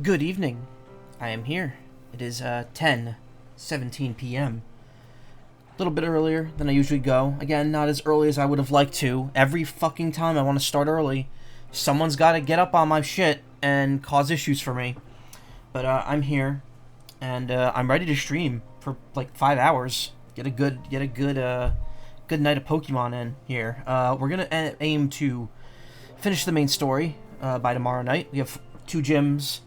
Good evening. I am here. It is 10:17 p.m. A little bit earlier than I usually go. Again, not as early as I would have liked to. Every fucking time I want to start early, someone's got to get up on my shit and cause issues for me. But I'm here, and I'm ready to stream for like 5 hours. Get a good night of Pokemon in here. We're gonna aim to finish the main story by tomorrow night. We have 2 gyms,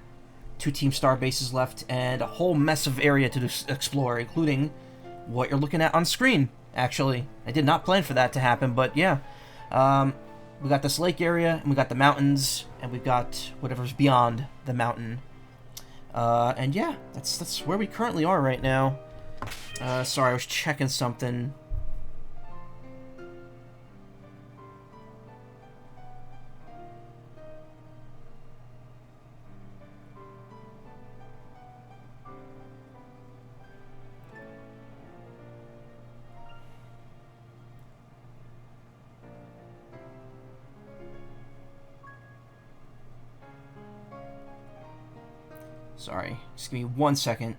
2 Team Star bases left, and a whole mess of area to explore, including what you're looking at on screen, actually. I did not plan for that to happen, but yeah. We got this lake area, and we got the mountains, and we've got whatever's beyond the mountain. And yeah, that's where we currently are right now. Sorry, I was checking something. Sorry, just give me 1 second.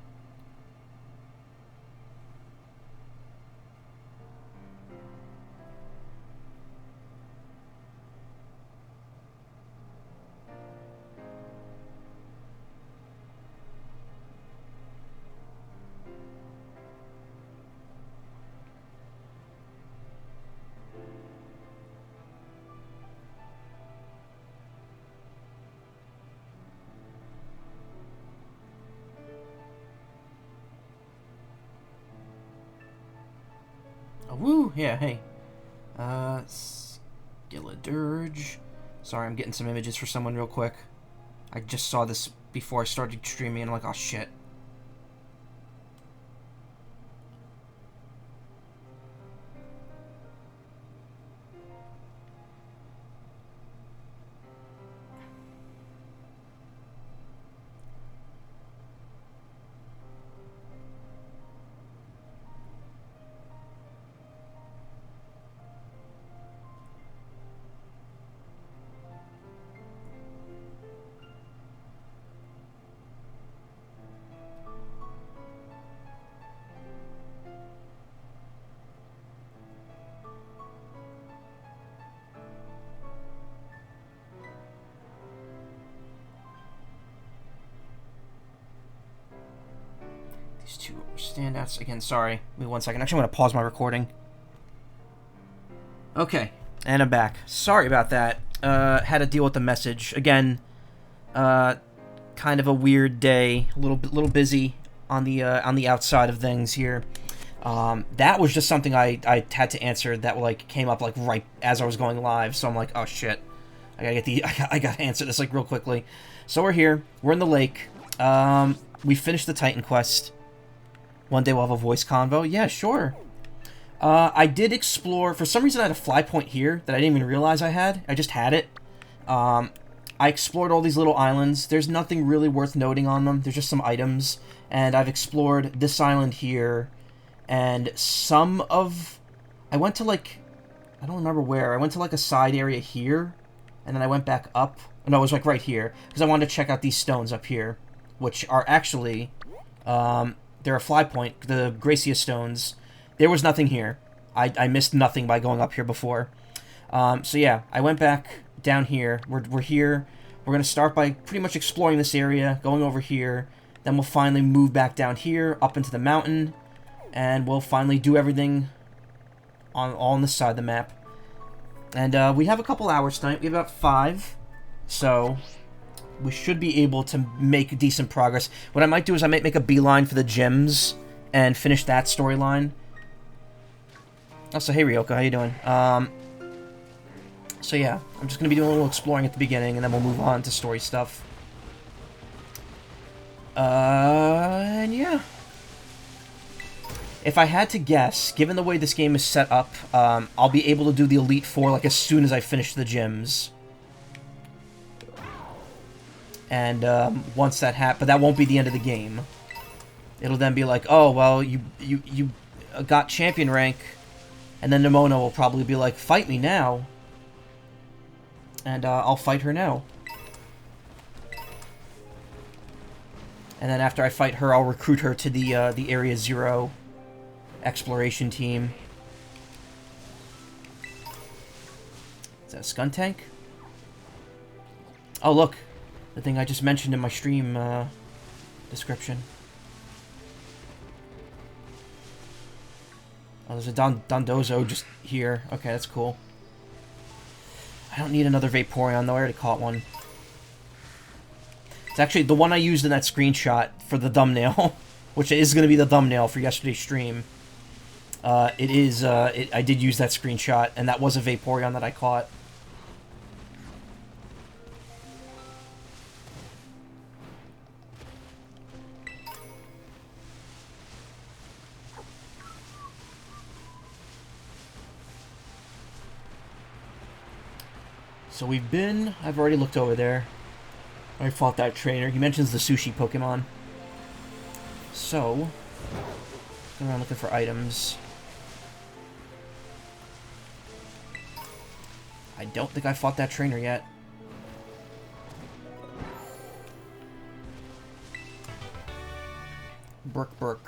Oh, woo! Yeah, hey. Skilladurge. Sorry, I'm getting some images for someone real quick. I just saw this before I started streaming, and I'm like, oh shit. These 2 standouts. Again, sorry. Give me 1 second. Actually, I'm going to pause my recording. Okay, and I'm back. Sorry about that. Had to deal with the message. Again, kind of a weird day. A little busy on the outside of things here. That was just something I had to answer that like came up like right as I was going live. So I'm like, oh shit, I gotta answer this like real quickly. So we're here. We're in the lake. We finished the Titan quest. One day we'll have a voice convo. Yeah, sure. I did explore. For some reason, I had a fly point here that I didn't even realize I had. I just had it. I explored all these little islands. There's nothing really worth noting on them. There's just some items. And I've explored this island here. And some of... I went to, like... I don't remember where. I went to, like, a side area here. And then I went back up. No, it was, like, right here. Because I wanted to check out these stones up here. Which are actually... they're a fly point. The Gracia stones. There was nothing here. I missed nothing by going up here before. So yeah, I went back down here. We're here. We're going to start by pretty much exploring this area, going over here. Then we'll finally move back down here, up into the mountain. And we'll finally do everything all on this side of the map. And we have a couple hours tonight. We have about 5. So we should be able to make decent progress. What I might do is I might make a beeline for the gyms and finish that storyline. Also, hey Ryoka, how you doing? So yeah, I'm just going to be doing a little exploring at the beginning, and then we'll move on to story stuff. And yeah. If I had to guess, given the way this game is set up, I'll be able to do the Elite Four like as soon as I finish the gyms. And once that happens, but that won't be the end of the game. It'll then be like, oh well, you got champion rank, and then Nimona will probably be like, fight me now, and I'll fight her now. And then after I fight her, I'll recruit her to the Area Zero exploration team. Is that a Skun Tank? Oh, look. The thing I just mentioned in my stream description. Oh, there's a Dondozo just here. Okay, that's cool. I don't need another Vaporeon, though. I already caught one. It's actually the one I used in that screenshot for the thumbnail, which is going to be the thumbnail for yesterday's stream. I did use that screenshot, and that was a Vaporeon that I caught. So I've already looked over there. I fought that trainer. He mentions the sushi Pokemon. So, go around looking for items. I don't think I fought that trainer yet. Burk.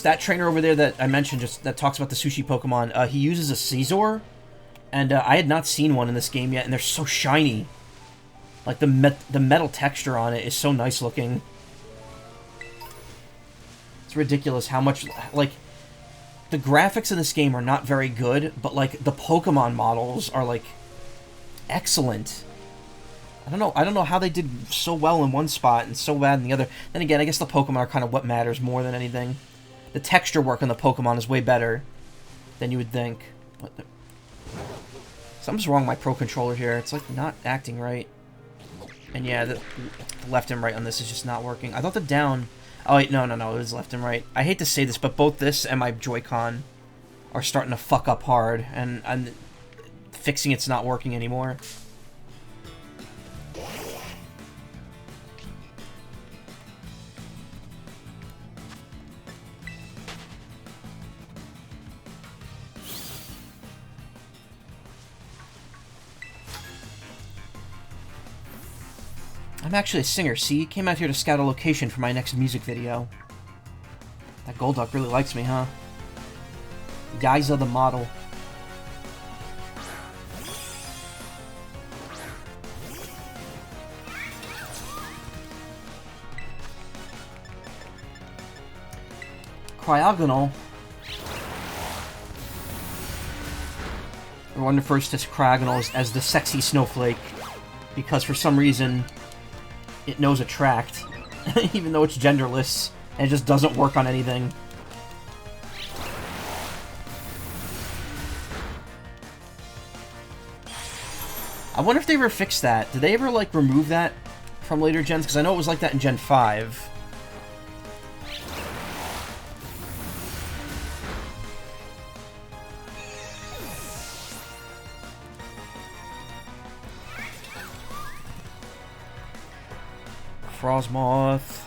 That trainer over there that I mentioned, that talks about the sushi Pokemon, he uses a Scizor, and I had not seen one in this game yet, and they're so shiny. Like, the metal texture on it is so nice looking. It's ridiculous how much, like, the graphics in this game are not very good, but, like, the Pokemon models are, like, excellent. I don't know how they did so well in one spot and so bad in the other. Then again, I guess the Pokemon are kind of what matters more than anything. The texture work on the Pokemon is way better than you would think. Something's wrong with my Pro Controller here. It's, like, not acting right. And yeah, the left and right on this is just not working. I thought the down... Oh, wait, no, it is left and right. I hate to say this, but both this and my Joy-Con are starting to fuck up hard, and fixing it's not working anymore. I'm actually a singer, see? Came out here to scout a location for my next music video. That Golduck really likes me, huh? Geyser the model. Cryogonal. Everyone refers to Cryogonal as the sexy snowflake, because for some reason it knows attract, even though it's genderless, and it just doesn't work on anything. I wonder if they ever fixed that. Did they ever, like, remove that from later gens? Because I know it was like that in Gen 5. Frostmoth.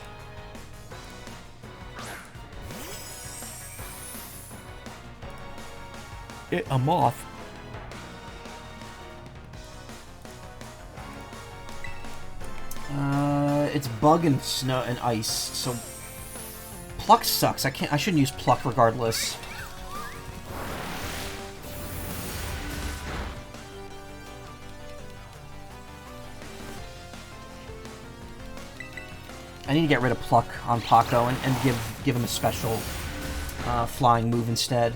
A moth. It's bug and snow and ice, so Pluck sucks. I shouldn't use Pluck regardless. I need to get rid of Pluck on Paco and give him a special flying move instead.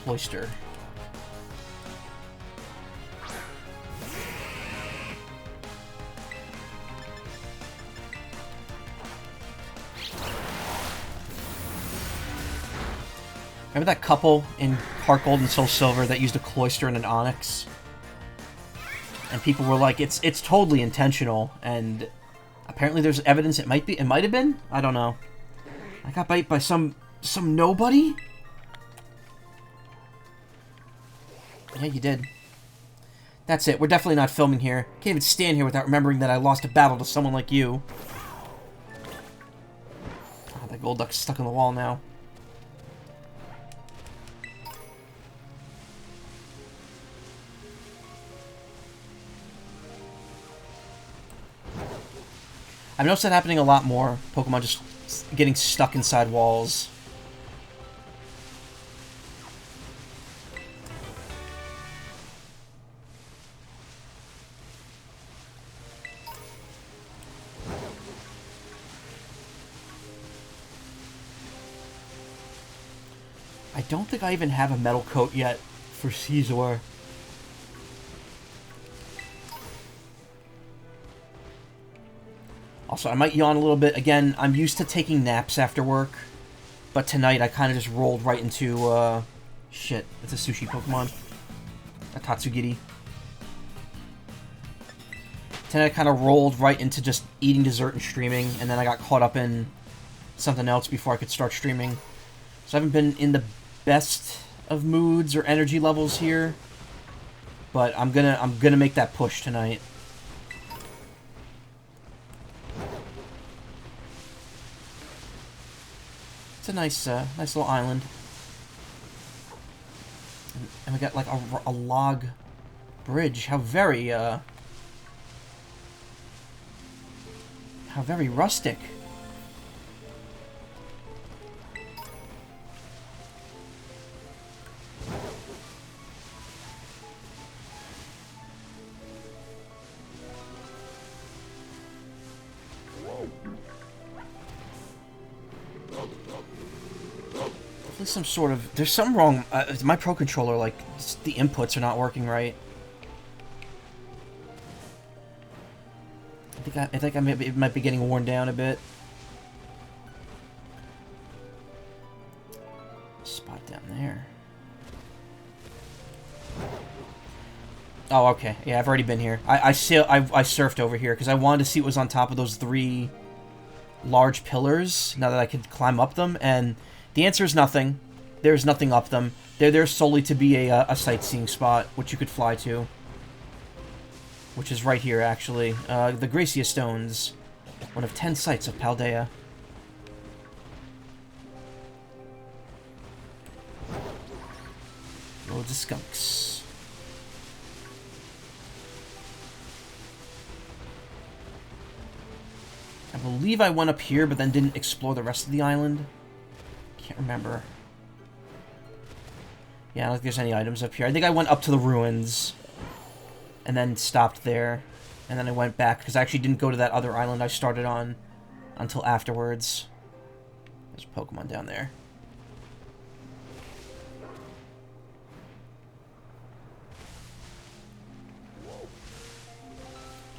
Cloyster. Remember that couple in Heart Gold and Soul Silver that used a Cloyster and an Onyx? And people were like, it's totally intentional, and apparently there's evidence it might have been? I don't know. I got bit by some nobody? Yeah, you did. That's it. We're definitely not filming here. Can't even stand here without remembering that I lost a battle to someone like you. That gold duck's stuck in the wall now. I've noticed that happening a lot more. Pokemon just getting stuck inside walls. I don't think I even have a metal coat yet for Caesar. Also, I might yawn a little bit. Again, I'm used to taking naps after work, but tonight I kind of just rolled right into, shit, it's a sushi Pokemon. A Tatsugiri. Tonight I kind of rolled right into just eating dessert and streaming, and then I got caught up in something else before I could start streaming. So I haven't been in the best of moods or energy levels here, but I'm gonna make that push tonight. It's a nice little island, and we got like a log bridge. How very rustic. Some sort of... There's something wrong. My Pro Controller, like, the inputs are not working right. I think it might be getting worn down a bit. Spot down there. Oh, okay. Yeah, I've already been here. I surfed over here because I wanted to see what was on top of those 3 large pillars. Now that I could climb up them, and the answer is nothing. There's nothing up them. They're there solely to be a sightseeing spot, which you could fly to. Which is right here, actually. The Gracia Stones. One of 10 sites of Paldea. Loads of skunks. I believe I went up here, but then didn't explore the rest of the island. Can't remember. Yeah, I don't think there's any items up here. I think I went up to the ruins, and then stopped there, and then I went back, because I actually didn't go to that other island I started on until afterwards. There's a Pokemon down there.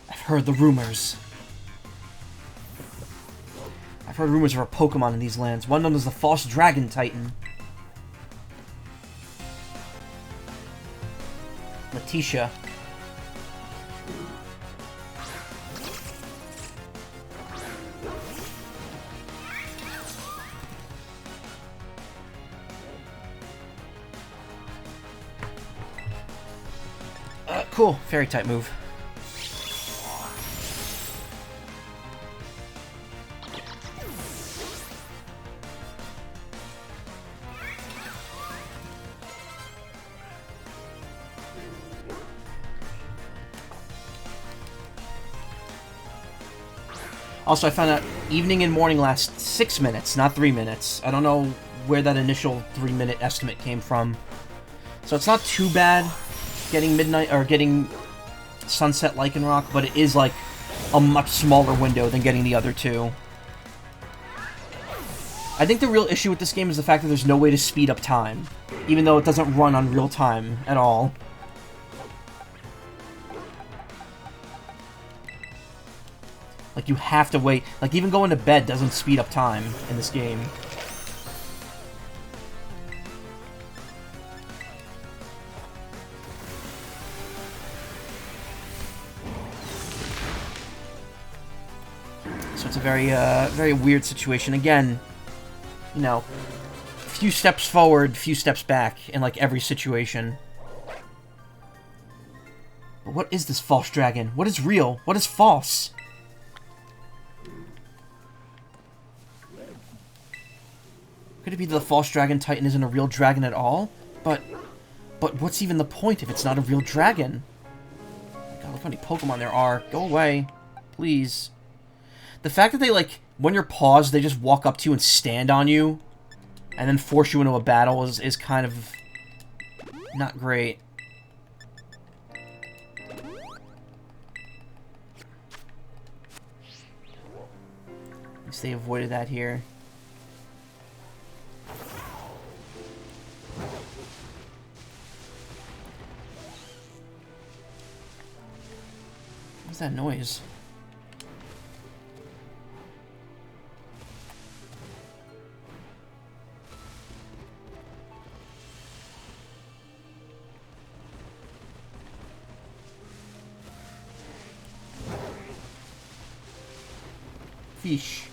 I've heard the rumors. I've heard rumors of a Pokemon in these lands. One known as the False Dragon Titan. Letitia. Cool. Fairy type move. Also, I found out evening and morning last 6 minutes, not 3 minutes. I don't know where that initial 3-minute estimate came from. So it's not too bad getting midnight or getting sunset Lycanroc, but it is like a much smaller window than getting the other 2. I think the real issue with this game is the fact that there's no way to speed up time, even though it doesn't run on real time at all. Like, you have to wait. Like, even going to bed doesn't speed up time in this game. So it's a very weird situation. Again, you know, few steps forward, few steps back in, like, every situation. But what is this false dragon? What is real? What is false? Could it be the false dragon Titan isn't a real dragon at all? But what's even the point if it's not a real dragon? God, look how many Pokemon there are. Go away. Please. The fact that they, like, when you're paused, they just walk up to you and stand on you, and then force you into a battle is kind of not great. At least they avoided that here. What's that noise? Fish.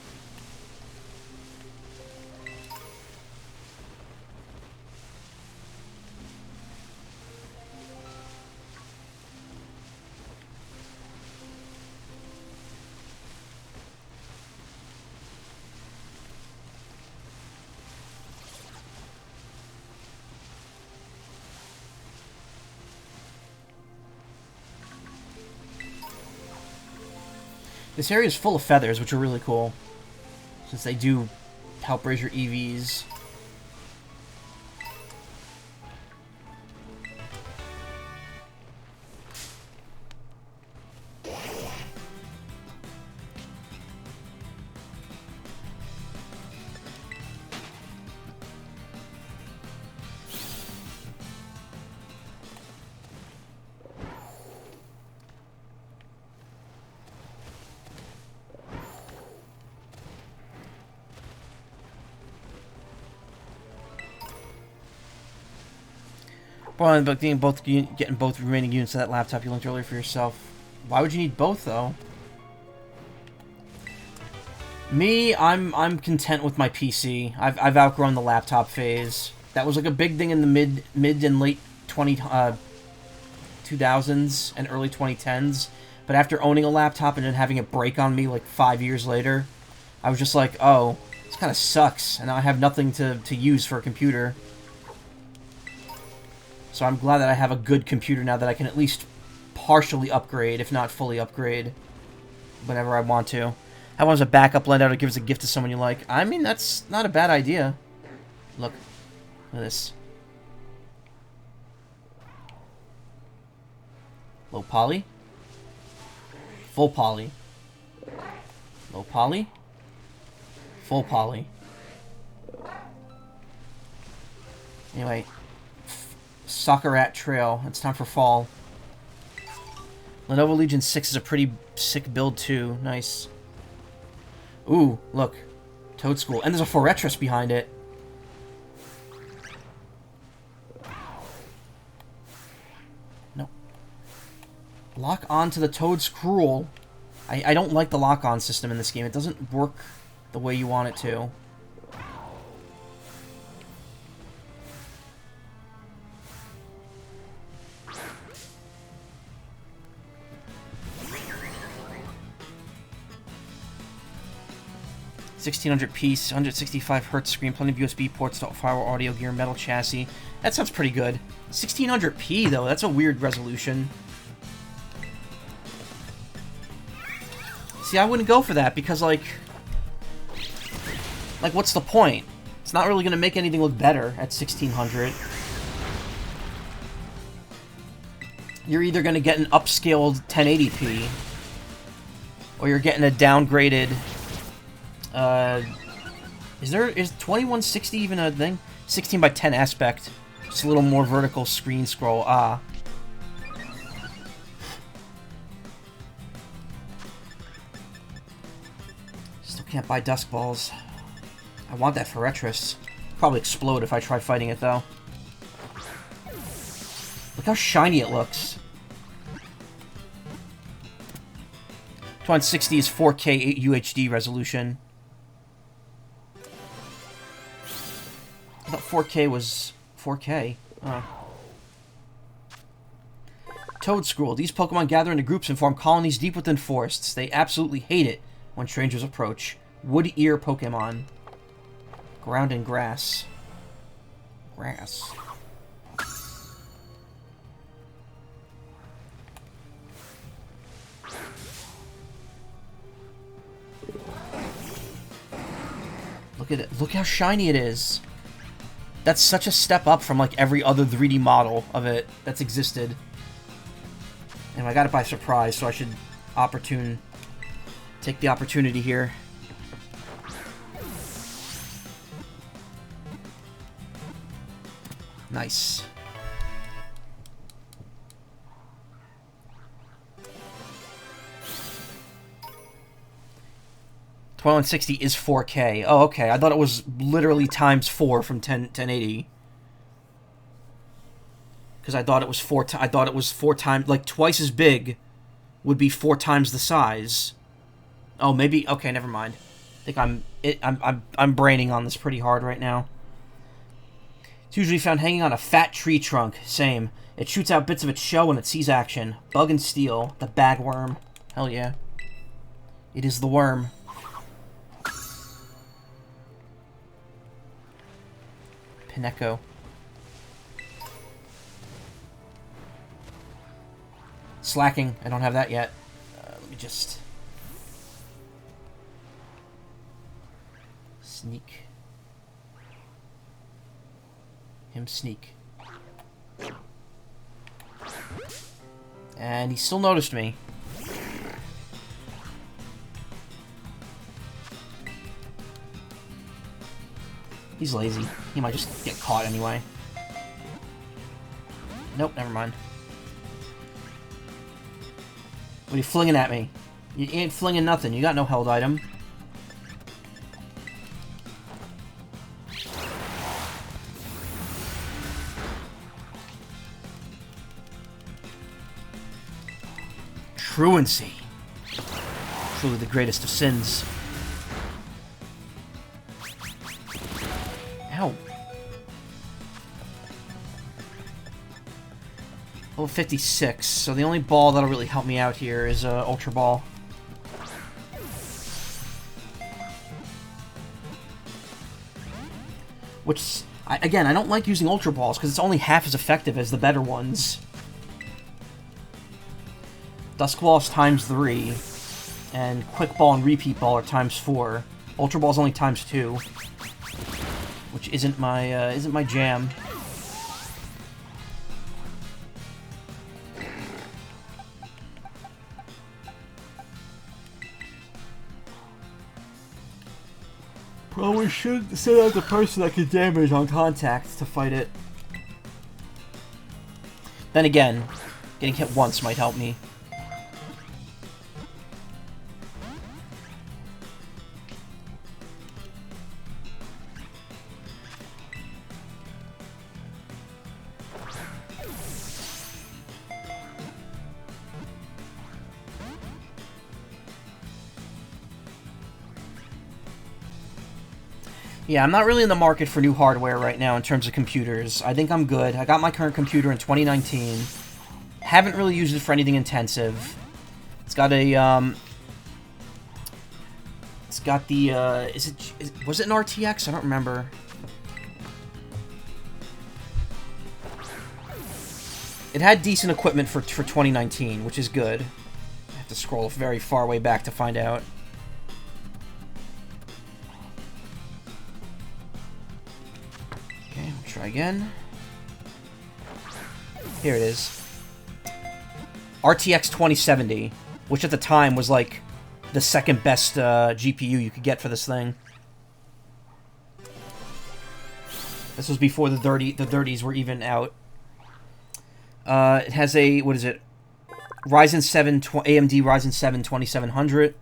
This area is full of feathers, which are really cool, since they do help raise your EVs. Well, but getting both remaining units of that laptop you linked earlier for yourself. Why would you need both, though? Me, I'm content with my PC. I've outgrown the laptop phase. That was like a big thing in the mid and late 2000s and early 2010s. But after owning a laptop and then having it break on me like 5 years later, I was just like, oh, this kind of sucks, and now I have nothing to use for a computer. So I'm glad that I have a good computer now that I can at least partially upgrade, if not fully upgrade, whenever I want to. Have one as a backup, lend out, or give as a gift to someone you like. I mean, that's not a bad idea. Look at this. Low poly. Full poly. Low poly. Full poly. Anyway. Soccer Trail. It's time for fall. Lenovo Legion 6 is a pretty sick build, too. Nice. Ooh, look. Toad School. And there's a Forretress behind it. No. Lock on to the Toad's Cruel. I don't like the lock-on system in this game. It doesn't work the way you want it to. $1,600-piece, 165 hertz screen, plenty of USB ports, firewall audio gear, metal chassis. That sounds pretty good. 1600p though, that's a weird resolution. See, I wouldn't go for that because like what's the point? It's not really gonna make anything look better at 1600. You're either gonna get an upscaled 1080p, or you're getting a downgraded. Is 2160 even a thing? 16 by 10 aspect. Just a little more vertical screen scroll. Ah. Still can't buy Dusk Balls. I want that Forretress. Probably explode if I try fighting it, though. Look how shiny it looks. 2160 is 4K UHD resolution. I thought 4K was 4K. Oh. Toad School. These Pokemon gather into groups and form colonies deep within forests. They absolutely hate it when strangers approach. Wood Ear Pokemon. Ground and grass. Grass. Look at it. Look how shiny it is. That's such a step up from, like, every other 3D model of it that's existed. And I got it by surprise, so I should take the opportunity here. Nice. $2160 is 4K. Oh, okay. I thought it was literally times 4 from 1080. Because I thought it was four times, like twice as big, would be 4 times the size. Oh, maybe. Okay, never mind. I think I'm braining on this pretty hard right now. It's usually found hanging on a fat tree trunk. Same. It shoots out bits of its shell when it sees action. Bug and steel. The bagworm. Hell yeah. It is the worm. Pineco. Slacking. I don't have that yet. Let me just... Sneak. Him sneak. And he still noticed me. He's lazy. He might just get caught anyway. Nope, never mind. What are you flinging at me? You ain't flinging nothing. You got no held item. Truancy. Truly the greatest of sins. Ow. Level 56, so the only ball that'll really help me out here is Ultra Ball. Which, again, I don't like using Ultra Balls because it's only half as effective as the better ones. Dusk Ball is ×3, and Quick Ball and Repeat Ball are ×4. Ultra Ball is only ×2, which isn't my jam. Probably should send out the person that can damage on contact to fight it. Then again, getting hit once might help me. Yeah, I'm not really in the market for new hardware right now in terms of computers. I think I'm good. I got my current computer in 2019. Haven't really used it for anything intensive. It's got a, It's got the, was it an RTX? I don't remember. It had decent equipment for 2019, which is good. I have to scroll very far way back to find out. Try again. Here it is. RTX 2070, which at the time was like the second best GPU you could get for this thing. This was before the 30s were even out. It has a, what is it? Ryzen 7, AMD Ryzen 7 2700.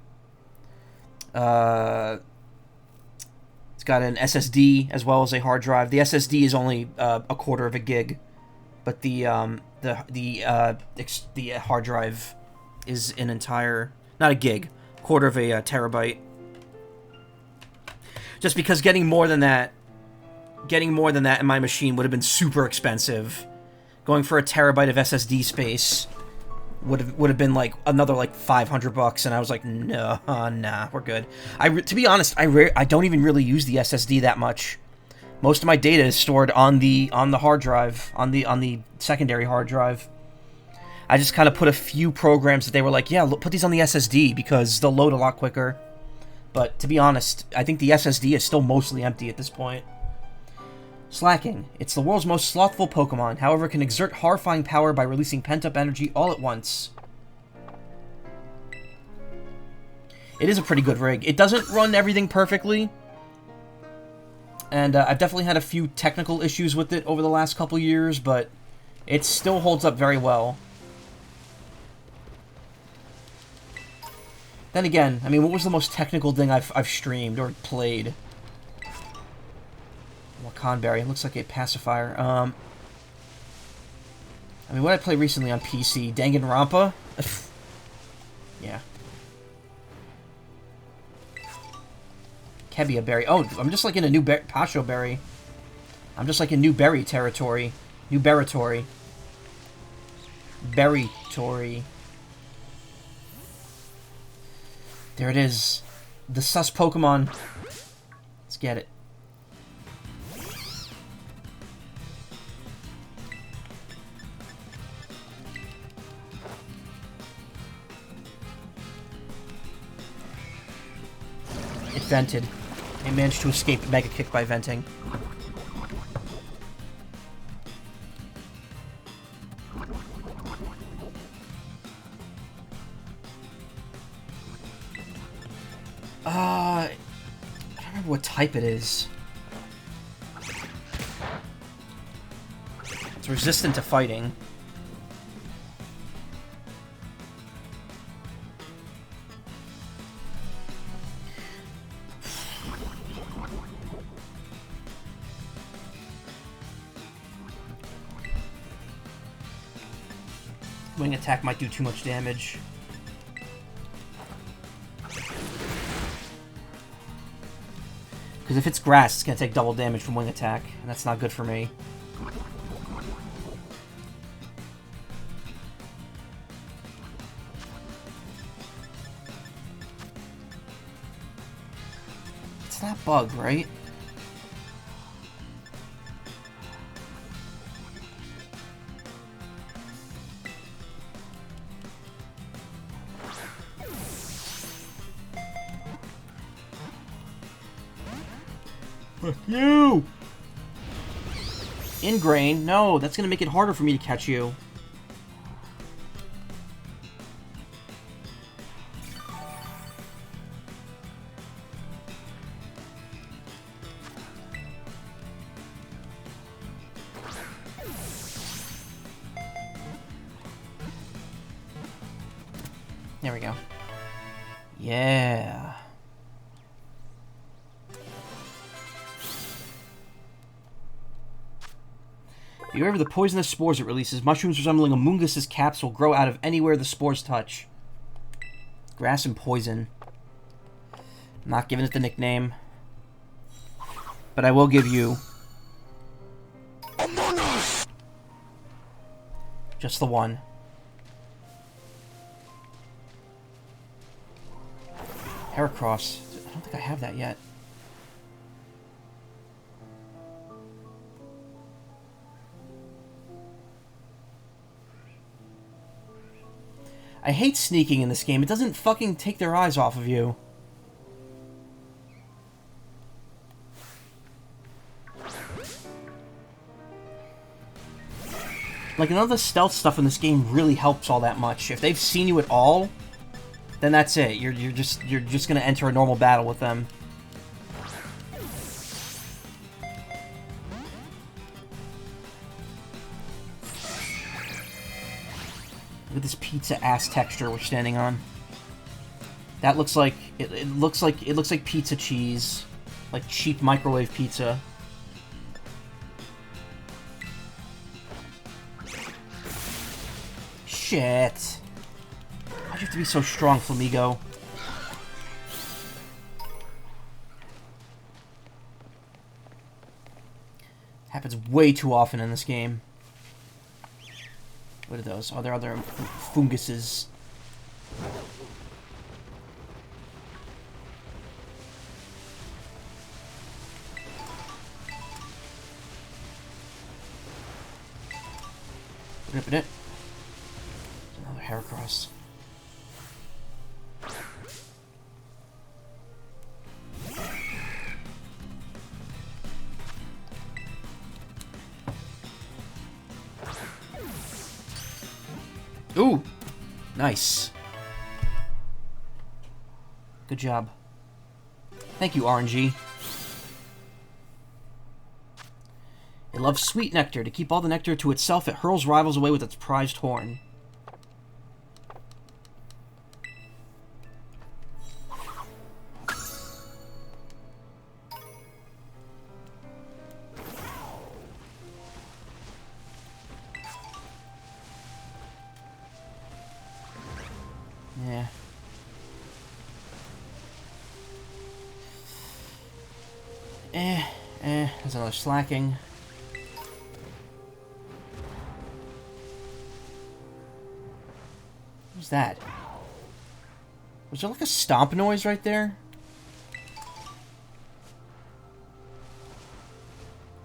It's got an SSD as well as a hard drive. The SSD is only a quarter of a gig, but the hard drive is an entire, not a gig, quarter of a terabyte. Just because getting more than that in my machine would have been super expensive. Going for a terabyte of SSD space would have been like another like $500, and I was like, no, nah, we're good. To be honest, I don't even really use the SSD that much. Most of my data is stored on the hard drive, on the secondary hard drive. I just kind of put a few programs that they were like, yeah, put these on the SSD because they'll load a lot quicker. But to be honest, I think the SSD is still mostly empty at this point. Slacking. It's the world's most slothful Pokemon, however, it can exert horrifying power by releasing pent-up energy all at once. It is a pretty good rig. It doesn't run everything perfectly, and I've definitely had a few technical issues with it over the last couple years, but it still holds up very well. Then again, I mean, what was the most technical thing I've streamed or played? Conberry. It looks like a pacifier. I mean, what I played recently on PC? Danganronpa? Yeah. Kebia Berry. Oh, I'm just like in a new Pasho Berry. I'm just like in new berry territory. New Berritory. Berrytory. There it is. The sus Pokemon. Let's get it. It vented. It managed to escape Mega Kick by venting. I don't remember what type it is. It's resistant to fighting. Wing attack might do too much damage. Because if it's grass, it's going to take double damage from wing attack, and that's not good for me. It's not bug, right? Fuck you! Ingrain? No, that's gonna make it harder for me to catch you. There we go. Yeah. Beware of the poisonous spores it releases. Mushrooms resembling a Mungus's caps will grow out of anywhere the spores touch. Grass and poison. I'm not giving it the nickname. But I will give you... just the one. Heracross. I don't think I have that yet. I hate sneaking in this game. It doesn't fucking take their eyes off of you. Like, none of the stealth stuff in this game really helps all that much. If they've seen you at all, then that's it. You're just gonna enter a normal battle with them. Look at this pizza ass texture we're standing on. That looks like it looks like pizza cheese, like cheap microwave pizza. Shit! Why'd you have to be so strong, Flamigo? Happens way too often in this game. What are those? Oh, they're other funguses. Rip it. Another Heracross. Ooh! Nice. Good job. Thank you, RNG. It loves sweet nectar. To keep all the nectar to itself, it hurls rivals away with its prized horn. Yeah. There's another slacking. What's that? Was there like a stomp noise right there?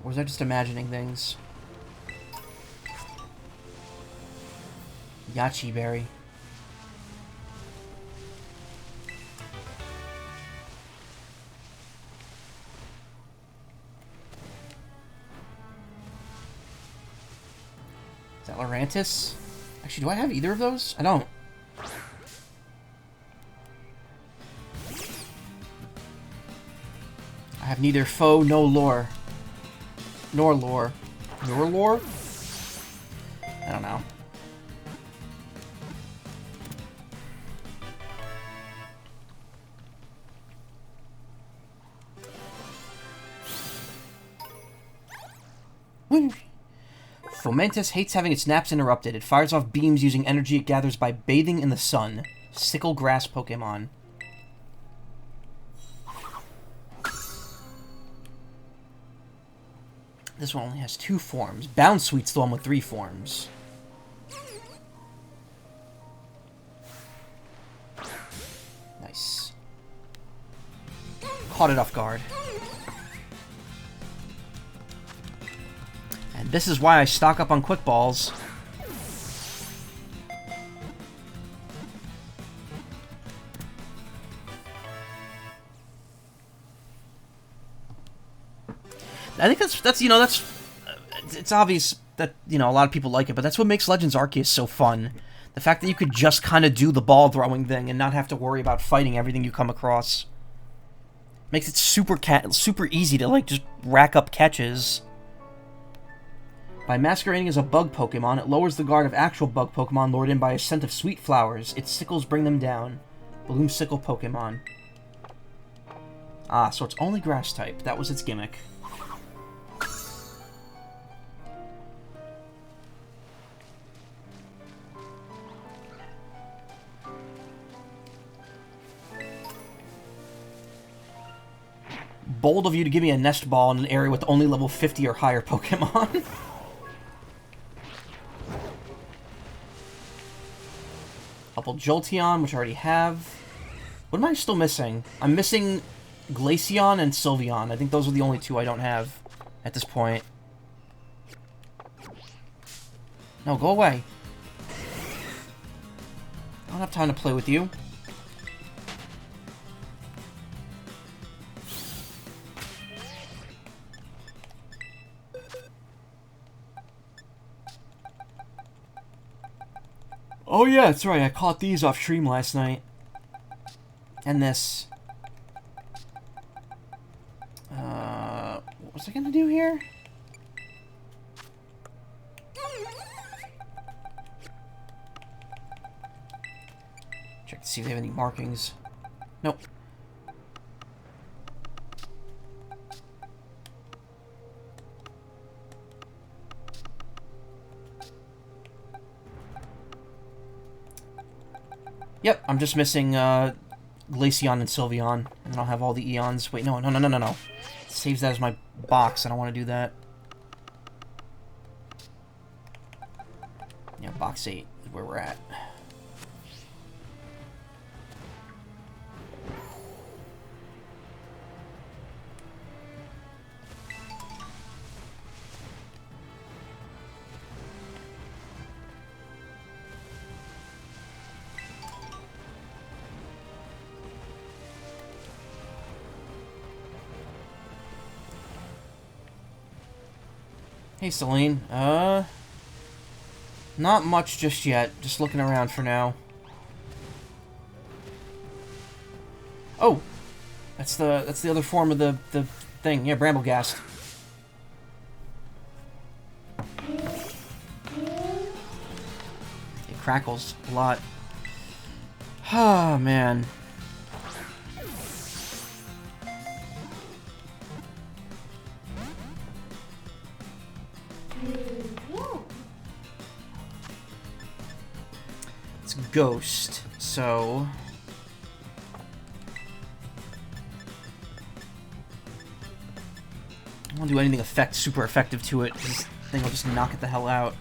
Or was I just imagining things? Yachi berry. Is that Lurantis? Actually, do I have either of those? I don't. I have neither foe, no lore. Nor lore. Your lore? I don't know. Fomantis hates having its naps interrupted. It fires off beams using energy it gathers by bathing in the sun. Sickle grass Pokemon. This one only has 2 forms. Bounsweet's the one with 3 forms. Nice. Caught it off guard. And this is why I stock up on quick balls. I think that's you know, that's it's obvious that, you know, a lot of people like it, but that's what makes Legends Arceus so fun. The fact that you could just kind of do the ball throwing thing and not have to worry about fighting everything you come across. Makes it super easy to, like, just rack up catches. By masquerading as a bug Pokemon, it lowers the guard of actual bug Pokemon lured in by a scent of sweet flowers. Its sickles bring them down. Bloom Sickle Pokemon. Ah, so it's only grass type. That was its gimmick. Bold of you to give me a nest ball in an area with only level 50 or higher Pokemon. Couple Jolteon, which I already have. What am I still missing? I'm missing Glaceon and Sylveon. I think those are the only 2 I don't have at this point. No, go away. I don't have time to play with you. Oh yeah, that's right, I caught these off stream last night. And this. What was I gonna do here? Check to see if they have any markings. Nope. Yep, I'm just missing Glaceon and Sylveon, and then I'll have all the Eons. Wait, no. It saves that as my box. I don't want to do that. Yeah, box Max 8 is where we're at. Hey, Celine. Not much just yet. Just looking around for now. Oh! That's the other form of the thing. Yeah, Bramblegast. It crackles a lot. Oh, man. It's Ghost, so... I don't want to do anything super effective to it. This thing will just knock it the hell out.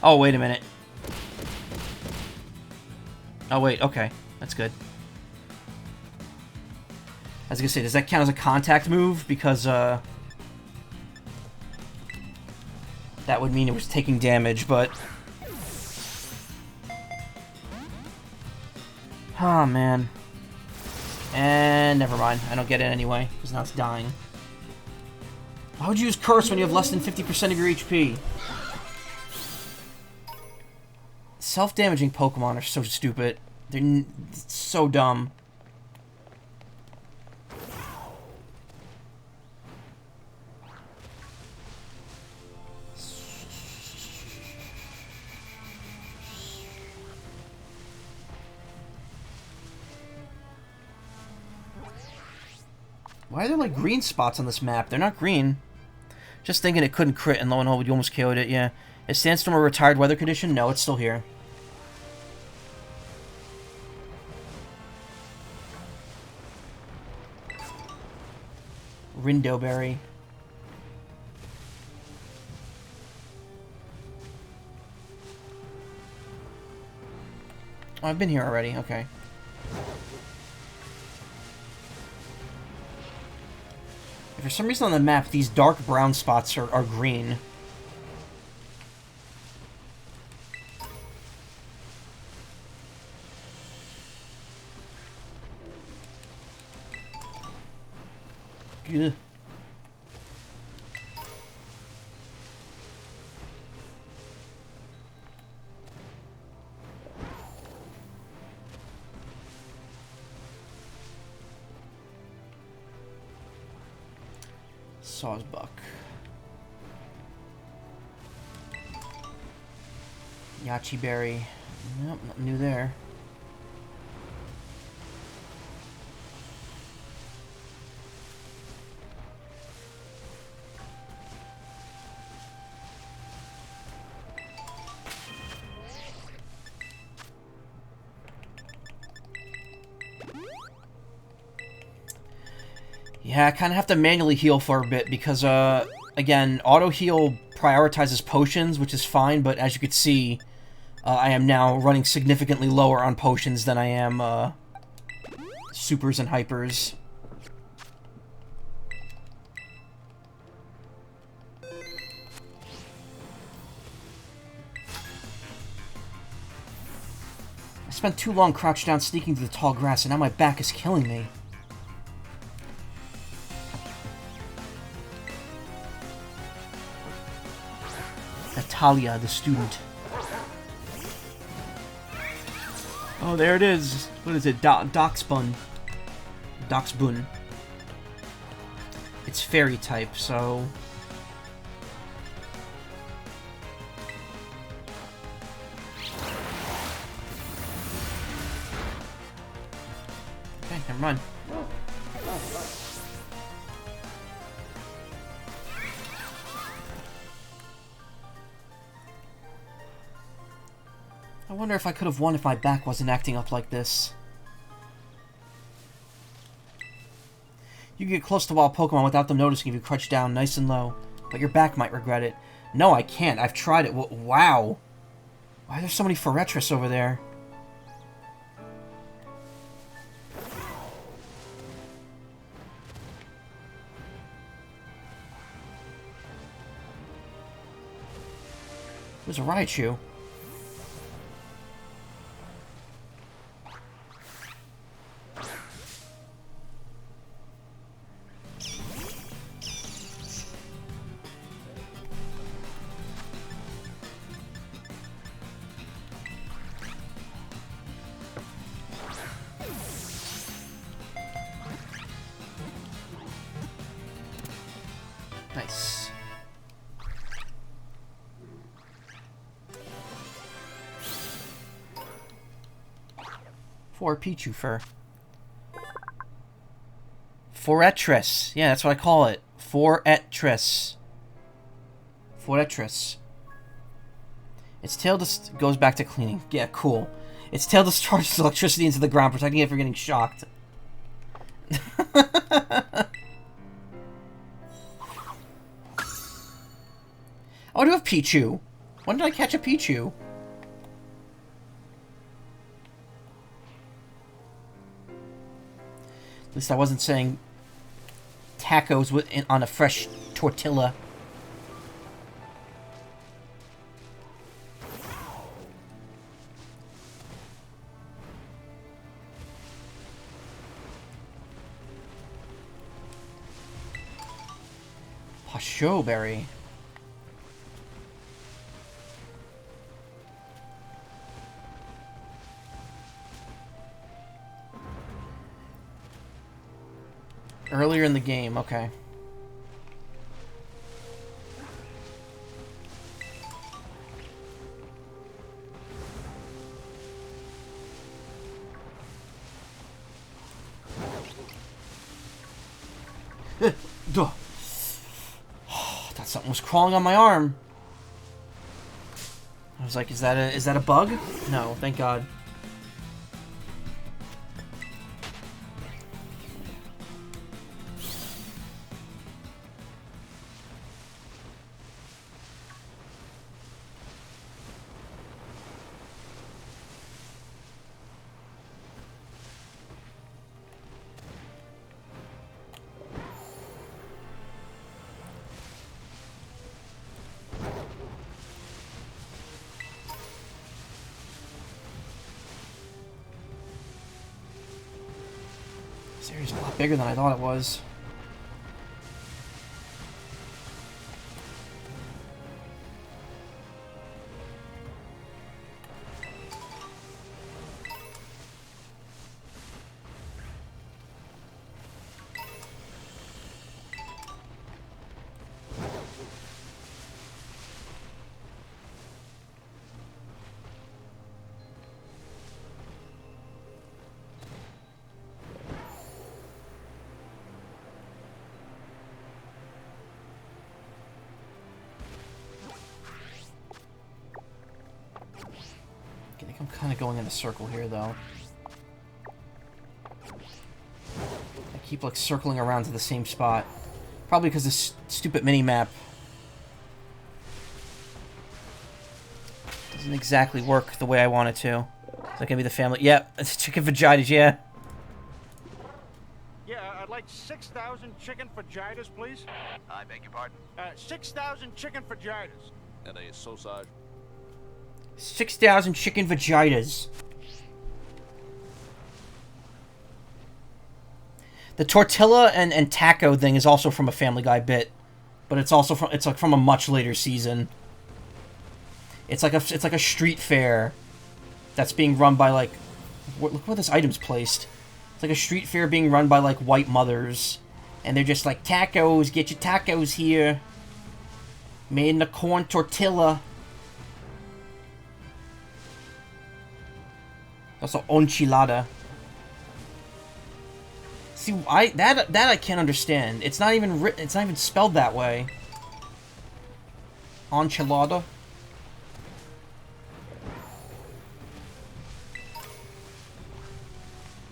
Oh, wait a minute. Oh, wait, okay. That's good. I was gonna say, does that count as a contact move? Because, that would mean it was taking damage, but... Oh, man. And never mind. I don't get it anyway, because now it's dying. Why would you use Curse when you have less than 50% of your HP? Self-damaging Pokemon are so stupid. They're so dumb. Why are there, like, green spots on this map? They're not green. Just thinking it couldn't crit, and lo and behold, you almost KO'd it, yeah. Is Sandstorm a retired weather condition? No, it's still here. Rindoberry. Oh, I've been here already, okay. For some reason on the map, these dark brown spots are green. Ugh. Sawsbuck. Yachi Berry. Nope, nothing new there. Yeah, I kind of have to manually heal for a bit because, again, auto-heal prioritizes potions, which is fine, but as you can see, I am now running significantly lower on potions than I am, supers and hypers. I spent too long crouched down sneaking through the tall grass, and now my back is killing me. Natalia, the student. Oh, there it is. What is it? Doxbun. Doxbun. It's fairy type, so... Okay, never mind. I wonder if I could have won if my back wasn't acting up like this. You can get close to wild Pokemon without them noticing if you crouch down nice and low. But your back might regret it. No, I can't. I've tried it. Wow. Why are there so many Foretris over there? There's a Raichu. Nice. For Pichu fur. Foretris. Yeah, that's what I call it. Foretris. Foretris. Its tail just goes back to cleaning. Yeah, cool. Its tail discharges electricity into the ground, protecting it from getting shocked. Oh, I do have Pichu. When did I catch a Pichu? At least I wasn't saying tacos on a fresh tortilla. Pashowberry. Earlier in the game, okay. Thought something was crawling on my arm. I was like, is that a bug? No, thank God. This area's a lot bigger than I thought it was. I think I'm kind of going in a circle here, though. I keep, like, circling around to the same spot. Probably because this stupid mini-map doesn't exactly work the way I want it to. Is that gonna be the family? Yep, it's chicken vaginas, yeah. Yeah, I'd like 6,000 chicken vaginas, please. I beg your pardon? 6,000 chicken vaginas. And a sausage? 6,000 chicken vaginas. The tortilla and taco thing is also from a Family Guy bit, but it's also from a much later season. It's like a street fair that's being run by, like, look where this item's placed. It's like a street fair being run by, like, white mothers, and they're just like, tacos, get your tacos here, made in a corn tortilla. Also enchilada. See, that I can't understand. It's not even spelled that way. Enchilada.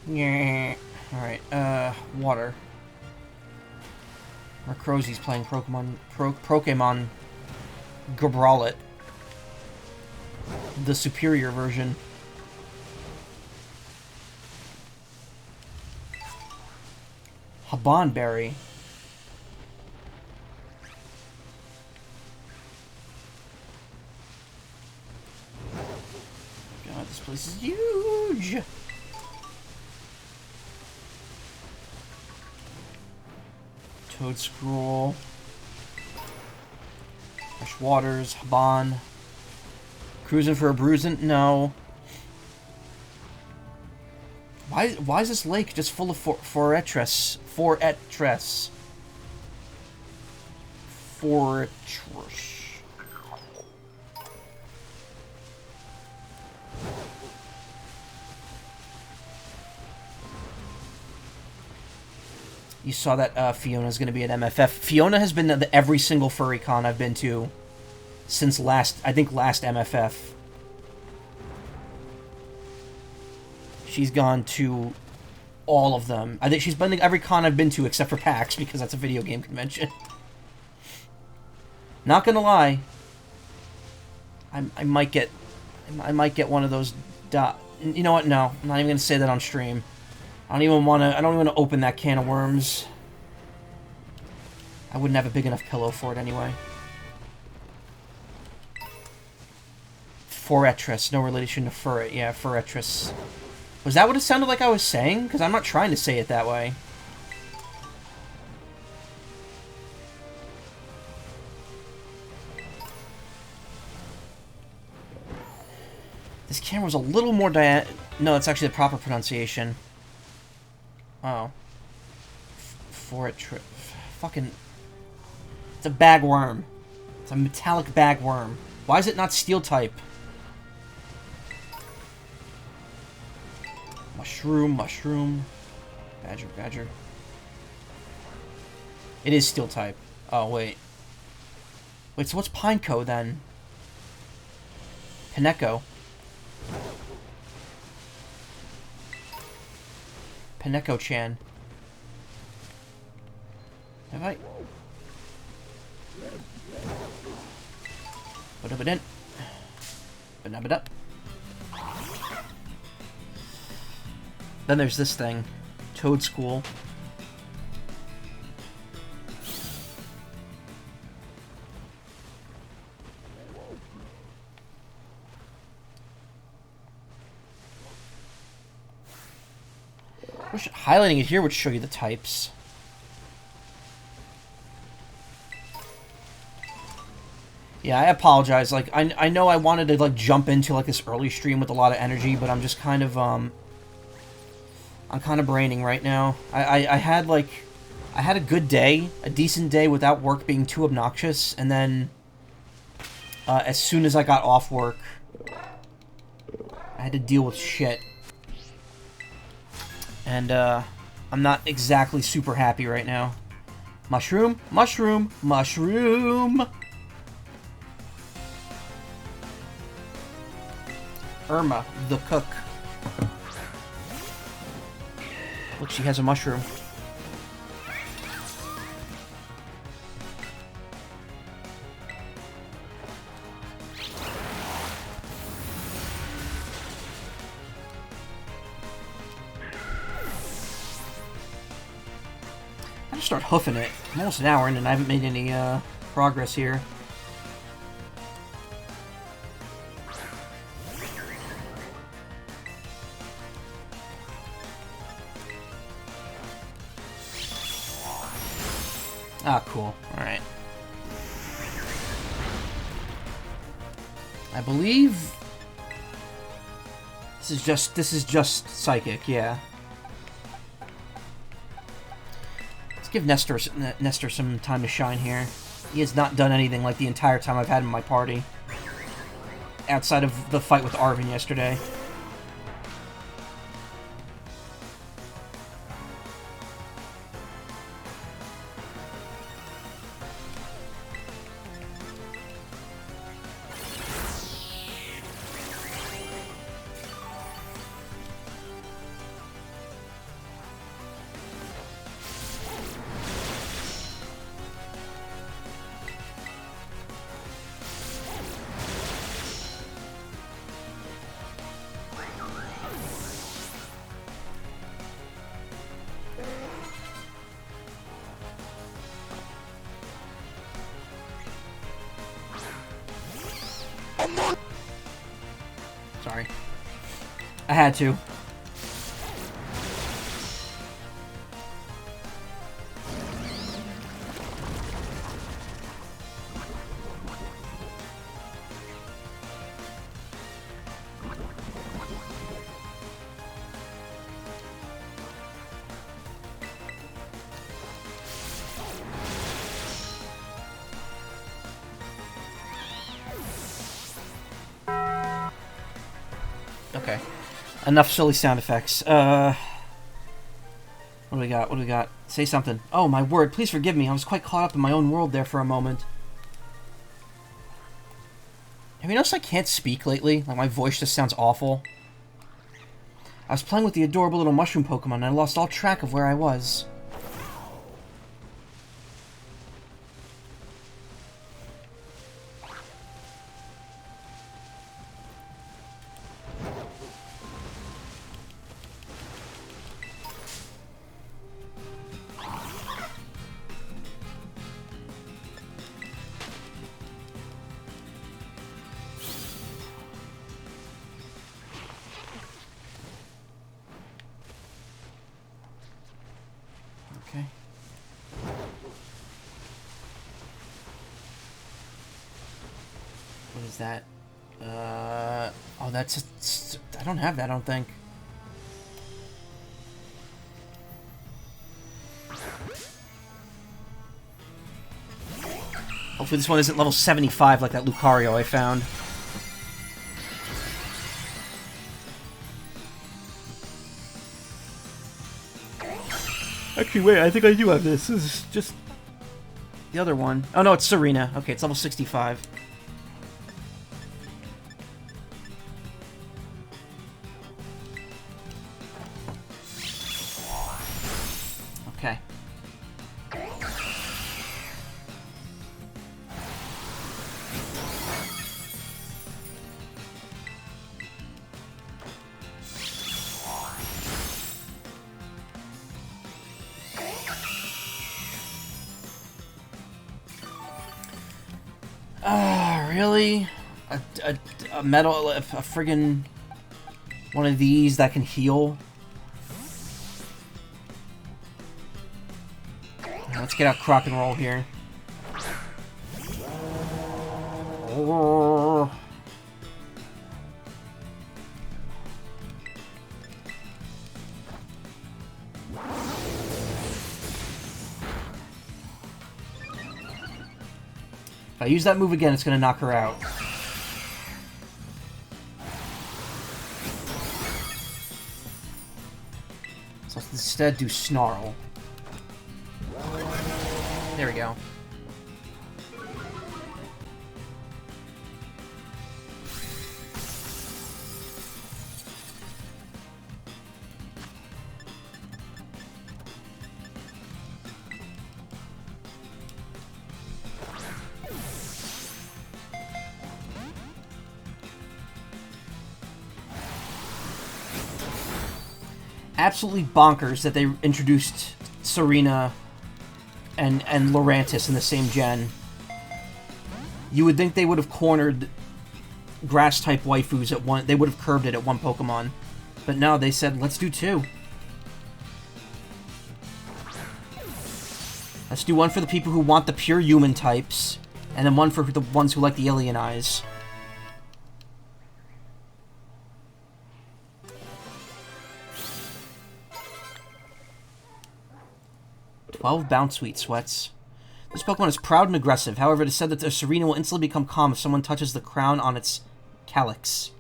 Yeah. All right. Water. Marcrosi's playing Pokemon Gabralet. The superior version. Habanberry. God, this place is huge! Toad Scroll. Fresh Waters, Haban. Cruising for a bruising? No. Why is this lake just full of Fortress? Fortress. You saw that Fiona's going to be at MFF. Fiona has been at every single furry con I've been to since last MFF. She's gone to all of them. I think she's been to every con I've been to except for PAX, because that's a video game convention. Not gonna lie, I might get one of those. You know what? No, I'm not even gonna say that on stream. I don't even want to open that can of worms. I wouldn't have a big enough pillow for it anyway. Fortress, no relation to furret. Yeah, Fortress. Was that what it sounded like I was saying? Because I'm not trying to say it that way. This camera was a little more No, it's actually the proper pronunciation. Oh. Fortress. Fucking... It's a bagworm. It's a metallic bagworm. Why is it not steel type? Mushroom. Badger. It is steel type. Oh, wait. Wait, so what's Pineco then? Pineco. Pineco-chan. Have I... Then there's this thing. Toad School. Highlighting it here would show you the types. Yeah, I apologize. Like, I know I wanted to, like, jump into, like, this early stream with a lot of energy, but I'm just kind of, I'm kind of braining right now. I had, like... I had a good day, a decent day without work being too obnoxious, and then... as soon as I got off work, I had to deal with shit. And, I'm not exactly super happy right now. Mushroom. Irma, the cook. Look, she has a mushroom. I just start hoofing it. I'm almost an hour in and I haven't made any progress here. Ah, cool. Alright. I believe... This is just psychic, yeah. Let's give Nestor some time to shine here. He has not done anything like the entire time I've had him in my party. Outside of the fight with Arvin yesterday. Sorry. I had to. Okay. Enough silly sound effects. What do we got? What do we got? Say something. Oh, my word. Please forgive me. I was quite caught up in my own world there for a moment. Have you noticed I can't speak lately? Like, my voice just sounds awful. I was playing with the adorable little mushroom Pokemon and I lost all track of where I was. Okay. What is that? Oh, that's... I don't have that, I don't think. Hopefully this one isn't level 75 like that Lucario I found. Actually, wait, I think I do have this. This is just... the other one. Oh, no, it's Serena. Okay, it's level 65. Okay. Really? A metal, a friggin' one of these that can heal? Let's get out Croc and Roll here. Oh. If I use that move again, it's going to knock her out. So let's instead do Snarl. There we go. Absolutely bonkers that they introduced Serena and Lurantis in the same gen. You would think they would have cornered grass-type waifus at one... They would have curbed it at one Pokemon. But no, they said, let's do two. Let's do one for the people who want the pure human types, and then one for the ones who like the alien eyes. Bounce Sweet Sweats. This Pokemon is proud and aggressive. However, it is said that the Serena will instantly become calm if someone touches the crown on its calyx.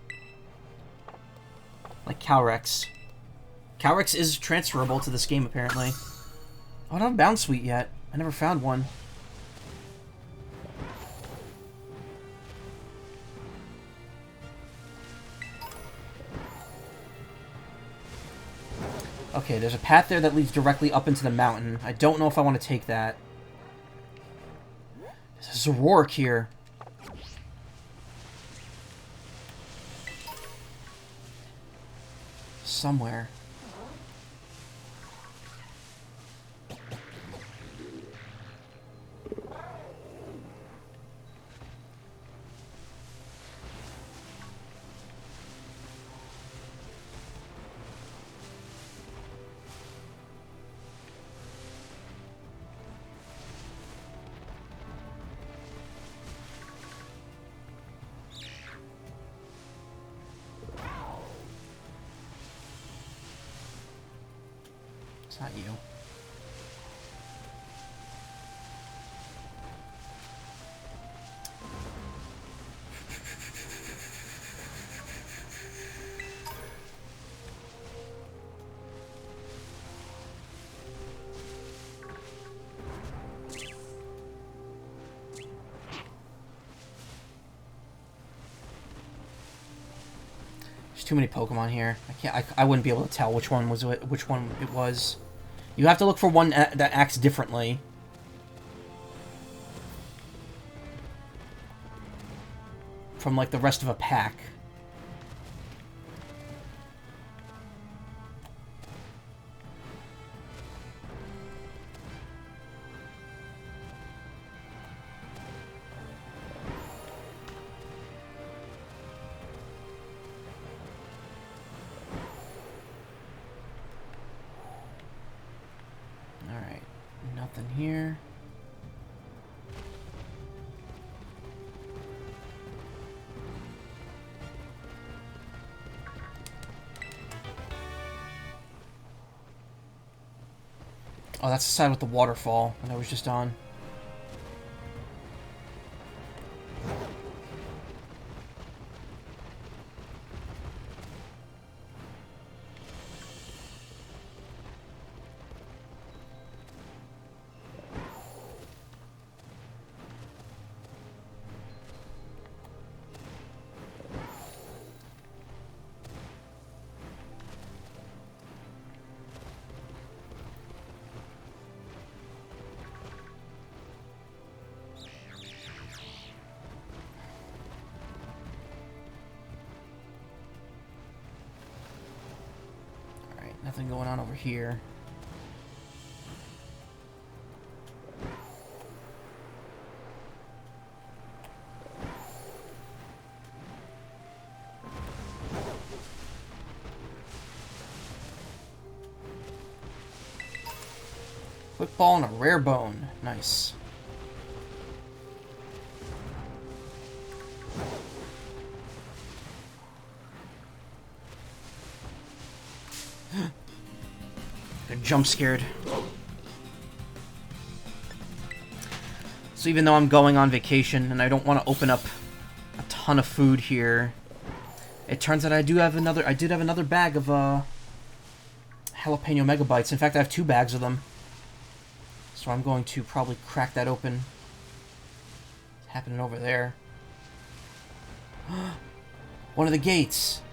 Like Calyrex. Calyrex is transferable to this game, apparently. Oh, I don't have Bounce Sweet yet. I never found one. Okay, there's a path there that leads directly up into the mountain. I don't know if I want to take that. There's a Zoroark here. Somewhere. It's not you. Too many Pokemon here. I wouldn't be able to tell which one it was. You have to look for one that acts differently. From like the rest of a pack. Nothing here. Oh, that's the side with the waterfall that I was just on. Nothing going on over here. Quick ball and a rare bone. Nice. Got jump scared. So even though I'm going on vacation and I don't want to open up a ton of food here, it turns out I did have another bag of jalapeno megabytes. In fact, I have 2 bags of them. So I'm going to probably crack that open. It's happening over there. One of the gates.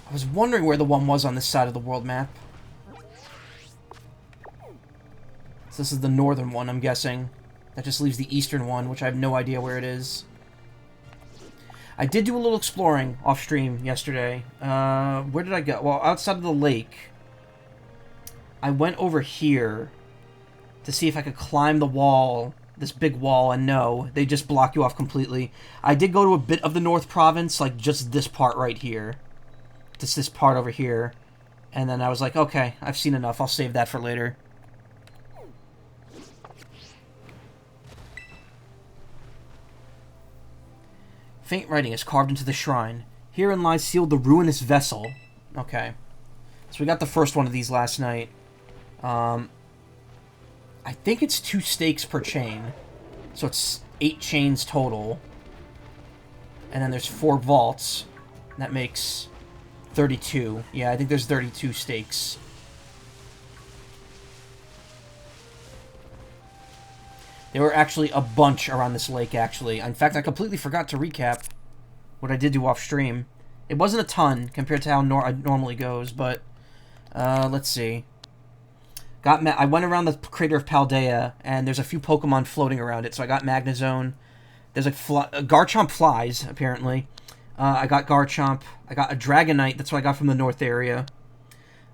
I was wondering where the one was on this side of the world map. So this is the northern one, I'm guessing. That just leaves the eastern one, which I have no idea where it is. I did do a little exploring off-stream yesterday. Where did I go? Well, outside of the lake, I went over here to see if I could climb the wall, this big wall, and no, they just block you off completely. I did go to a bit of the North Province, like just this part right here. Just this part over here. And then I was like, okay, I've seen enough. I'll save that for later. Faint writing is carved into the shrine. Herein lies sealed the ruinous vessel. Okay. So we got the first one of these last night. I think it's 2 stakes per chain. So it's 8 chains total. And then there's 4 vaults. That makes 32. Yeah, I think there's 32 stakes. There were actually a bunch around this lake, actually. In fact, I completely forgot to recap what I did do off-stream. It wasn't a ton compared to how it normally goes, but let's see. I went around the crater of Paldea, and there's a few Pokemon floating around it, so I got Magnezone. There's Garchomp flies, apparently. I got Garchomp. I got a Dragonite, that's what I got from the north area.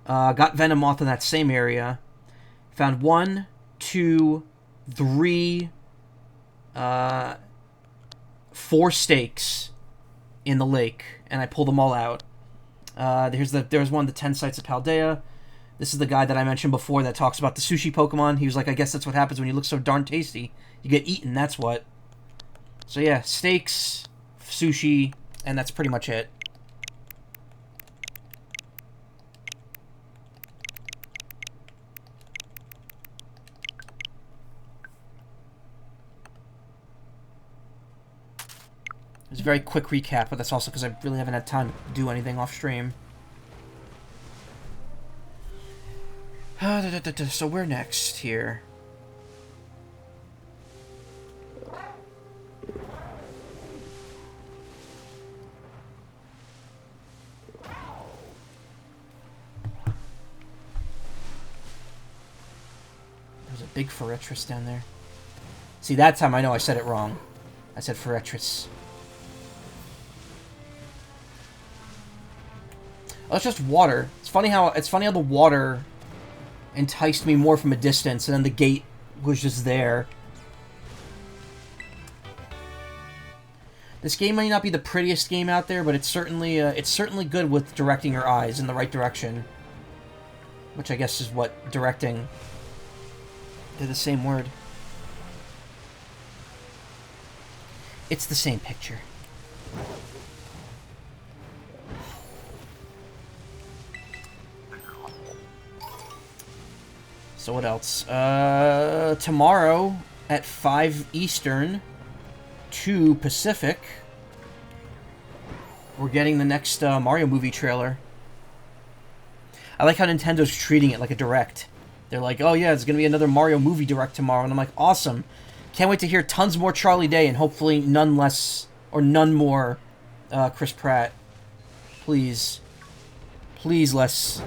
Got Venomoth in that same area. Found 1, 2, 3, 4 stakes in the lake, and I pulled them all out. There's one of the 10 sites of Paldea. This is the guy that I mentioned before that talks about the sushi Pokemon. He was like, I guess that's what happens when you look so darn tasty. You get eaten, that's what. So yeah, steaks, sushi, and that's pretty much it. was a very quick recap, but that's also because I really haven't had time to do anything off stream. So where next here? There's a big Feretris down there. See, that time I know I said it wrong. I said Feretris. Oh, it's just water. It's funny how the water enticed me more from a distance, and then the gate was just there. This game might not be the prettiest game out there, but it's certainly good with directing your eyes in the right direction, which I guess is what directing. They're the same word. It's the same picture. So what else? Tomorrow at 5 Eastern, 2 Pacific, we're getting the next Mario movie trailer. I like how Nintendo's treating it like a direct. They're like, oh yeah, it's going to be another Mario movie direct tomorrow. And I'm like, awesome. Can't wait to hear tons more Charlie Day and hopefully none less, or none more Chris Pratt. Please. Please less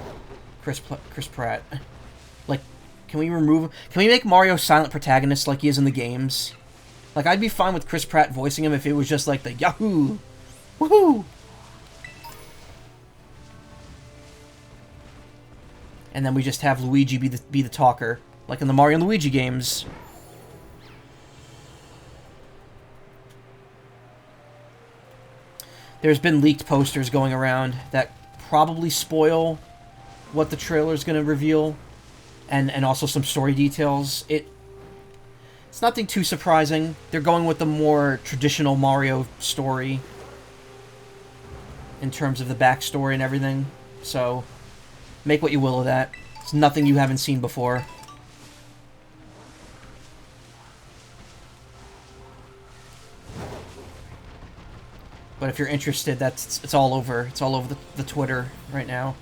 Chris Pratt. Like, can we make Mario silent protagonist like he is in the games? Like, I'd be fine with Chris Pratt voicing him if it was just like the Yahoo! Woohoo! And then we just have Luigi be the talker, like in the Mario and Luigi games. There's been leaked posters going around that probably spoil what the trailer's going to reveal, and also some story details. It's nothing too surprising. They're going with the more traditional Mario story in terms of the backstory and everything. So, make what you will of that. It's nothing you haven't seen before. But if you're interested, it's all over. It's all over the Twitter right now.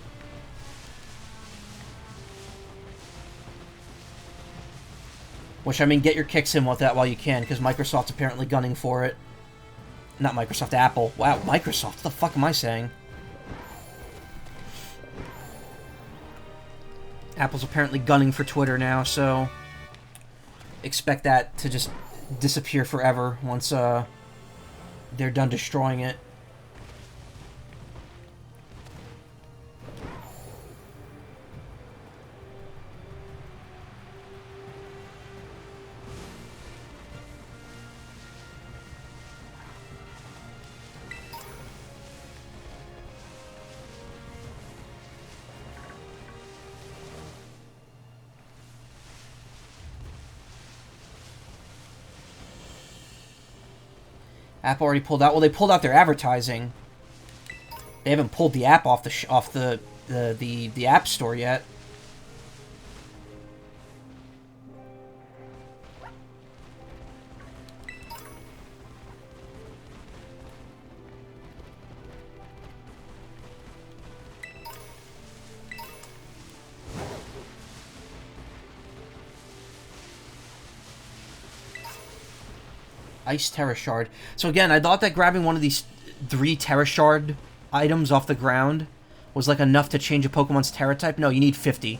Which, I mean, get your kicks in with that while you can, because Microsoft's apparently gunning for it. Not Microsoft, Apple. Wow, Microsoft. What the fuck am I saying? Apple's apparently gunning for Twitter now, so expect that to just disappear forever once they're done destroying it. Apple already pulled out. Well, they pulled out their advertising. They haven't pulled the app off the App Store yet. Ice Terra Shard. So again, I thought that grabbing one of these 3 Terra Shard items off the ground was like enough to change a Pokemon's Terra type. No, you need 50.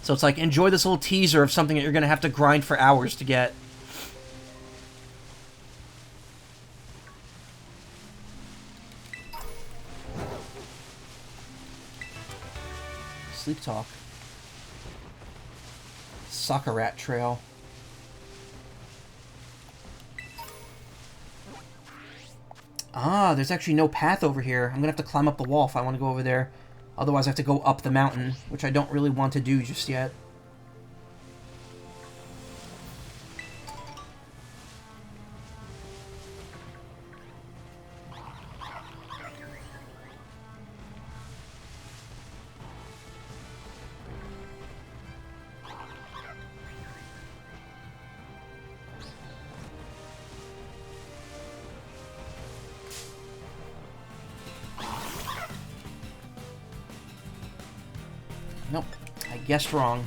So it's like, enjoy this little teaser of something that you're going to have to grind for hours to get. Sleep Talk. Sakarat Trail. Ah, there's actually no path over here. I'm gonna have to climb up the wall if I want to go over there. Otherwise, I have to go up the mountain, which I don't really want to do just yet. Guessed wrong.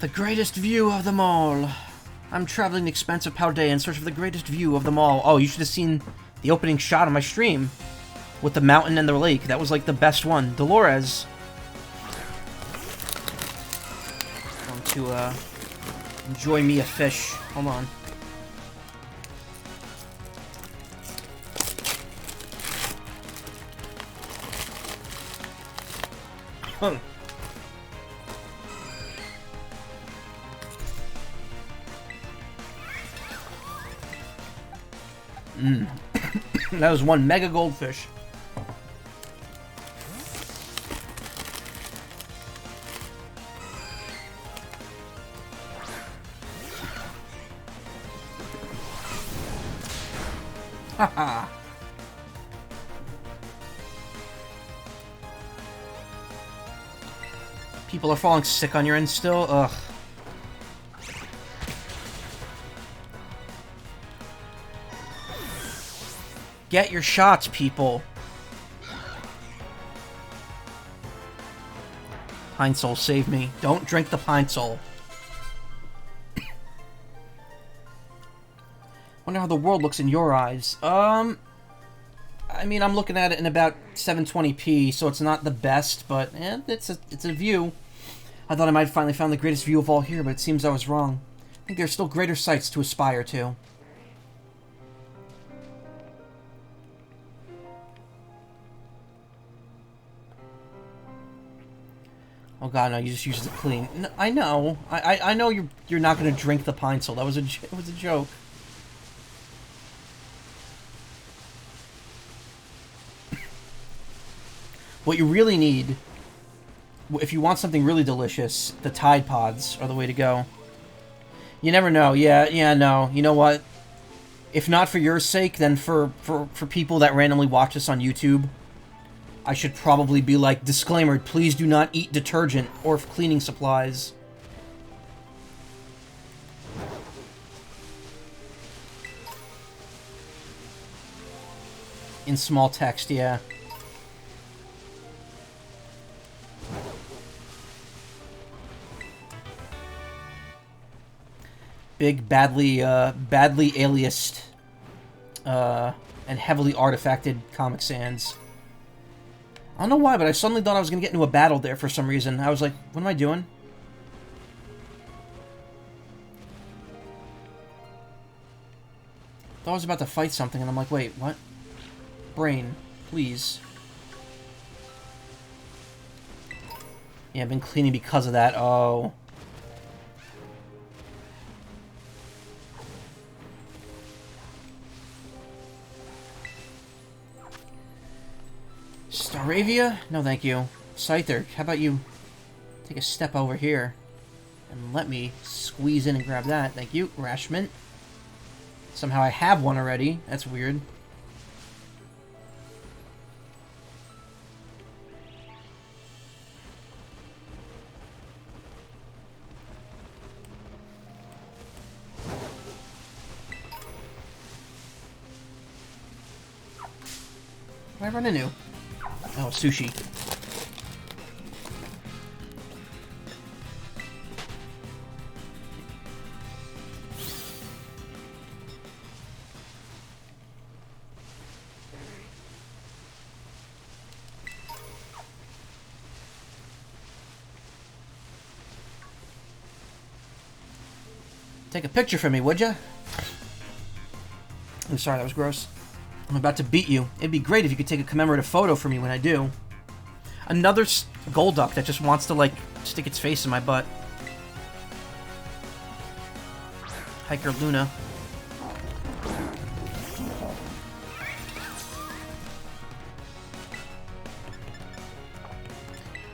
The greatest view of them all. I'm traveling the expanse of Paldea in search of the greatest view of them all. Oh, you should have seen the opening shot on my stream with the mountain and the lake. That was like the best one. Dolores. Going to enjoy me a fish. Hold on. Huh. That was one mega goldfish. Haha. People are falling sick on your end still? Ugh. Get your shots, people. Pine Sol, save me. Don't drink the Pine Sol. Wonder how the world looks in your eyes. I mean, I'm looking at it in about 720p, so it's not the best, but it's a view. I thought I might have finally found the greatest view of all here, but it seems I was wrong. I think there are still greater sights to aspire to. Oh god, no! You just use it to clean. No, I know. I know you're not going to drink the Pine Sol. That was it was a joke. What you really need, if you want something really delicious, the Tide Pods are the way to go. You never know. Yeah, no. You know what? If not for your sake, then for people that randomly watch us on YouTube, I should probably be like, disclaimer, please do not eat detergent or cleaning supplies. In small text, yeah. Big, badly aliased, and heavily artifacted Comic Sans. I don't know why, but I suddenly thought I was going to get into a battle there for some reason. I was like, what am I doing? I thought I was about to fight something, and I'm like, wait, what? Brain, please. Yeah, I've been cleaning because of that. Oh. Staravia? No, thank you. Scyther, how about you take a step over here and let me squeeze in and grab that. Thank you. Rashment. Somehow I have one already. That's weird. What did I run into? Oh, sushi. Take a picture for me, would ya? I'm sorry, that was gross. I'm about to beat you. It'd be great if you could take a commemorative photo for me when I do. Another Golduck that just wants to, like, stick its face in my butt. Hiker Luna.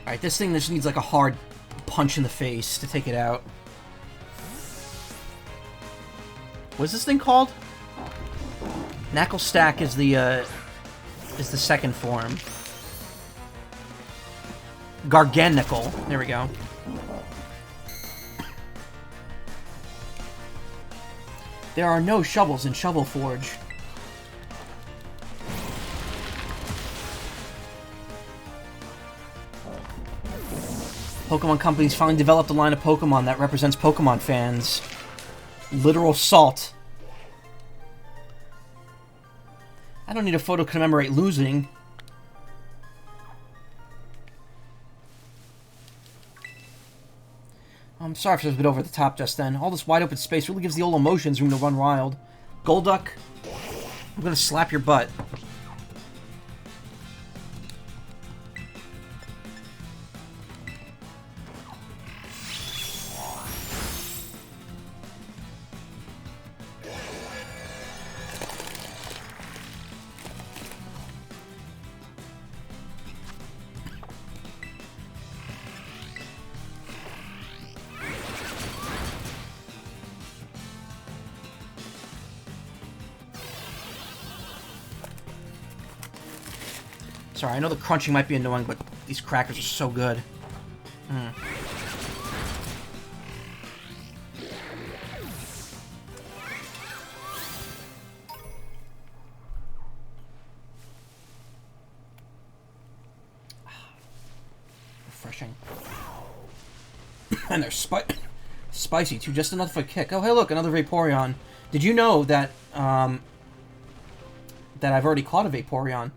Alright, this thing just needs, like, a hard punch in the face to take it out. What's this thing called? Knuckle Stack is the second form. Garganicle. There we go. There are no shovels in Shovel Forge. Pokemon companies finally developed a line of Pokemon that represents Pokemon fans. Literal salt. I don't need a photo to commemorate losing. I'm sorry if it was a bit over the top just then. All this wide open space really gives the old emotions room to run wild. Golduck, I'm gonna slap your butt. Sorry, I know the crunching might be annoying, but these crackers are so good. Refreshing. And they're spicy too, just enough for a kick. Oh, hey look, another Vaporeon. Did you know that, that I've already caught a Vaporeon?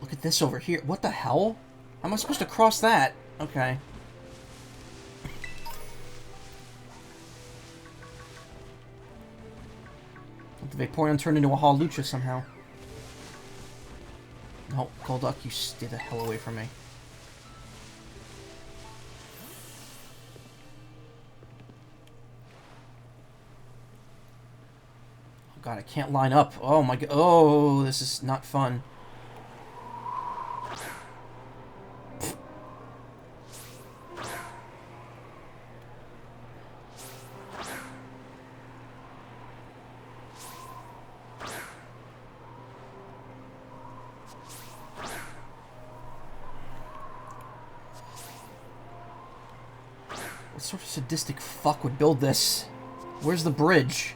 Look at this over here. What the hell? How am I supposed to cross that? Okay. The Vaporeon turned into a Hawlucha somehow. No, Golduck, you stay the hell away from me. Oh god, I can't line up. Oh my god. Oh, this is not fun. What sort of sadistic fuck would build this? Where's the bridge?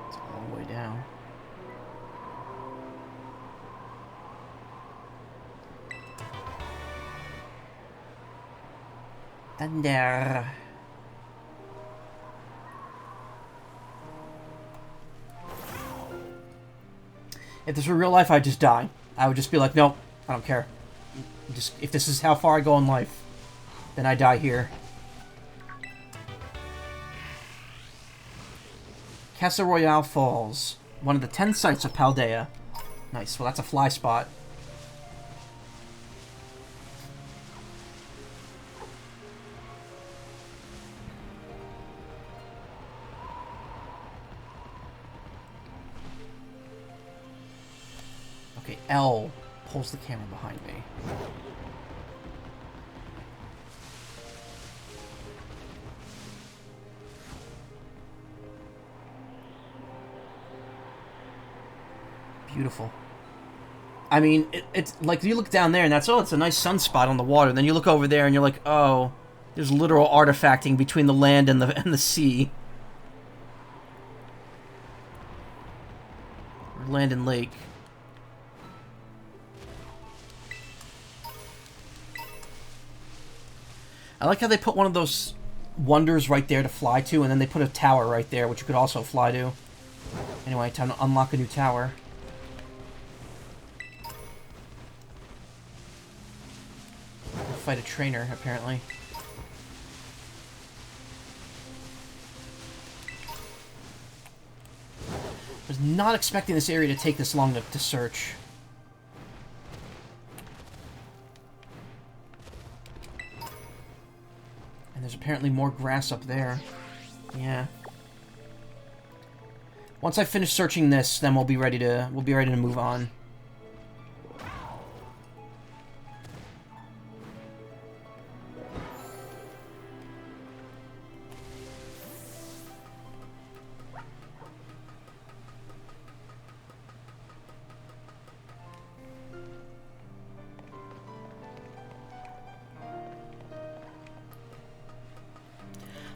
It's a long way down. Thunder. If this were real life, I'd just die. I would just be like, nope, I don't care. Just if this is how far I go in life, then I die here. Casa Royale Falls. One of the 10 sites of Paldea. Nice, well that's a fly spot. Okay, L pulls the camera behind me. Beautiful. I mean, it's like you look down there and that's, oh, it's a nice sunspot on the water. Then you look over there and you're like, oh, there's literal artifacting between the land and the sea. Or land and lake. I like how they put one of those wonders right there to fly to, and then they put a tower right there, which you could also fly to. Anyway, time to unlock a new tower. Fight a trainer, apparently. I was not expecting this area to take this long to search. apparently more grass up there. Yeah. Once I finish searching this, then we'll be ready to move on.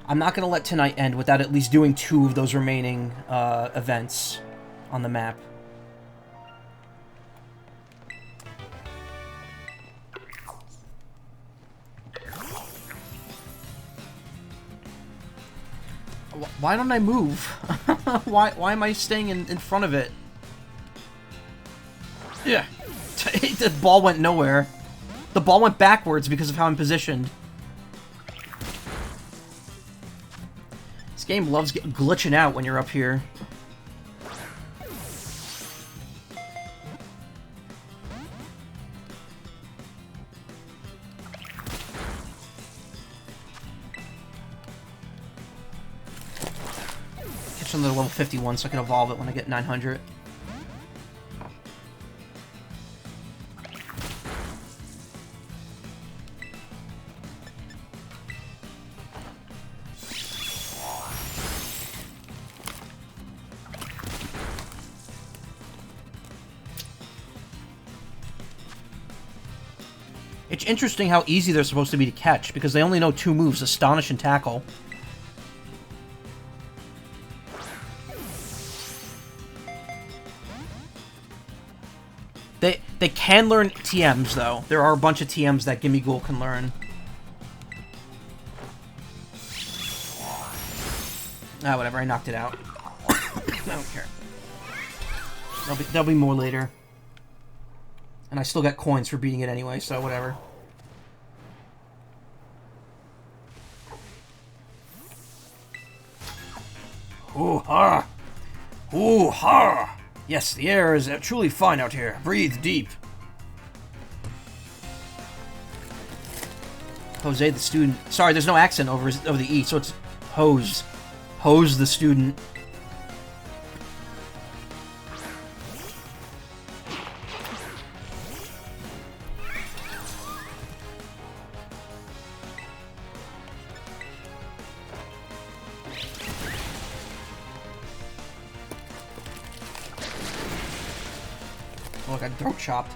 I'm not going to let tonight end without at least doing 2 of those remaining events on the map. Why don't I move? Why am I staying in front of it? Yeah. The ball went nowhere. The ball went backwards because of how I'm positioned. This game loves glitching out when you're up here. Catch another level 51 so I can evolve it when I get 900. It's interesting how easy they're supposed to be to catch, because they only know 2 moves, Astonish and Tackle. They can learn TMs, though. There are a bunch of TMs that Gimme Ghoul can learn. Ah, whatever, I knocked it out. I don't care. There'll be more later. And I still got coins for beating it anyway, so whatever. Ooh-ha! Ooh-ha! Yes, the air is truly fine out here. Breathe deep. Jose the student. Sorry, there's no accent over the E, so it's Hose. Hose the student. Look, I throat chopped.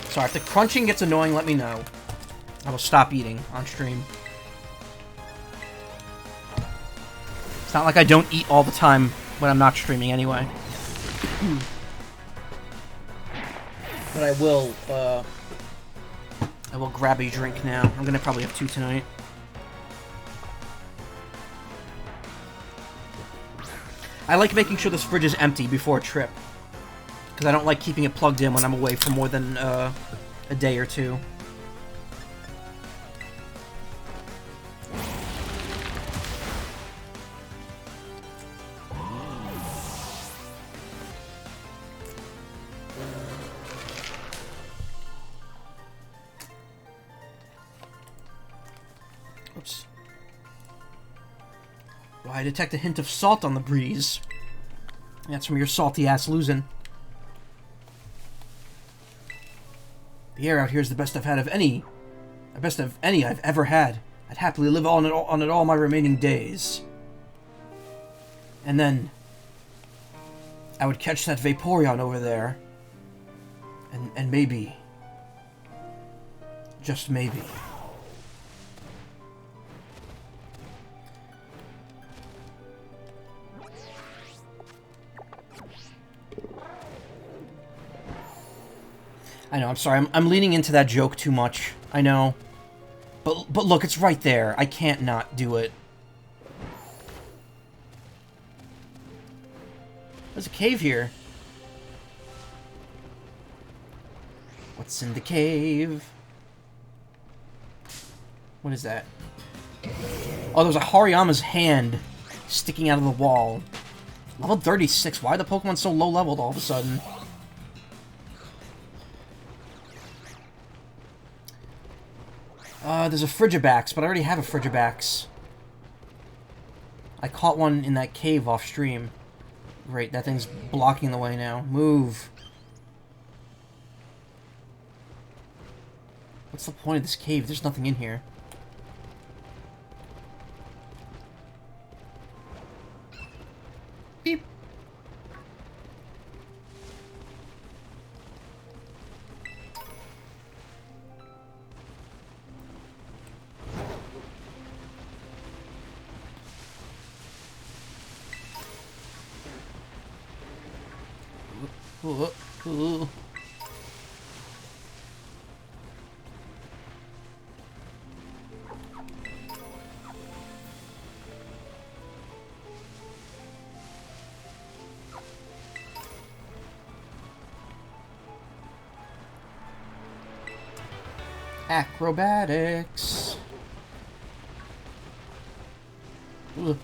Sorry, if the crunching gets annoying, let me know. I will stop eating on stream. It's not like I don't eat all the time when I'm not streaming anyway. But I will grab a drink now. I'm gonna probably have 2 tonight. I like making sure this fridge is empty before a trip, because I don't like keeping it plugged in when I'm away for more than a day or 2. Oops. Well, I detect a hint of salt on the breeze. That's from your salty ass losing. The air out here is the best I've had of any. The best of any I've ever had. I'd happily live on it all my remaining days. And then I would catch that Vaporeon over there. And maybe, just maybe, I know, I'm sorry, I'm leaning into that joke too much. I know. But look, it's right there. I can't not do it. There's a cave here. What's in the cave? What is that? Oh, there was a Hariyama's hand sticking out of the wall. Level 36. Why are the Pokemon so low leveled all of a sudden? There's a Frigibax, but I already have a Frigibax. I caught one in that cave off stream. Great, that thing's blocking the way now. Move. What's the point of this cave? There's nothing in here. Beep. Ooh, ooh. Acrobatics. Ugh.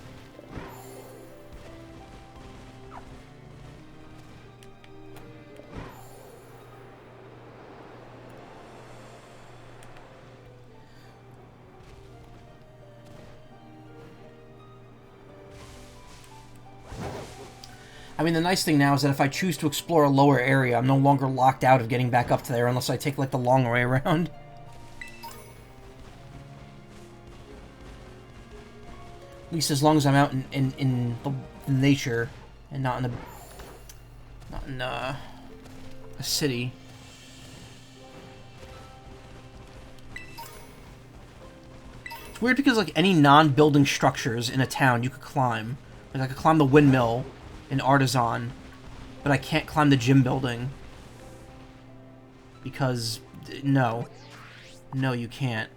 I mean, the nice thing now is that if I choose to explore a lower area, I'm no longer locked out of getting back up to there unless I take, like, the long way around. At least as long as I'm out in the nature and not in a city. It's weird because, like, any non-building structures in a town you could climb. Like, I could climb the windmill in Artisan, but I can't climb the gym building. Because, no. No, you can't.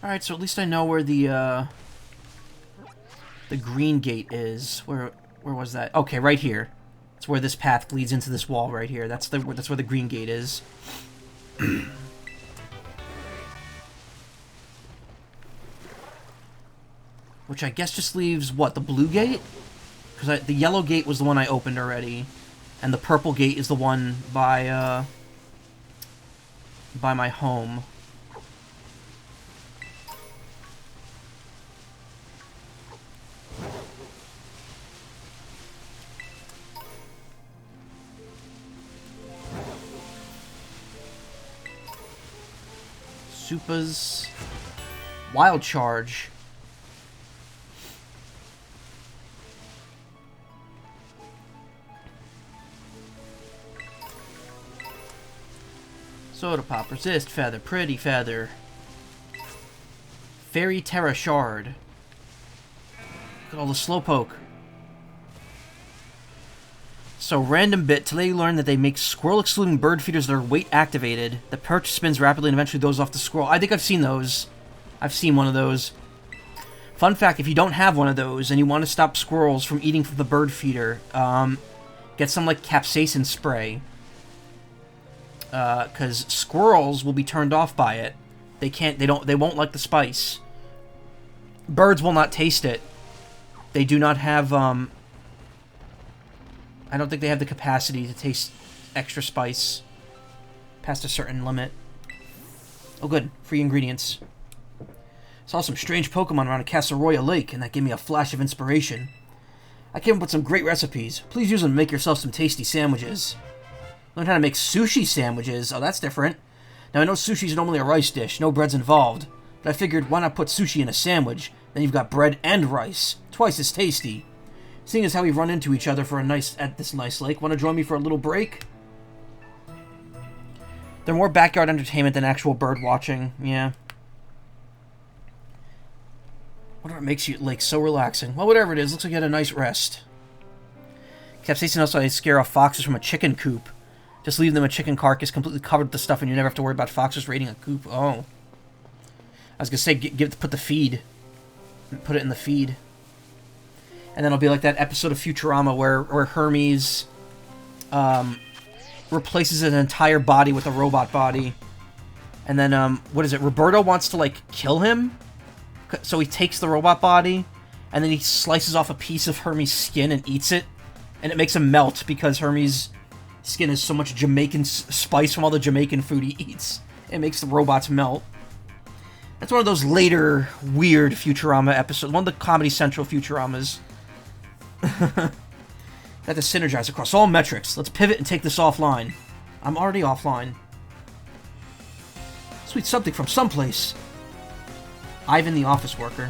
Alright, so at least I know where the green gate is. Where was that? Okay, right here. That's where this path leads into this wall right here. That's where the green gate is. Which I guess just leaves, what, the blue gate? Because the yellow gate was the one I opened already. And the purple gate is the one by my home. Supa's Wild Charge. Soda Pop, Resist, Feather, Pretty Feather. Fairy Terra Shard. Look at all the Slowpoke. So, random bit, today you learned that they make squirrel-excluding bird feeders that are weight-activated. The perch spins rapidly and eventually goes off the squirrel. I think I've seen those. I've seen one of those. Fun fact, if you don't have one of those and you want to stop squirrels from eating from the bird feeder, get some, like, capsaicin spray. Because squirrels will be turned off by it. They won't like the spice. Birds will not taste it. They do not have, I don't think they have the capacity to taste extra spice past a certain limit. Oh good, free ingredients. Saw some strange Pokemon around Castleroya Lake, and that gave me a flash of inspiration. I came up with some great recipes. Please use them to make yourself some tasty sandwiches. Learn how to make sushi sandwiches. Oh, that's different. Now, I know sushi's normally a rice dish, no bread's involved, but I figured why not put sushi in a sandwich? Then you've got bread and rice. Twice as tasty. Seeing as how we've run into each other at this nice lake, want to join me for a little break? They're more backyard entertainment than actual bird watching, yeah. Whatever makes you lake so relaxing. Well, whatever it is, looks like you had a nice rest. Capsaicin also scare off foxes from a chicken coop. Just leave them a chicken carcass completely covered with the stuff and you never have to worry about foxes raiding a coop. Oh. I was gonna say, put the feed. Put it in the feed. And then it'll be like that episode of Futurama where Hermes replaces an entire body with a robot body. And then, what is it? Roberto wants to, like, kill him? So he takes the robot body, and then he slices off a piece of Hermes' skin and eats it. And it makes him melt because Hermes' skin has so much Jamaican spice from all the Jamaican food he eats. It makes the robots melt. That's one of those later weird Futurama episodes. One of the Comedy Central Futuramas. Got to synergize across all metrics. Let's pivot and take this offline. I'm already offline. Sweet something from someplace. Ivan the office worker.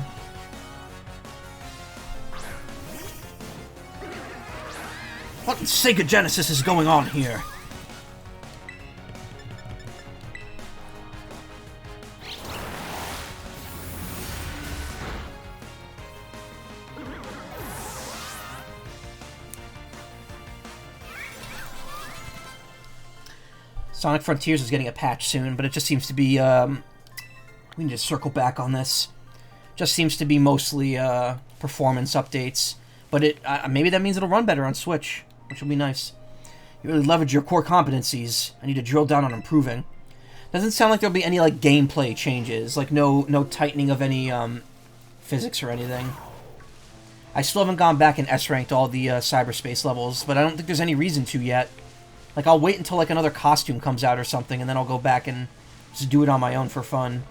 What in Sega Genesis is going on here? Sonic Frontiers is getting a patch soon, but it just seems to be, we need to circle back on this. Just seems to be mostly, performance updates. But maybe that means it'll run better on Switch, which will be nice. You really leverage your core competencies. I need to drill down on improving. Doesn't sound like there'll be any, like, gameplay changes. Like, no tightening of any, physics or anything. I still haven't gone back and S-ranked all the, cyberspace levels, but I don't think there's any reason to yet. Like, I'll wait until, like, another costume comes out or something, and then I'll go back and just do it on my own for fun.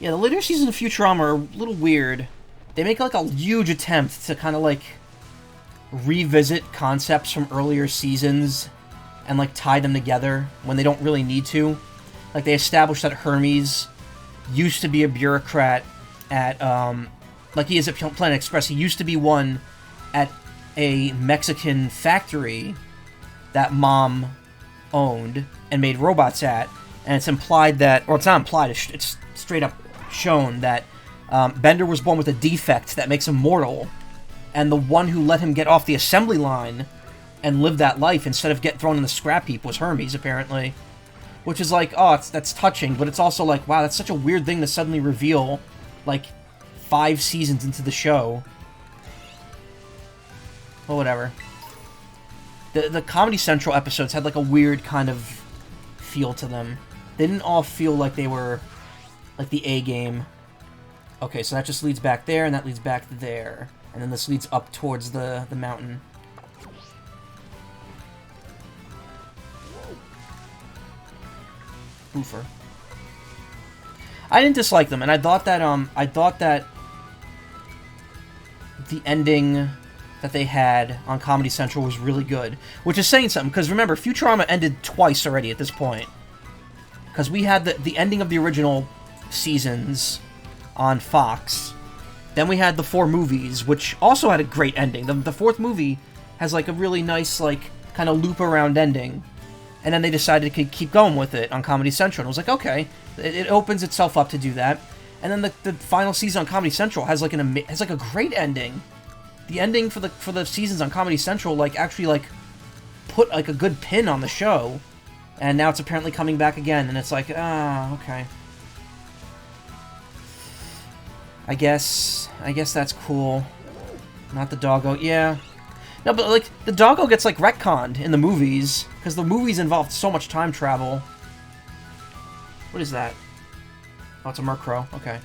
Yeah, the later seasons of Futurama are a little weird. They make, like, a huge attempt to kind of, like, revisit concepts from earlier seasons and, like, tie them together when they don't really need to. Like, they established that Hermes used to be a bureaucrat at, like he is at Planet Express. He used to be one at a Mexican factory that Mom owned and made robots at. And it's implied that, or it's not implied, it's straight up shown that Bender was born with a defect that makes him mortal. And the one who let him get off the assembly line and live that life instead of get thrown in the scrap heap was Hermes, apparently. Which is like, oh, that's touching, but it's also like, wow, that's such a weird thing to suddenly reveal, like, 5 seasons into the show. Well, whatever. The Comedy Central episodes had, like, a weird kind of feel to them. They didn't all feel like they were, like, the A-game. Okay, so that just leads back there, and that leads back there. And then this leads up towards the mountain. Boofer. I didn't dislike them, and I thought that the ending that they had on Comedy Central was really good, which is saying something, because remember, Futurama ended twice already at this point. Because we had the ending of the original seasons on Fox, then we had the 4 movies, which also had a great ending. The 4th movie has, like, a really nice, like, kind of loop-around ending. And then they decided to keep going with it on Comedy Central. And I was like, okay, it opens itself up to do that. And then the final season on Comedy Central has like a great ending. The ending for the seasons on Comedy Central, like, actually, like, put, like, a good pin on the show. And now it's apparently coming back again, and it's like, okay. I guess that's cool. Not the doggo, yeah. No, but, like, the doggo gets, like, retconned in the movies, because the movies involved so much time travel. What is that? Oh, it's a Murkrow. Okay.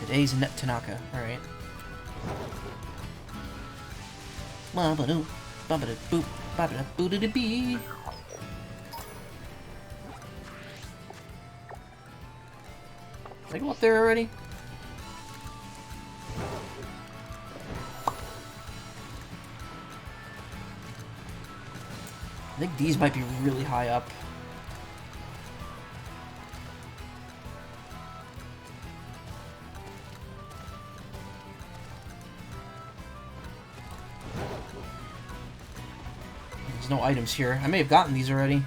Today's Net Tanaka. Alright. Ba-ba-doo, ba-ba-da-boop, ba-ba-da-boo-da-da-bee. Did I go up there already? I think these might be really high up. There's no items here. I may have gotten these already.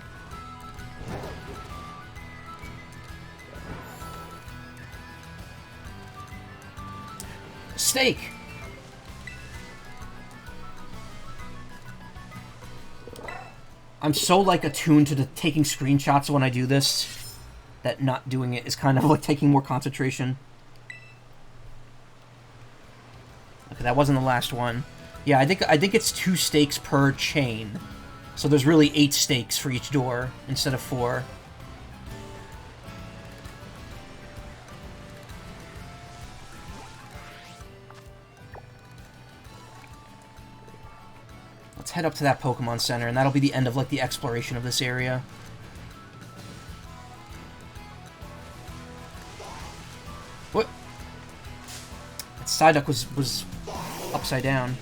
Steak! I'm so, like, attuned to taking screenshots when I do this that not doing it is kind of, like, taking more concentration. Okay, that wasn't the last one. Yeah, I think it's 2 steaks per chain. So there's really 8 steaks for each door instead of 4. Let's head up to that Pokemon Center, and that'll be the end of, like, the exploration of this area. What? That Psyduck was upside down.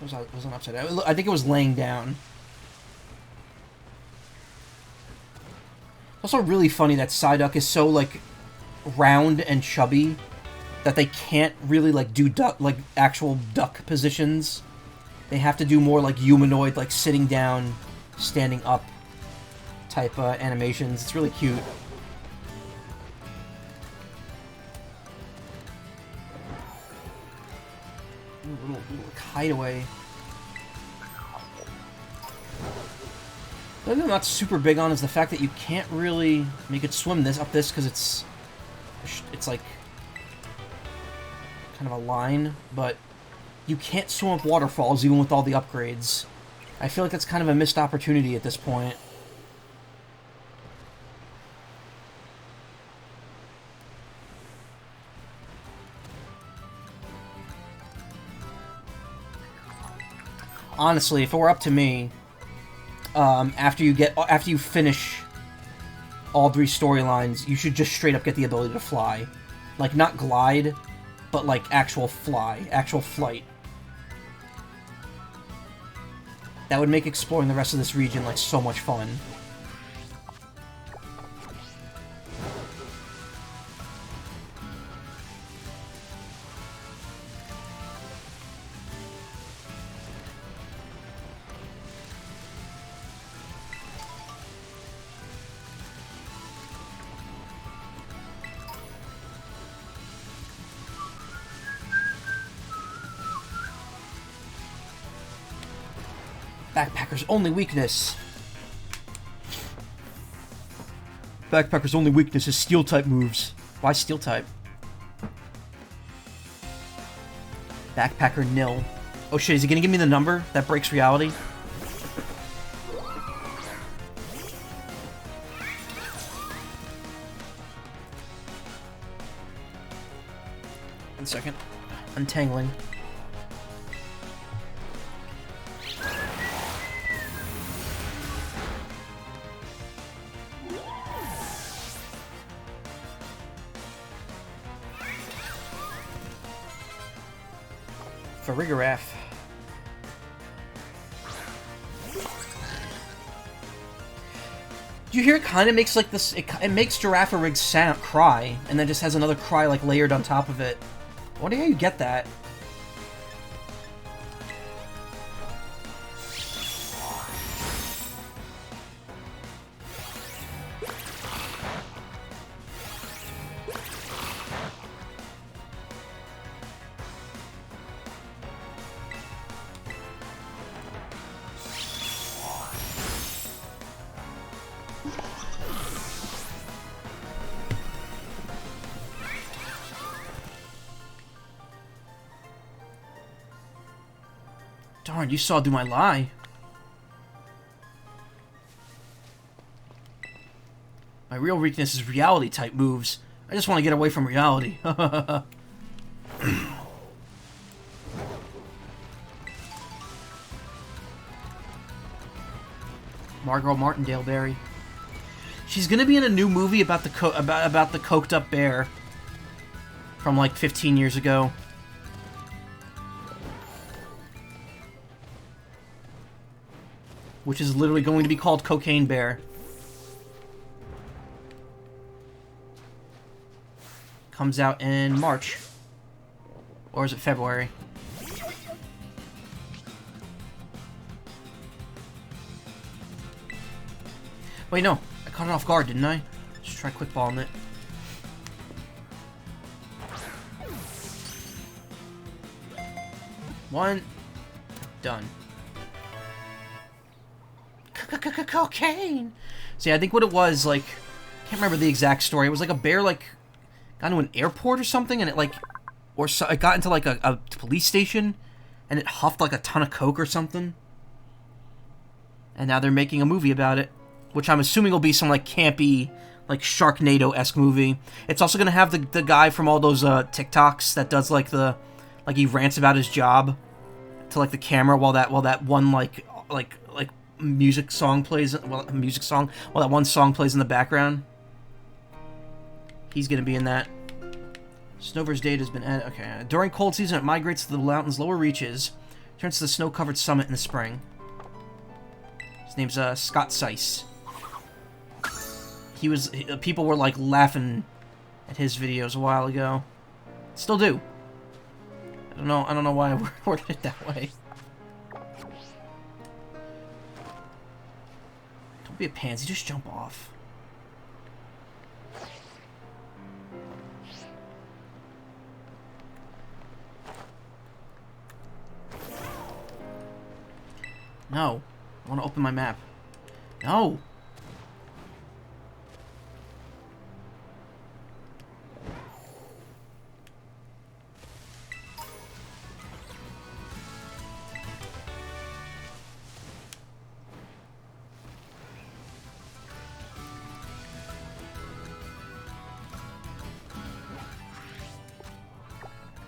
It wasn't upside down. I think it was laying down. It's also really funny that Psyduck is so, like, round and chubby that they can't really, like, do duck, like, actual duck positions. They have to do more, like, humanoid, like, sitting down, standing up type animations. It's really cute. Ooh, little hideaway. The thing I'm not super big on is the fact that you can't really make it swim up this because it's like kind of a line, but you can't swim up waterfalls even with all the upgrades. I feel like that's kind of a missed opportunity at this point. Honestly, if it were up to me, after you finish all 3 storylines, you should just straight up get the ability to fly. Like, not glide, but like actual flight. That would make exploring the rest of this region like so much fun. Backpacker's only weakness. Backpacker's only weakness is Steel-type moves. Why Steel-type? Backpacker nil. Oh shit, is he gonna give me the number that breaks reality? One second. Untangling. Farigiraf. Do you hear it kind of makes like this, it makes Girafarig sound cry, and then just has another cry like layered on top of it. I wonder how you get that. Darn, you saw through my lie. My real weakness is reality-type moves. I just want to get away from reality. Margot Martindale-Berry. She's gonna be in a new movie about the about the coked-up bear from like 15 years ago. Which is literally going to be called Cocaine Bear. Comes out in March. Or is it February? Wait, no. I caught it off guard, didn't I? Just try quick balling it. One. Done. Cocaine! See, I think what it was, like... Can't remember the exact story. It was like a bear, like... Got into an airport or something, and it, like... Or so, it got into, like, a police station, and it huffed, like, a ton of coke or something. And now they're making a movie about it. Which I'm assuming will be some, like, campy, like, Sharknado-esque movie. It's also gonna have the guy from all those, TikToks that does, like, the... Like, he rants about his job to, like, the camera while that one, like music song plays... While that one song plays in the background. He's gonna be in that. Snowver's date has been added. Okay. During cold season, it migrates to the mountain's lower reaches. Turns to the snow-covered summit in the spring. His name's, Scott Seiss. People were, like, laughing at his videos a while ago. Still do. I don't know why I worded it that way. Don't be a pansy, just jump off. No. I want to open my map. No!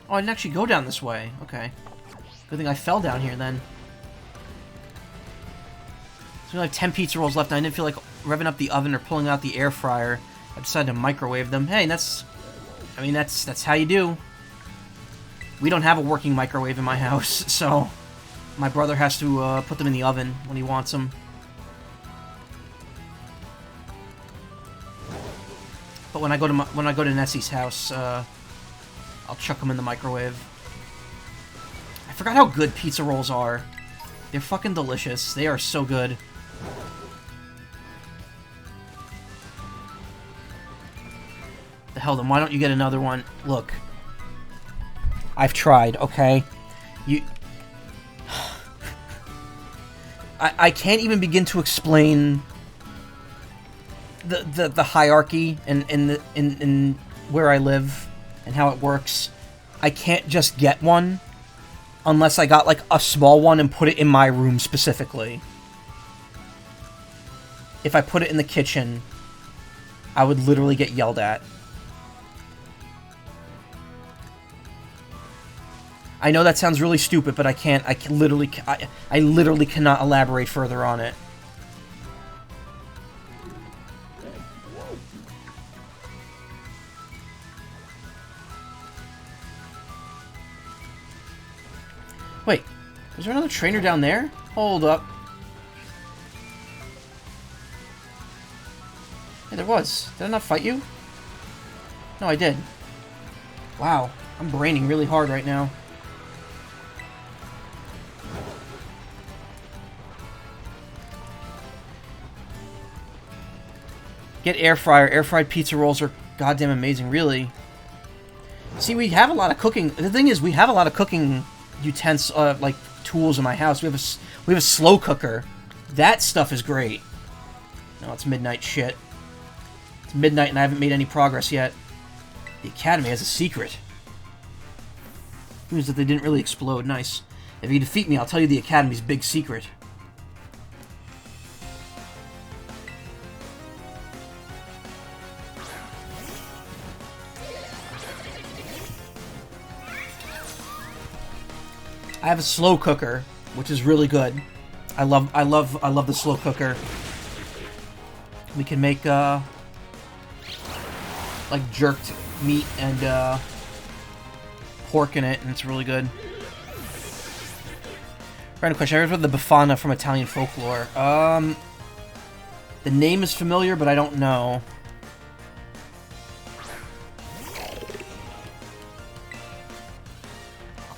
Oh, I didn't actually go down this way. Okay. Good thing I fell down here, then. So we only have 10 pizza rolls left, and I didn't feel like revving up the oven or pulling out the air fryer. I decided to microwave them. Hey, that's how you do. We don't have a working microwave in my house, so my brother has to put them in the oven when he wants them. But when I go to Nessie's house, I'll chuck them in the microwave. I forgot how good pizza rolls are. They're fucking delicious. They are so good. The hell, then why don't you get another one? Look. I've tried, okay? I can't even begin to explain the hierarchy in where I live and how it works. I can't just get one unless I got, like, a small one and put it in my room specifically. If I put it in the kitchen, I would literally get yelled at. I know that sounds really stupid, but I literally cannot elaborate further on it. Wait, is there another trainer down there? Hold up. Yeah, there was. Did I not fight you? No, I did. Wow, I'm braining really hard right now. Get air fryer. Air fried pizza rolls are goddamn amazing, really. See, we have a lot of cooking. The thing is, we have a lot of cooking utensils, like tools in my house. We have a slow cooker. That stuff is great. No, it's midnight shit. It's midnight and I haven't made any progress yet. The Academy has a secret. Means that they didn't really explode. Nice. If you defeat me, I'll tell you the Academy's big secret. I have a slow cooker, which is really good. I love the slow cooker. We can make like jerked meat and pork in it, and it's really good. Random question: I heard about the Befana from Italian folklore. The name is familiar, but I don't know.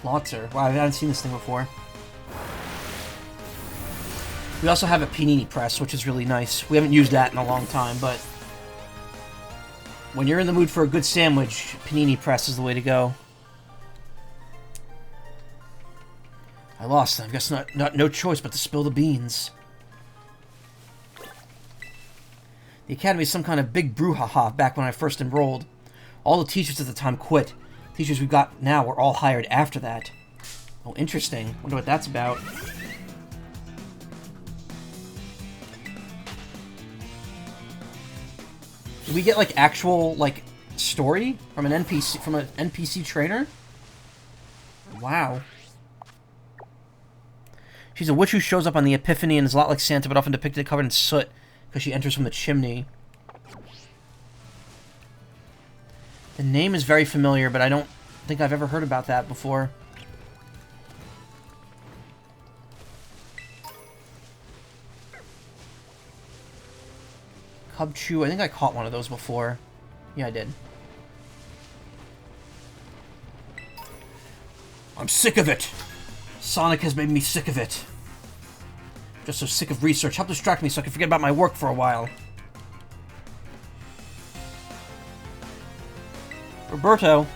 Klotzer. Wow, I haven't seen this thing before. We also have a panini press, which is really nice. We haven't used that in a long time, but when you're in the mood for a good sandwich, panini press is the way to go. I lost. I guess no choice but to spill the beans. The academy is some kind of big brouhaha back when I first enrolled. All the teachers at the time quit. Teachers we've got now were all hired after that. Oh, interesting. Wonder what that's about. Did we get, like, actual, like, story from an NPC trainer? Wow. She's a witch who shows up on the Epiphany and is a lot like Santa, but often depicted covered in soot because she enters from the chimney. The name is very familiar, but I don't think I've ever heard about that before. Cub Chew, I think I caught one of those before. Yeah, I did. I'm sick of it! Sonic has made me sick of it. Just so sick of research. Help distract me so I can forget about my work for a while. Roberto.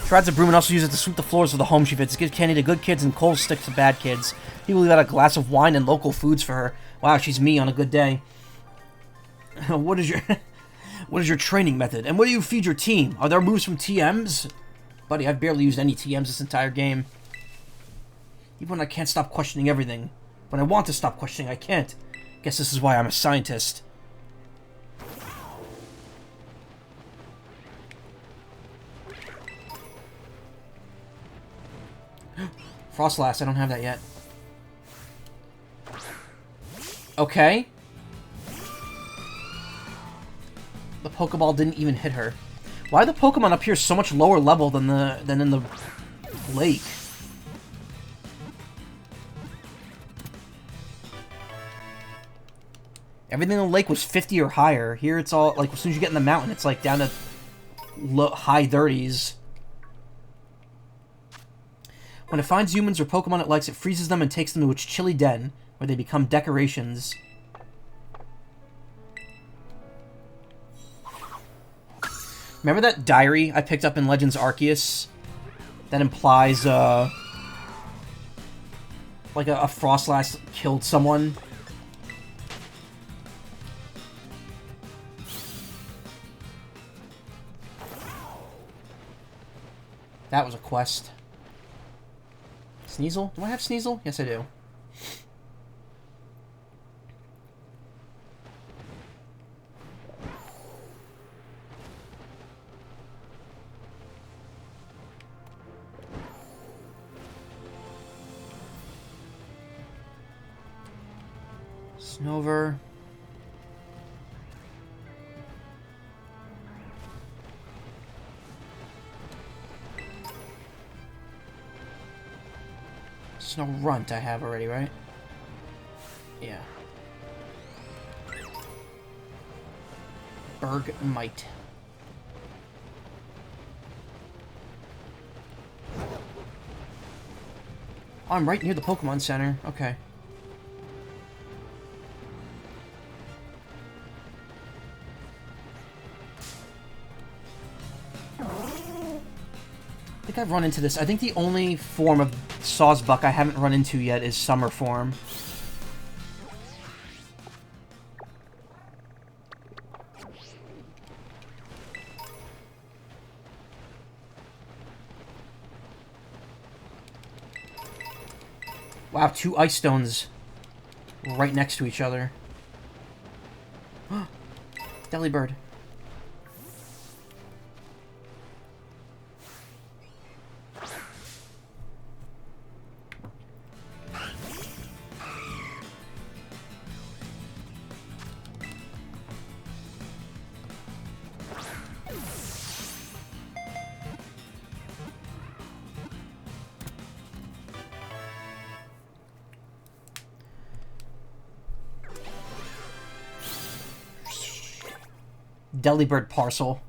She rides a broom and also uses it to sweep the floors of the home she visits. Gives candy to good kids and coal sticks to bad kids. People leave out a glass of wine and local foods for her. Wow, she's me on a good day. What is your training method? And what do you feed your team? Are there moves from TMs? Buddy, I've barely used any TMs this entire game. Even when I can't stop questioning everything. When I want to stop questioning, I can't. Guess this is why I'm a scientist. Frostlass, I don't have that yet. Okay. The Pokeball didn't even hit her. Why are the Pokemon up here so much lower level than in the lake? Everything in the lake was 50 or higher. Here it's all, like, as soon as you get in the mountain, it's like down to high 30s. When it finds humans or Pokemon it likes, it freezes them and takes them to its chilly den, where they become decorations. Remember that diary I picked up in Legends Arceus? That implies, like a Frostlass killed someone? That was a quest. Sneasel? Do I have Sneasel? Yes, I do. Snover. Snorunt I have already, right? Yeah. Bergmite. Oh, I'm right near the Pokemon Center. Okay. I think I've run into this. I think the only form of Sawsbuck I haven't run into yet is Summer form. Wow, 2 Ice Stones right next to each other. Delibird. Delibird parcel.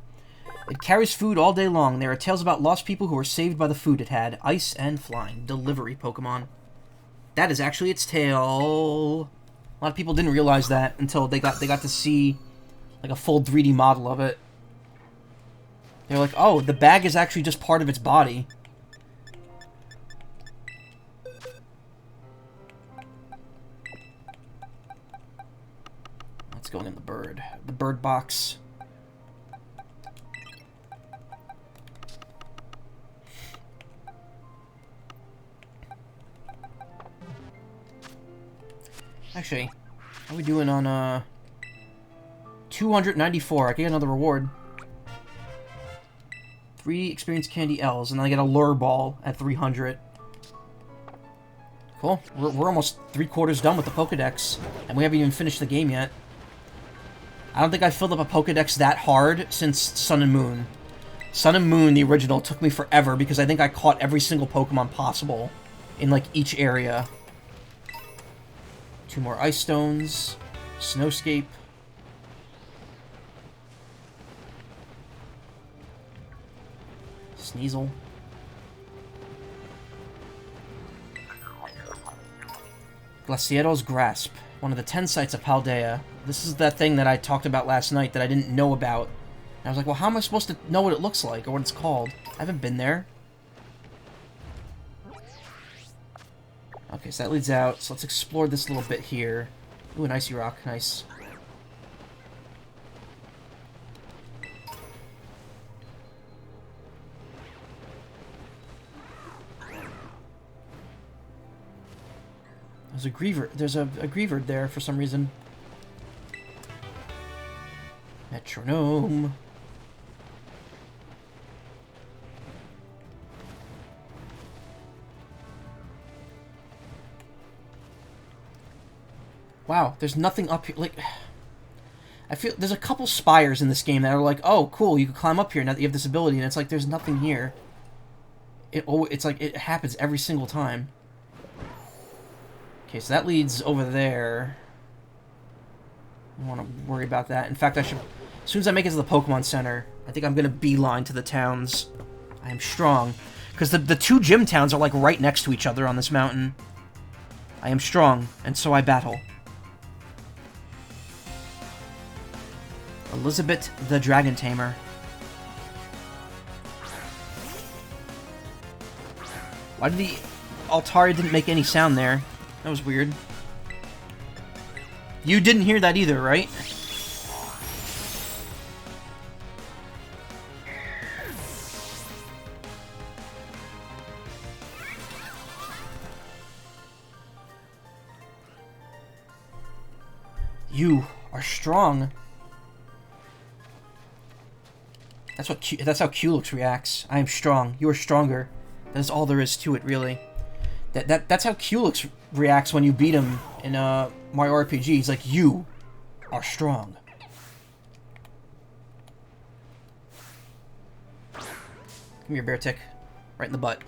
It carries food all day long. There are tales about lost people who were saved by the food it had. Ice and flying. Delivery Pokemon. That is actually its tail. A lot of people didn't realize that until they got to see like a full 3D model of it. They're like, oh, the bag is actually just part of its body. Let's go in the bird box. Actually, how are we doing on 294? I get another reward. 3 experience candy L's, and then I get a lure ball at 300. Cool. We're almost 3/4 done with the Pokedex, and we haven't even finished the game yet. I don't think I filled up a Pokedex that hard since Sun and Moon. Sun and Moon, the original, took me forever because I think I caught every single Pokemon possible in, like, each area. 2 more Ice Stones. Snowscape. Sneasel. Glaciero's Grasp. One of the 10 sites of Paldea. This is that thing that I talked about last night that I didn't know about. And I was like, well, how am I supposed to know what it looks like or what it's called? I haven't been there. Okay, so that leads out. So let's explore this little bit here. Ooh, an Icy Rock. Nice. There's a Griever. There's a Griever there for some reason. Metronome. Wow, there's nothing up here. Like, I feel there's a couple spires in this game that are like, oh, cool, you can climb up here now that you have this ability, and it's like there's nothing here. It's like it happens every single time. Okay, so that leads over there. I don't want to worry about that. In fact, I should, as soon as I make it to the Pokemon Center, I think I'm gonna beeline to the towns. I am strong, because the 2 gym towns are like right next to each other on this mountain. I am strong, and so I battle. Elizabeth the Dragon Tamer. Why did the Altaria didn't make any sound there? That was weird. You didn't hear that either, right? You are strong. That's how Culex reacts. I am strong. You are stronger. That is all there is to it, really. That's how Culex reacts when you beat him in Mario RPG. He's like, you are strong. Come here, Beartick. Right in the butt.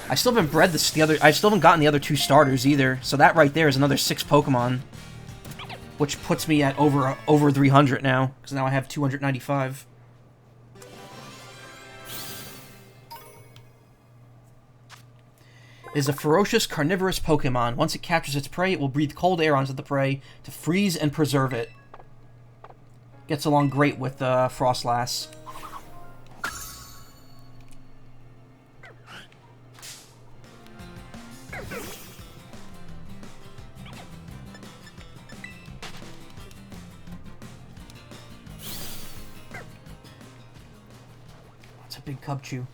I still haven't bred I still haven't gotten the other 2 starters either. So that right there is another 6 Pokemon, which puts me at over 300 now, because now I have 295. It is a ferocious, carnivorous Pokemon. Once it captures its prey, it will breathe cold air onto the prey to freeze and preserve it. Gets along great with Frostlass. That's a big Cubchoo.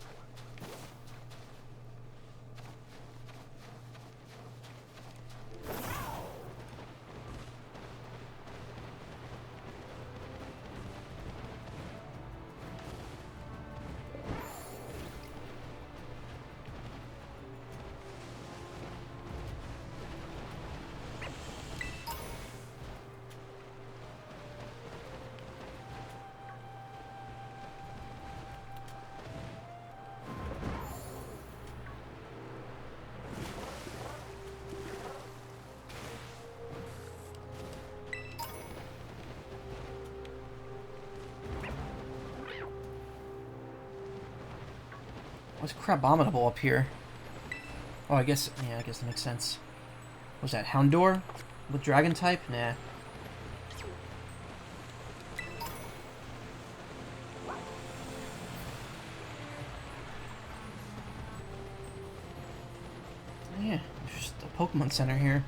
What's Crabominable up here? Oh, I guess that makes sense. What's that, Houndour? With Dragon type? Nah. Yeah, there's just a Pokemon Center here.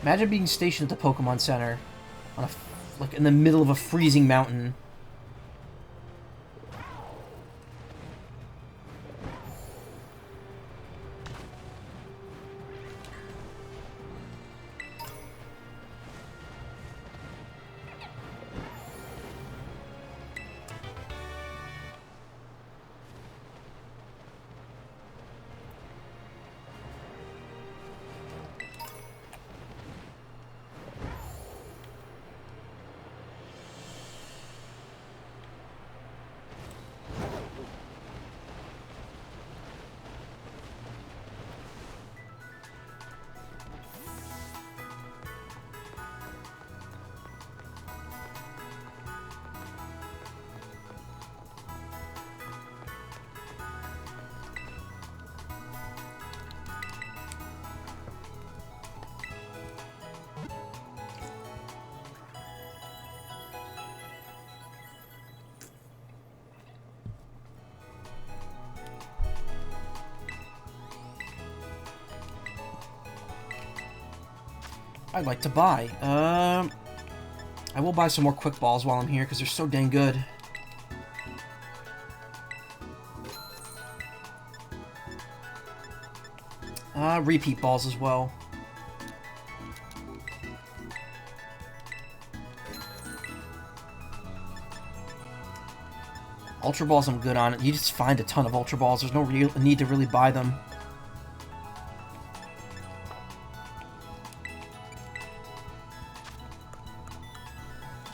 Imagine being stationed at the Pokemon Center, on like in the middle of a freezing mountain. I'd like to buy. I will buy some more quick balls while I'm here because they're so dang good. Repeat balls as well. Ultra balls I'm good on. You just find a ton of Ultra balls. There's no real need to really buy them.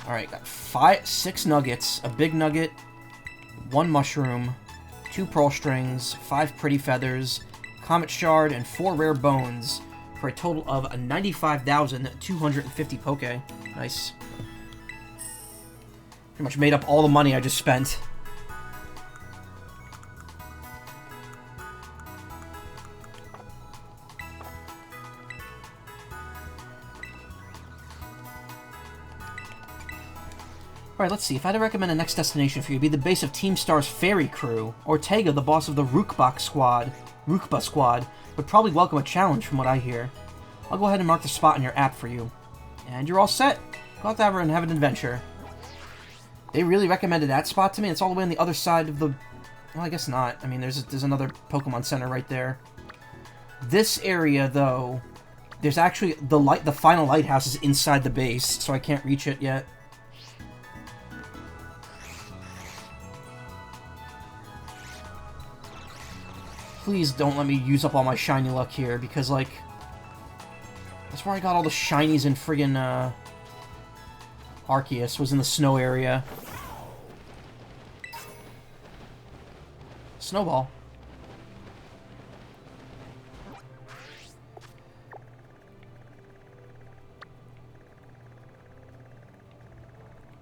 Alright, got 6 nuggets, a big nugget, 1 mushroom, 2 pearl strings, 5 pretty feathers, comet shard, and 4 rare bones, for a total of 95,250 Poke. Nice. Pretty much made up all the money I just spent. Alright, let's see. If I had to recommend a next destination for you, it'd be the base of Team Star's Fairy Crew. Ortega, the boss of the Rookba Squad, would probably welcome a challenge from what I hear. I'll go ahead and mark the spot in your app for you. And you're all set. Go out there and have an adventure. They really recommended that spot to me. It's all the way on the other side of the... Well, I guess not. I mean, there's another Pokemon Center right there. This area, though, there's actually... The final lighthouse is inside the base, so I can't reach it yet. Please don't let me use up all my shiny luck here, because, like... That's where I got all the shinies in friggin', Arceus, was in the snow area. Snowball.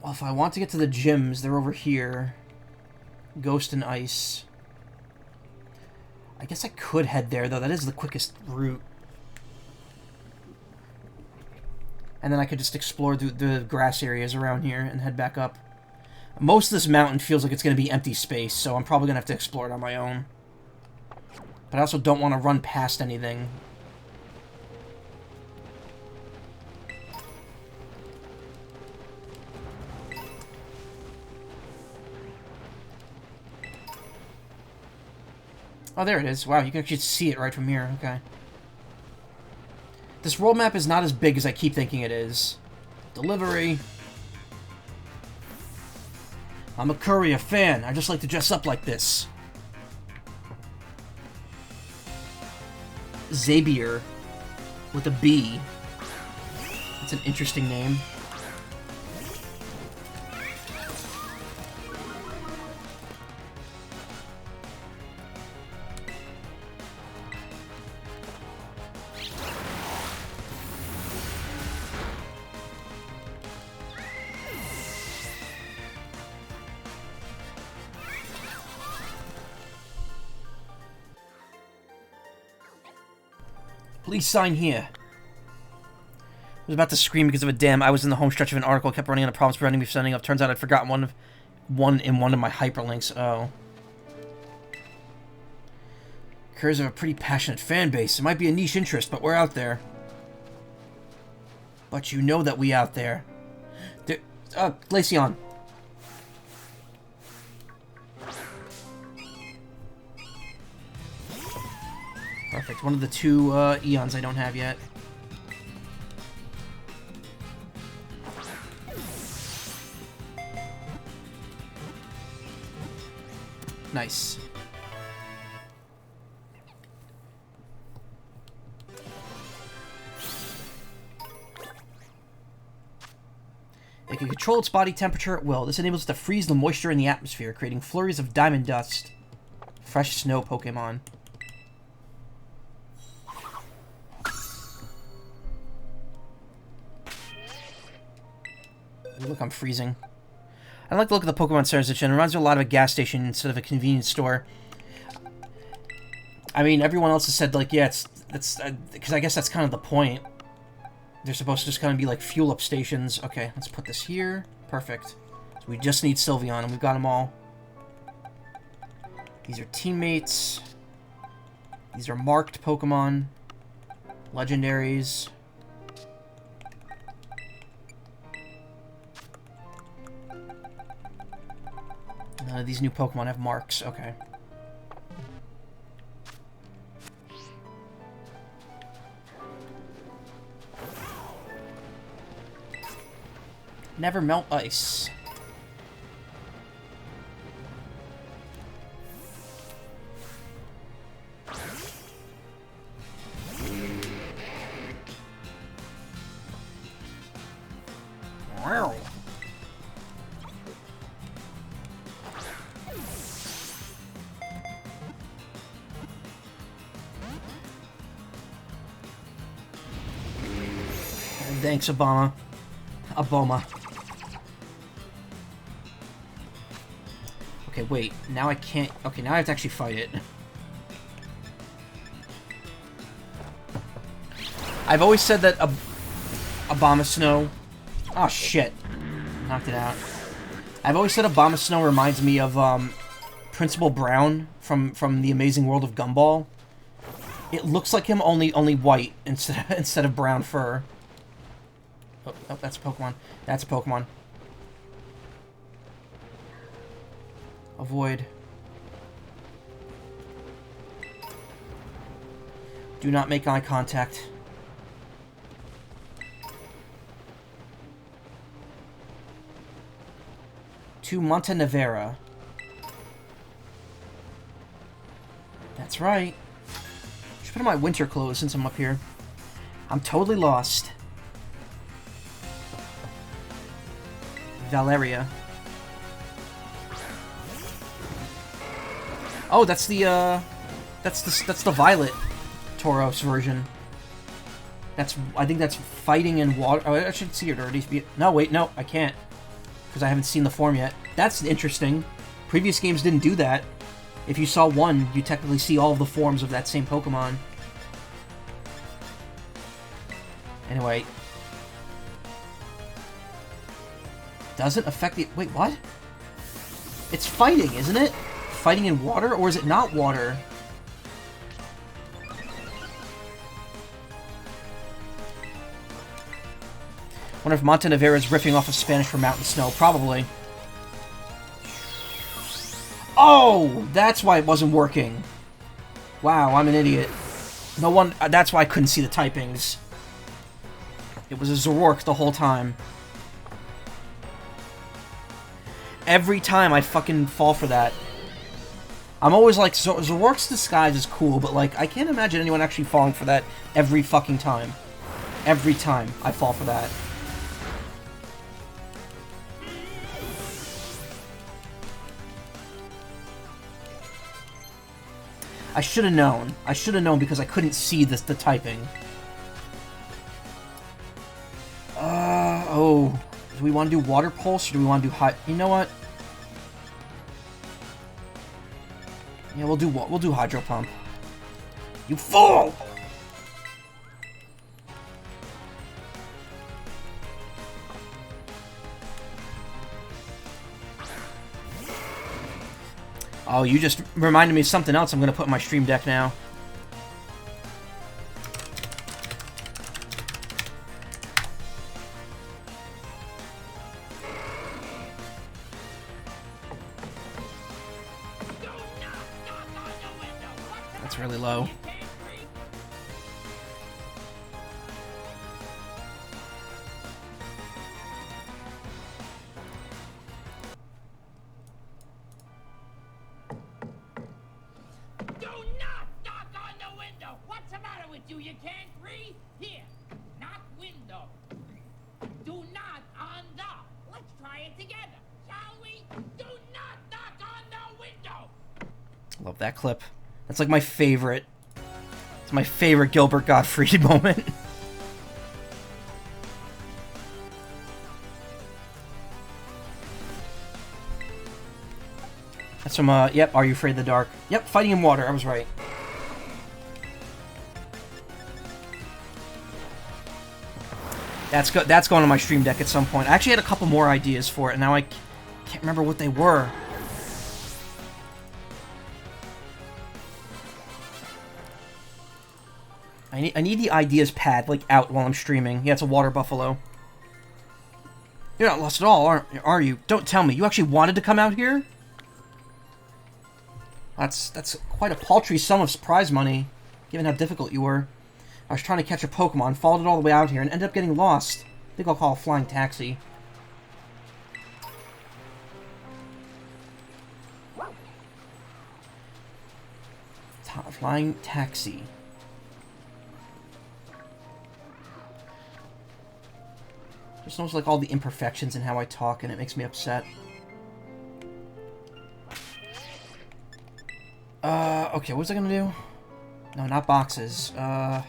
Well, if I want to get to the gyms, they're over here. Ghost and Ice. I guess I could head there, though. That is the quickest route. And then I could just explore the grass areas around here and head back up. Most of this mountain feels like it's going to be empty space, so I'm probably going to have to explore it on my own. But I also don't want to run past anything. Oh, there it is. Wow, you can actually see it right from here. Okay. This world map is not as big as I keep thinking it is. Delivery. I'm a courier fan. I just like to dress up like this. Xavier. With a B. That's an interesting name. Please sign here. I was about to scream because of a damn. I was in the home stretch of an article, kept running into problems preventing me from sending up. Turns out I'd forgotten one in one of my hyperlinks. Oh. Curs have a pretty passionate fan base. It might be a niche interest, but we're out there. But you know that we out there. Glaceon. Perfect. One of the two Eons I don't have yet. Nice. It can control its body temperature at will. This enables it to freeze the moisture in the atmosphere, creating flurries of diamond dust. Fresh snow Pokemon. Look, I'm freezing. I like to look at the Pokemon Center section. It reminds me a lot of a gas station instead of a convenience store. I mean, everyone else has said, like, yeah, that's because I guess that's kind of the point. They're supposed to just kind of be like fuel-up stations. Okay, let's put this here. Perfect. So we just need Sylveon, and we've got them all. These are teammates. These are marked Pokemon. Legendaries. None of these new Pokemon have marks. Okay. Never melt ice. Wow. Thanks, Obama. Okay, wait. Now I can't... Okay, now I have to actually fight it. I've always said that Abomasnow... Oh, shit. Knocked it out. I've always said Abomasnow reminds me of, Principal Brown from The Amazing World of Gumball. It looks like him, only white instead of brown fur. Oh, that's a Pokemon. That's a Pokemon. Avoid. Do not make eye contact. To Montenevera. That's right. I should put on my winter clothes since I'm up here. I'm totally lost. Valeria. Oh, that's the Violet Tauros version. I think that's fighting in water. Oh, I should see it already. No, wait, no, I can't. Because I haven't seen the form yet. That's interesting. Previous games didn't do that. If you saw one, you technically see all of the forms of that same Pokemon. Anyway. Doesn't affect the... Wait, what? It's fighting, isn't it? Fighting in water? Or is it not water? Wonder if Montenevera is riffing off of Spanish for mountain snow. Probably. Oh! That's why it wasn't working. Wow, I'm an idiot. No one... That's why I couldn't see the typings. It was a Zoroark the whole time. Every time I fucking fall for that. I'm always like, Zoroark's disguise is cool, but like, I can't imagine anyone actually falling for that every fucking time. Every time I fall for that. I should have known. I should have known because I couldn't see the typing. Oh. Do we want to do Water Pulse or do we want to do Hot... You know what? Yeah, we'll do Hydro Pump. You fool! Oh, you just reminded me of something else I'm going to put in my stream deck now. That's really low. Love that clip. That's like my favorite. It's my favorite Gilbert Gottfried moment. That's from, yep, Are You Afraid of the Dark? Yep, Fighting in Water, I was right. That's going on my stream deck at some point. I actually had a couple more ideas for it, and now I can't remember what they were. I need the ideas pad, like, out while I'm streaming. Yeah, it's a water buffalo. You're not lost at all, are you? Don't tell me. You actually wanted to come out here? That's quite a paltry sum of prize money, given how difficult you were. I was trying to catch a Pokemon, followed it all the way out here, and ended up getting lost. I think I'll call a flying taxi. Flying taxi. Just notice, like, all the imperfections in how I talk, and it makes me upset. Okay, what was I gonna do? No, not boxes. Why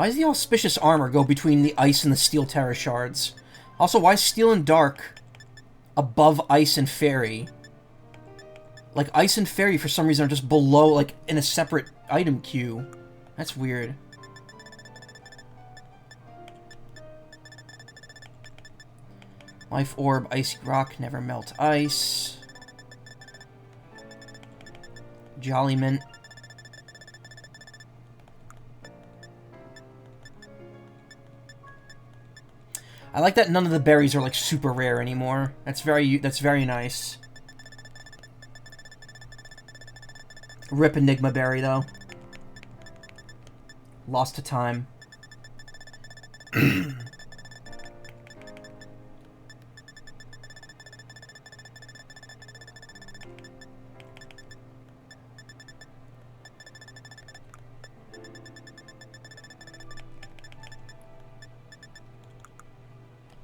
does the auspicious armor go between the ice and the steel terra shards? Also, why is steel and dark above ice and fairy? Like, ice and fairy, for some reason, are just below, like, in a separate item queue. That's weird. Life Orb, Icy Rock, Never Melt Ice. Jolly Mint. I like that none of the berries are, like, super rare anymore. That's very nice. Rip Enigma Berry, though. Lost to time.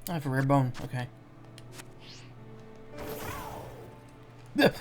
I have a rare bone. Okay. Ugh.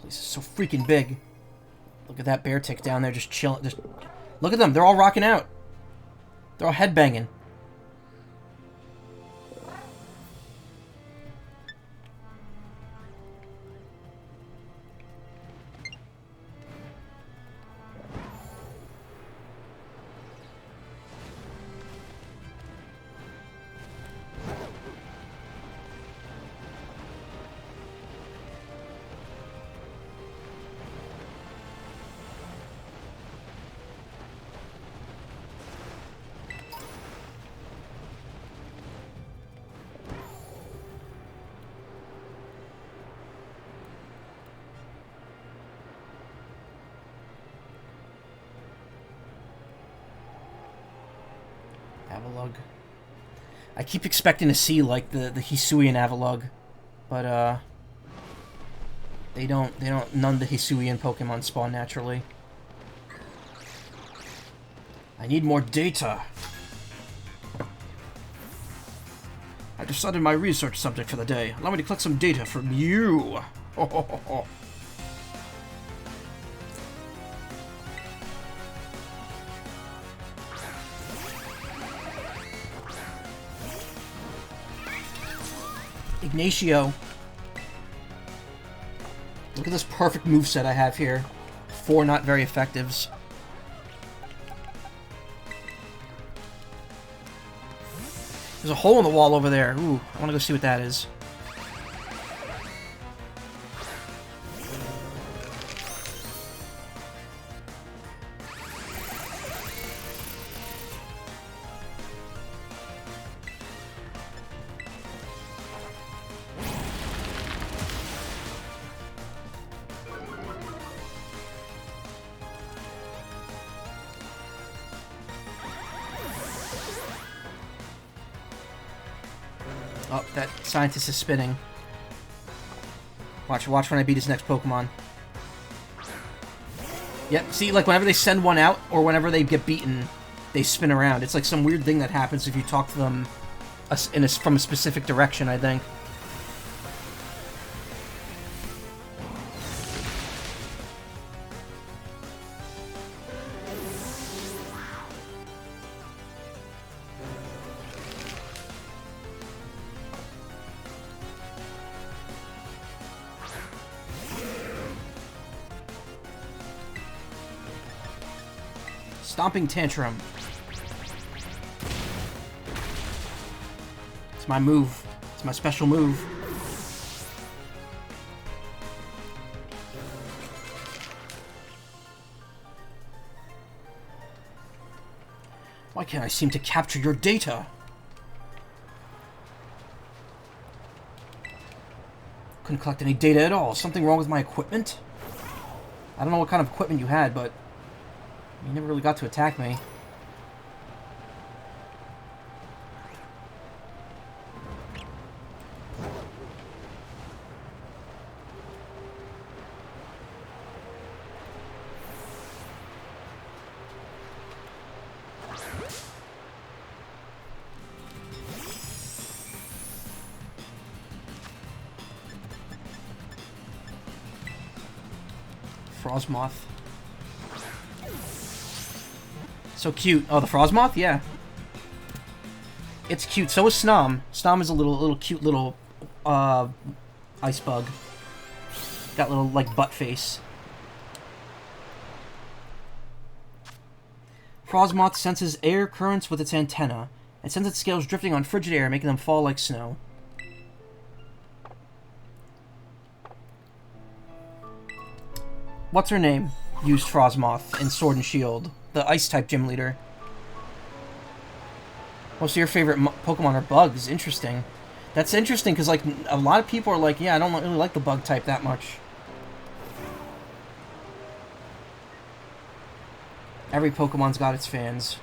This is so freaking big. Look at that bear tick down there just chilling. Just look at them. They're all rocking out. They're all headbanging. Avalugg. I keep expecting to see, like, the Hisuian Avalugg, but they don't none of the Hisuian Pokemon spawn naturally. I need more data. decided my research subject for the day. Allow me to collect some data from you. Ho, ho, ho, ho. Ignacio. Look at this perfect moveset I have here. 4 not very effectives. There's a hole in the wall over there. Ooh, I want to go see what that is. Oh, that scientist is spinning. Watch when I beat his next Pokemon. Yep, see, like, whenever they send one out, or whenever they get beaten, they spin around. It's like some weird thing that happens if you talk to them from a specific direction, I think. Stomping Tantrum. It's my move. It's my special move. Why can't I seem to capture your data? Couldn't collect any data at all. Something wrong with my equipment? I don't know what kind of equipment you had, but you never really got to attack me. Frostmoth. So cute. Oh, the Frostmoth? Yeah. It's cute. So is Snom. Snom is a little cute little ice bug. Got little, like, butt face. Frostmoth senses air currents with its antenna, and sends its scales drifting on frigid air, making them fall like snow. What's her name? Used Frostmoth in Sword and Shield. The Ice-type gym leader. Most of your favorite Pokemon are bugs. Interesting. That's interesting, because, like, a lot of people are like, yeah, I don't really like the bug type that much. Every Pokemon's got its fans.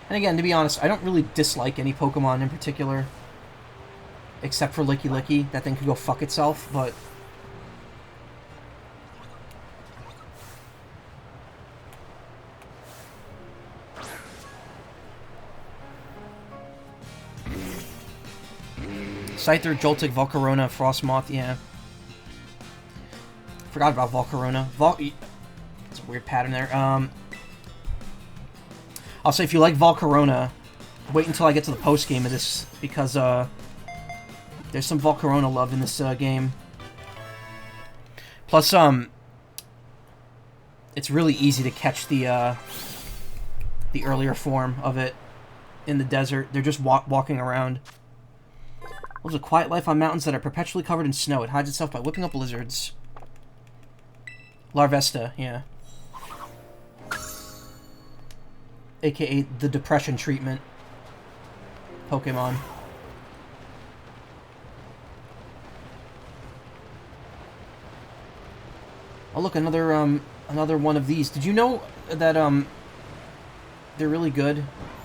And again, to be honest, I don't really dislike any Pokemon in particular. Except for Licky Licky. That thing could go fuck itself, but... Scyther, Joltik, Volcarona, Frostmoth, yeah. Forgot about Volcarona. It's a weird pattern there. I'll say if you like Volcarona, wait until I get to the post-game of this, because, there's some Volcarona love in this, game. Plus, it's really easy to catch the earlier form of it in the desert. They're just walking around. Lives a quiet life on mountains that are perpetually covered in snow. It hides itself by whipping up blizzards. Larvesta, yeah. AKA the depression treatment Pokemon. Oh look, another one of these. Did you know that they're really good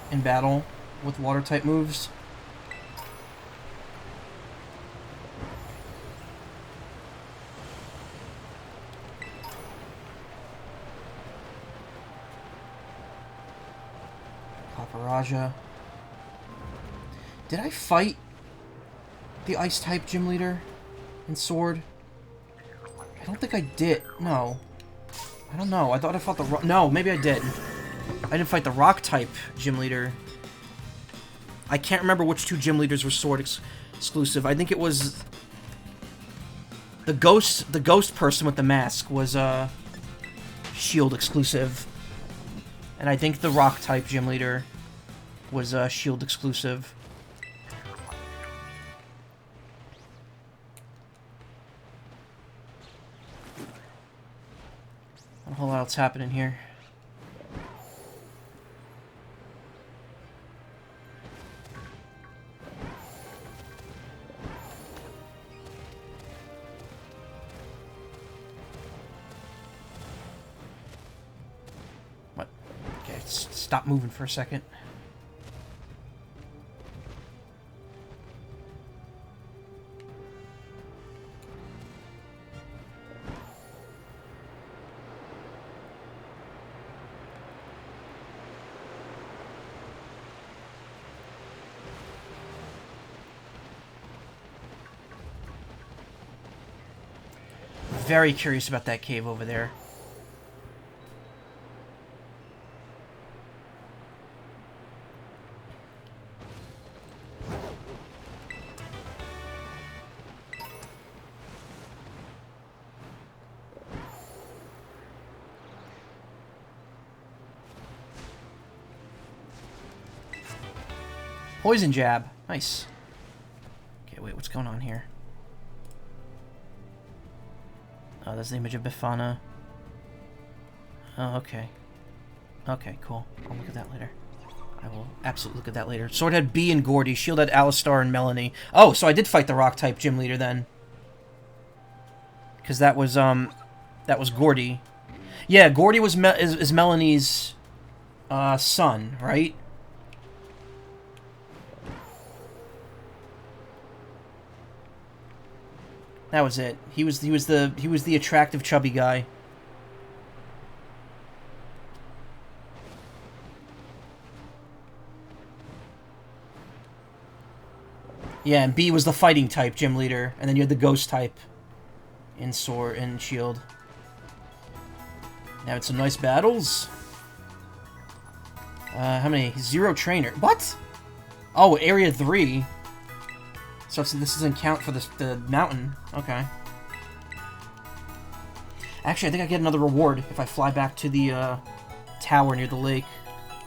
in battle with water type moves? Raja. Did I fight the Ice-type gym leader in Sword? I don't think I did. No. I don't know. I thought I fought the... No, maybe I did. I didn't fight the Rock-type gym leader. I can't remember which two gym leaders were Sword exclusive. I think it was... The ghost person with the mask was, Shield exclusive. And I think the Rock-type gym leader was, Shield exclusive. Not a whole lot else happening here. What? Okay, stop moving for a second. Very curious about that cave over there. Poison jab. Nice. Okay, wait, what's going on here? Oh, that's the image of Bifana. Oh, okay. Okay, cool. I'll look at that later. I will absolutely look at that later. Sword had B and Gordy. Shield had Alistar and Melanie. Oh, so I did fight the Rock-type gym leader then. Because that was Gordy. Yeah, Gordy was is Melanie's son, right? That was it. He was the attractive chubby guy. Yeah, and B was the fighting type gym leader, and then you had the ghost type in Sword and Shield. Now it's some nice battles. How many? 0 trainer. What? Oh, area 3. So this doesn't count for the mountain. Okay. Actually, I think I get another reward if I fly back to the tower near the lake.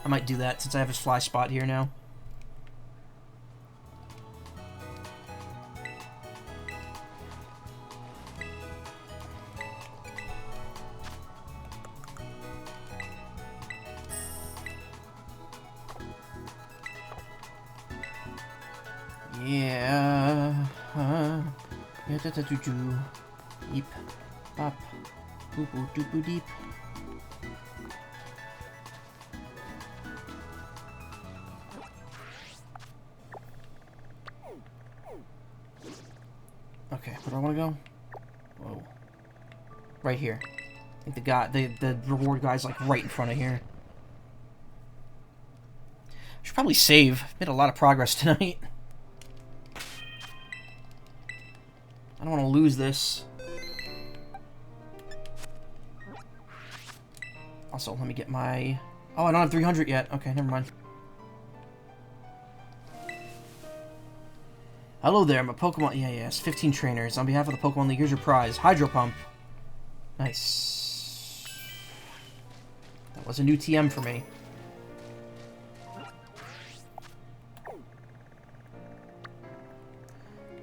I might do that since I have his fly spot here now. Yeah. Yeah, da da do do. Eep. Bop. Boo boo doo boo deep. Okay, where do I want to go? Whoa. Right here. I think the reward guy's like right in front of here. Should probably save. Made a lot of progress tonight. I don't want to lose this. Also, let me get my... Oh, I don't have 300 yet. Okay, never mind. Hello there, I'm a Pokemon... Yeah, yes, 15 trainers. On behalf of the Pokemon League, here's your prize. Hydro Pump. Nice. That was a new TM for me.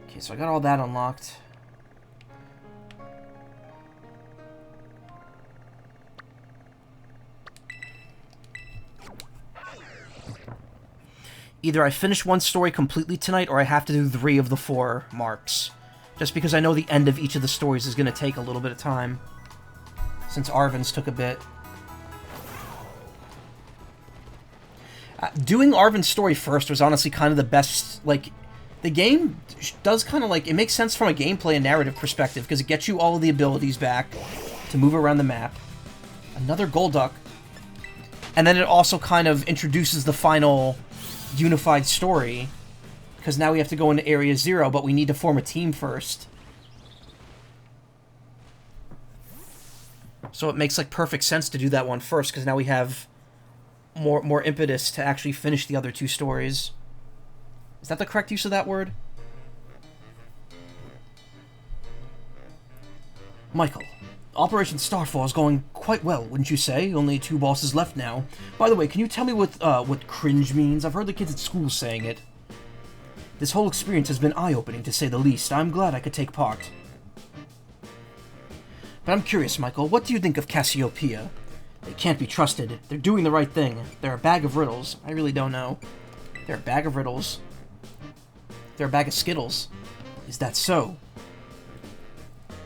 Okay, so I got all that unlocked. Either I finish one story completely tonight, or I have to do 3 of the 4 marks. Just because I know the end of each of the stories is going to take a little bit of time. Since Arven's took a bit. Doing Arven's story first was honestly kind of the best, like... The game does kind of like... It makes sense from a gameplay and narrative perspective, because it gets you all of the abilities back to move around the map. Another Golduck. And then it also kind of introduces the final unified story, because now we have to go into Area Zero, but we need to form a team first. So it makes like perfect sense to do that one first, because now we have more impetus to actually finish the other two stories. Is that the correct use of that word? Michael, Operation Starfall is going quite well, wouldn't you say? Only 2 bosses left now. By the way, can you tell me what cringe means? I've heard the kids at school saying it. This whole experience has been eye-opening, to say the least. I'm glad I could take part. But I'm curious, Michael, what do you think of Cassiopeia? They can't be trusted. They're doing the right thing. They're a bag of riddles. I really don't know. They're a bag of riddles. They're a bag of Skittles. Is that so?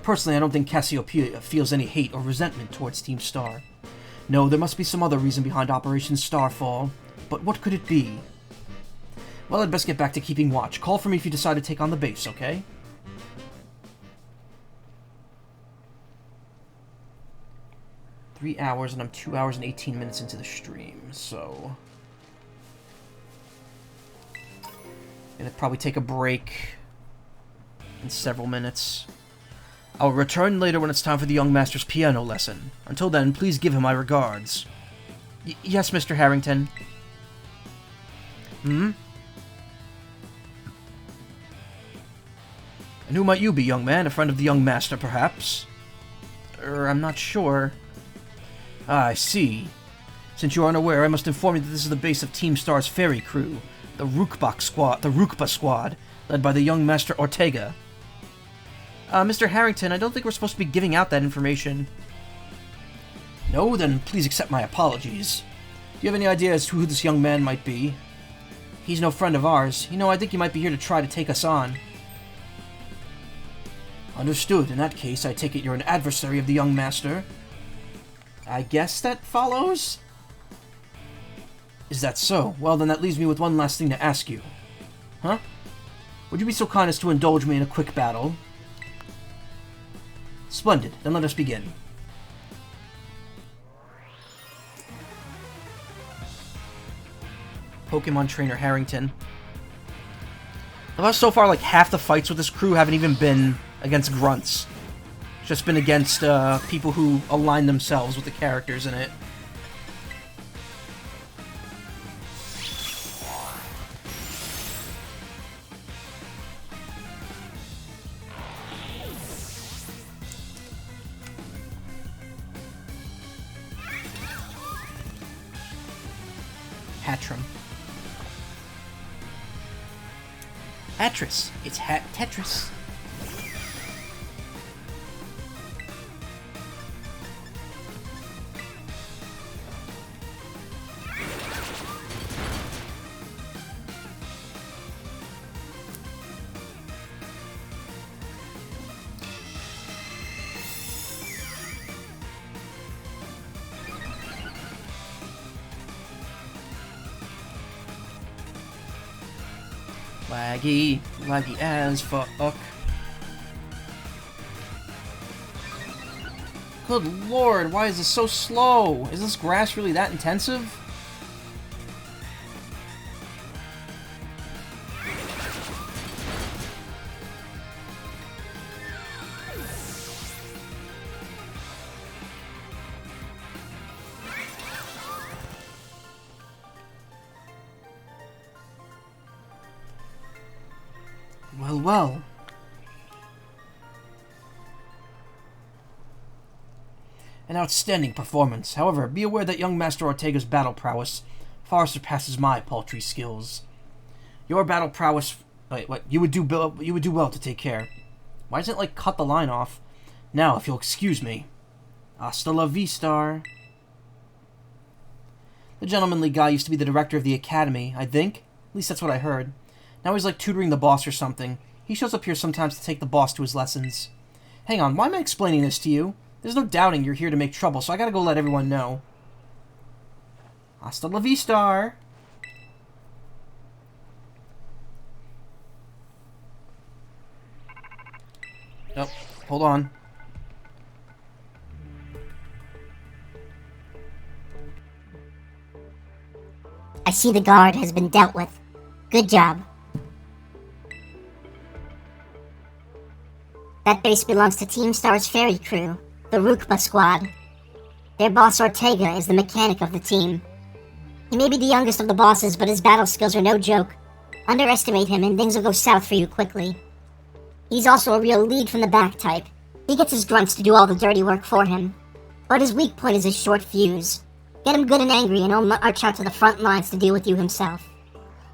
Personally, I don't think Cassiopeia feels any hate or resentment towards Team Star. No, there must be some other reason behind Operation Starfall. But what could it be? Well, I'd best get back to keeping watch. Call for me if you decide to take on the base, okay? Three hours, and I'm 2 hours and 18 minutes into the stream, so... Gonna probably take a break in several minutes. I'll return later when it's time for the young master's piano lesson. Until then, please give him my regards. Yes, Mr. Harrington. Hmm? And who might you be, young man? A friend of the young master, perhaps? I'm not sure. Ah, I see. Since you are unaware, I must inform you that this is the base of Team Star's ferry crew, the Rukba Squad, led by the young Master Ortega. Mr. Harrington, I don't think we're supposed to be giving out that information. No? Then please accept my apologies. Do you have any idea as to who this young man might be? He's no friend of ours. You know, I think he might be here to try to take us on. Understood. In that case, I take it you're an adversary of the young master. I guess that follows? Is that so? Well, then that leaves me with one last thing to ask you. Huh? Would you be so kind as to indulge me in a quick battle? Splendid. Then let us begin. Pokemon Trainer Harrington. Although so far, like, half the fights with this crew haven't even been against grunts. It's just been against people who align themselves with the characters in it. Hatram. Hatris. It's Tetris. Laggy as fuck. Good lord, why is this so slow? Is this grass really that intensive? Well. An outstanding performance. However, be aware that young Master Ortega's battle prowess far surpasses my paltry skills. Your battle prowess... Wait, what? You would do well to take care. Why doesn't it, like, cut the line off? Now, if you'll excuse me. Hasta la vista. The gentlemanly guy used to be the director of the academy, I think. At least that's what I heard. Now he's, like, tutoring the boss or something. He shows up here sometimes to take the boss to his lessons. Hang on, why am I explaining this to you? There's no doubting you're here to make trouble, so I gotta go let everyone know. Hasta la vista! Oh, hold on. see the guard has been dealt with. Good job. That base belongs to Team Star's ferry crew, the Rukba Squad. Their boss Ortega is the mechanic of the team. He may be the youngest of the bosses, but his battle skills are no joke. Underestimate him and things will go south for you quickly. He's also a real lead-from-the-back type. He gets his grunts to do all the dirty work for him. But his weak point is his short fuse. Get him good and angry and he'll march out to the front lines to deal with you himself.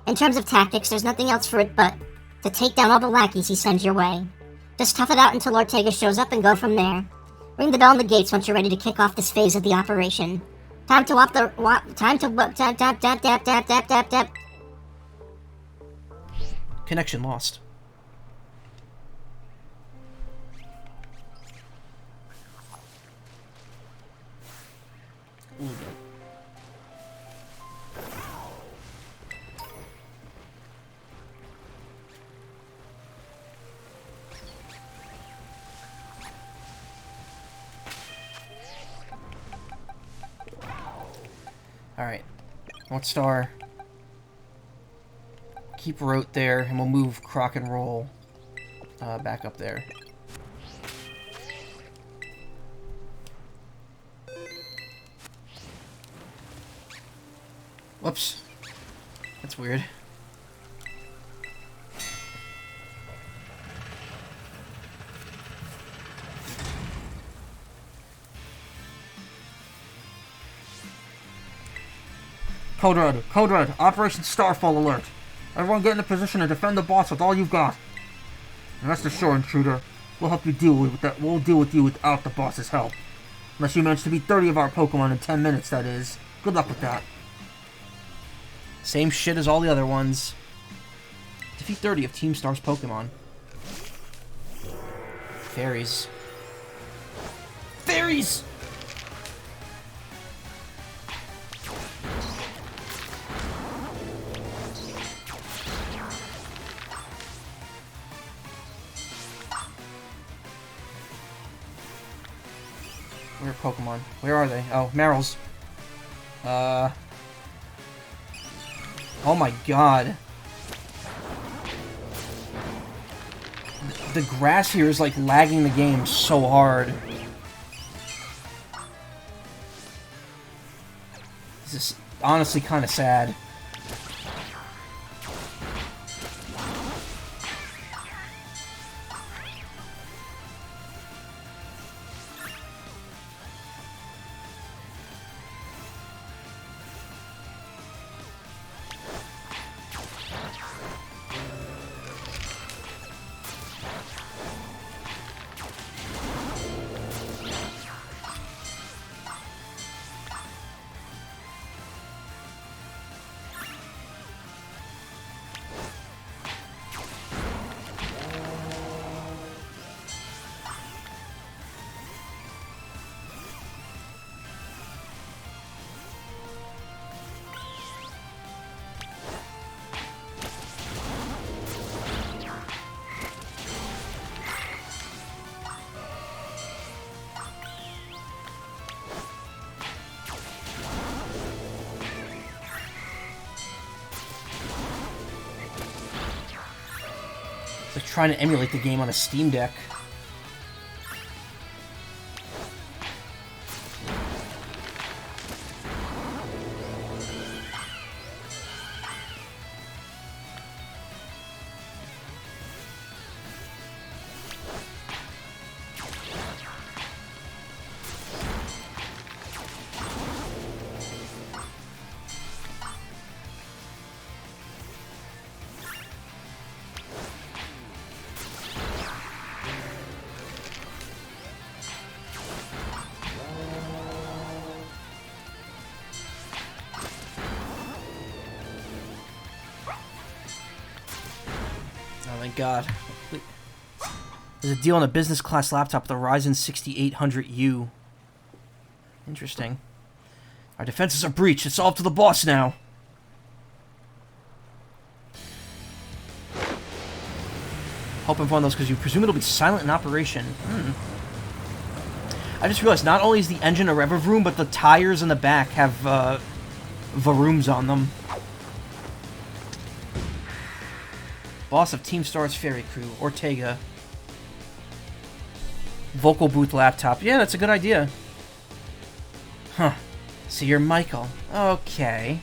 In terms of tactics, there's nothing else for it but to take down all the lackeys he sends your way. Just tough it out until Ortega shows up and go from there. Ring the bell on the gates once you're ready to kick off this phase of the operation. Time to tap. Connection lost. Alright. North Star. Keep Rote there, and we'll move Croc and Roll back up there. Whoops. That's weird. Code Red, Operation Starfall alert. Everyone get in a position to defend the boss with all you've got. And rest assured, intruder, we'll help you deal with that. We'll deal with you without the boss's help. Unless you manage to beat 30 of our Pokemon in 10 minutes, that is. Good luck with that. Same shit as all the other ones. Defeat 30 of Team Star's Pokemon. Fairies. Fairies! Where are Pokemon? Where are they? Oh, Marils. Oh my god. The grass here is like lagging the game so hard. This is honestly kind of sad. It's like trying to emulate the game on a Steam Deck. Thank God. There's a deal on a business class laptop with a Ryzen 6800U. Interesting. Our defenses are breached. It's all up to the boss now. Hoping for one of those because you presume it'll be silent in operation. I just realized not only is the engine a Revavroom, but the tires in the back have Varooms on them. Boss of Team Star's Fairy Crew, Ortega. Vocal booth laptop. Yeah, that's a good idea. Huh. So you're Michael. Okay.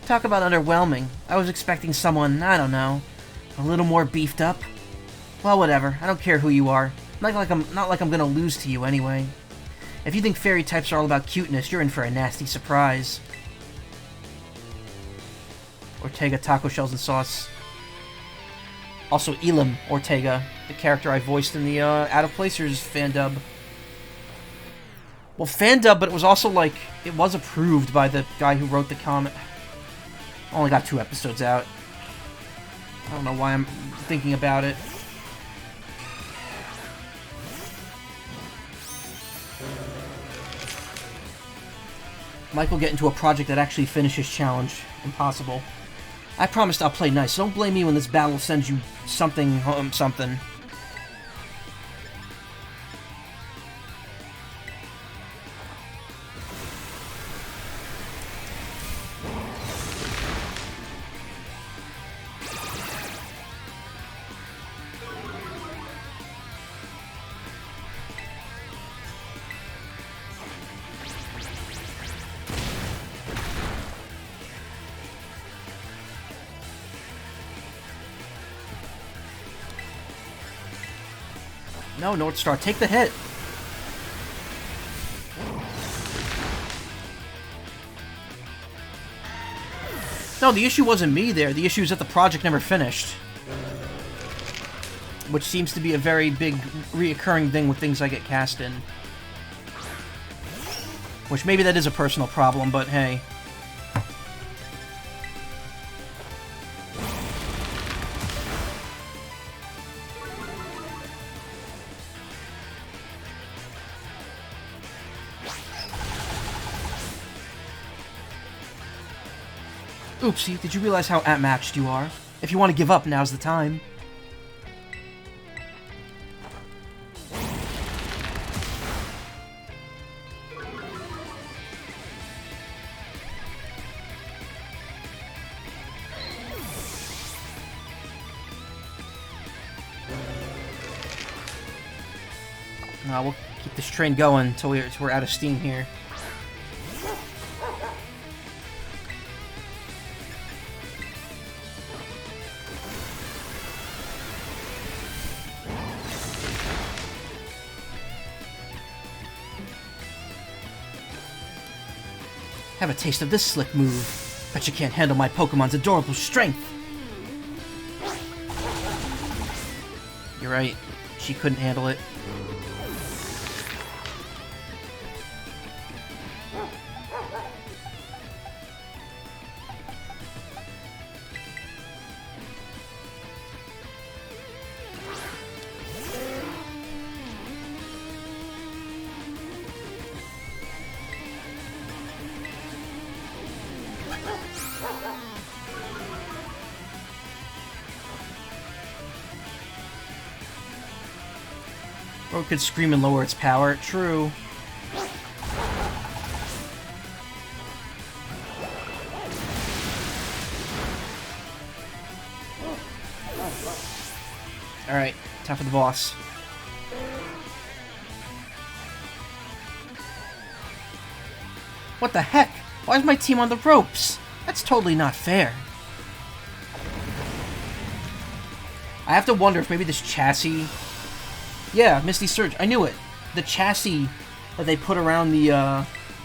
Talk about underwhelming. I was expecting someone, I don't know, a little more beefed up. Well, whatever. I don't care who you are. Not like I'm gonna lose to you anyway. If you think fairy types are all about cuteness, you're in for a nasty surprise. Ortega taco shells and sauce. Also, Elam Ortega, the character I voiced in the Out of Placers fan dub. Well, fan dub, but it was also like, it was approved by the guy who wrote the comic. Only got 2 episodes out. I don't know why I'm thinking about it. Michael get into a project that actually finishes challenge. Impossible. I promised I'll play nice, so don't blame me when this battle sends you something, something. No, North Star, take the hit. No, the issue wasn't me there. The issue is that the project never finished. Which seems to be a very big reoccurring thing with things I get cast in. Which maybe that is a personal problem, but hey. Oopsie, did you realize how outmatched you are? If you want to give up, now's the time. We'll keep this train going until we're out of steam here. Have a taste of this slick move. Bet you can't handle my Pokemon's adorable strength. You're right. She couldn't handle it. Or it could scream and lower its power. True. Alright, time for the boss. What the heck? Why is my team on the ropes? That's totally not fair. I have to wonder if maybe this chassis... Yeah, Misty Surge. I knew it. The chassis that they put around the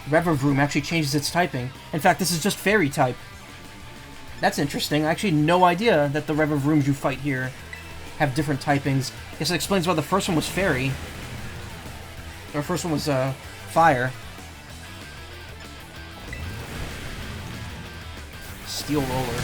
Revavroom actually changes its typing. In fact, this is just Fairy type. That's interesting. I actually had no idea that the Revavrooms you fight here have different typings. Guess it explains why the first one was Fairy. Or first one was Fire. Steel Roller.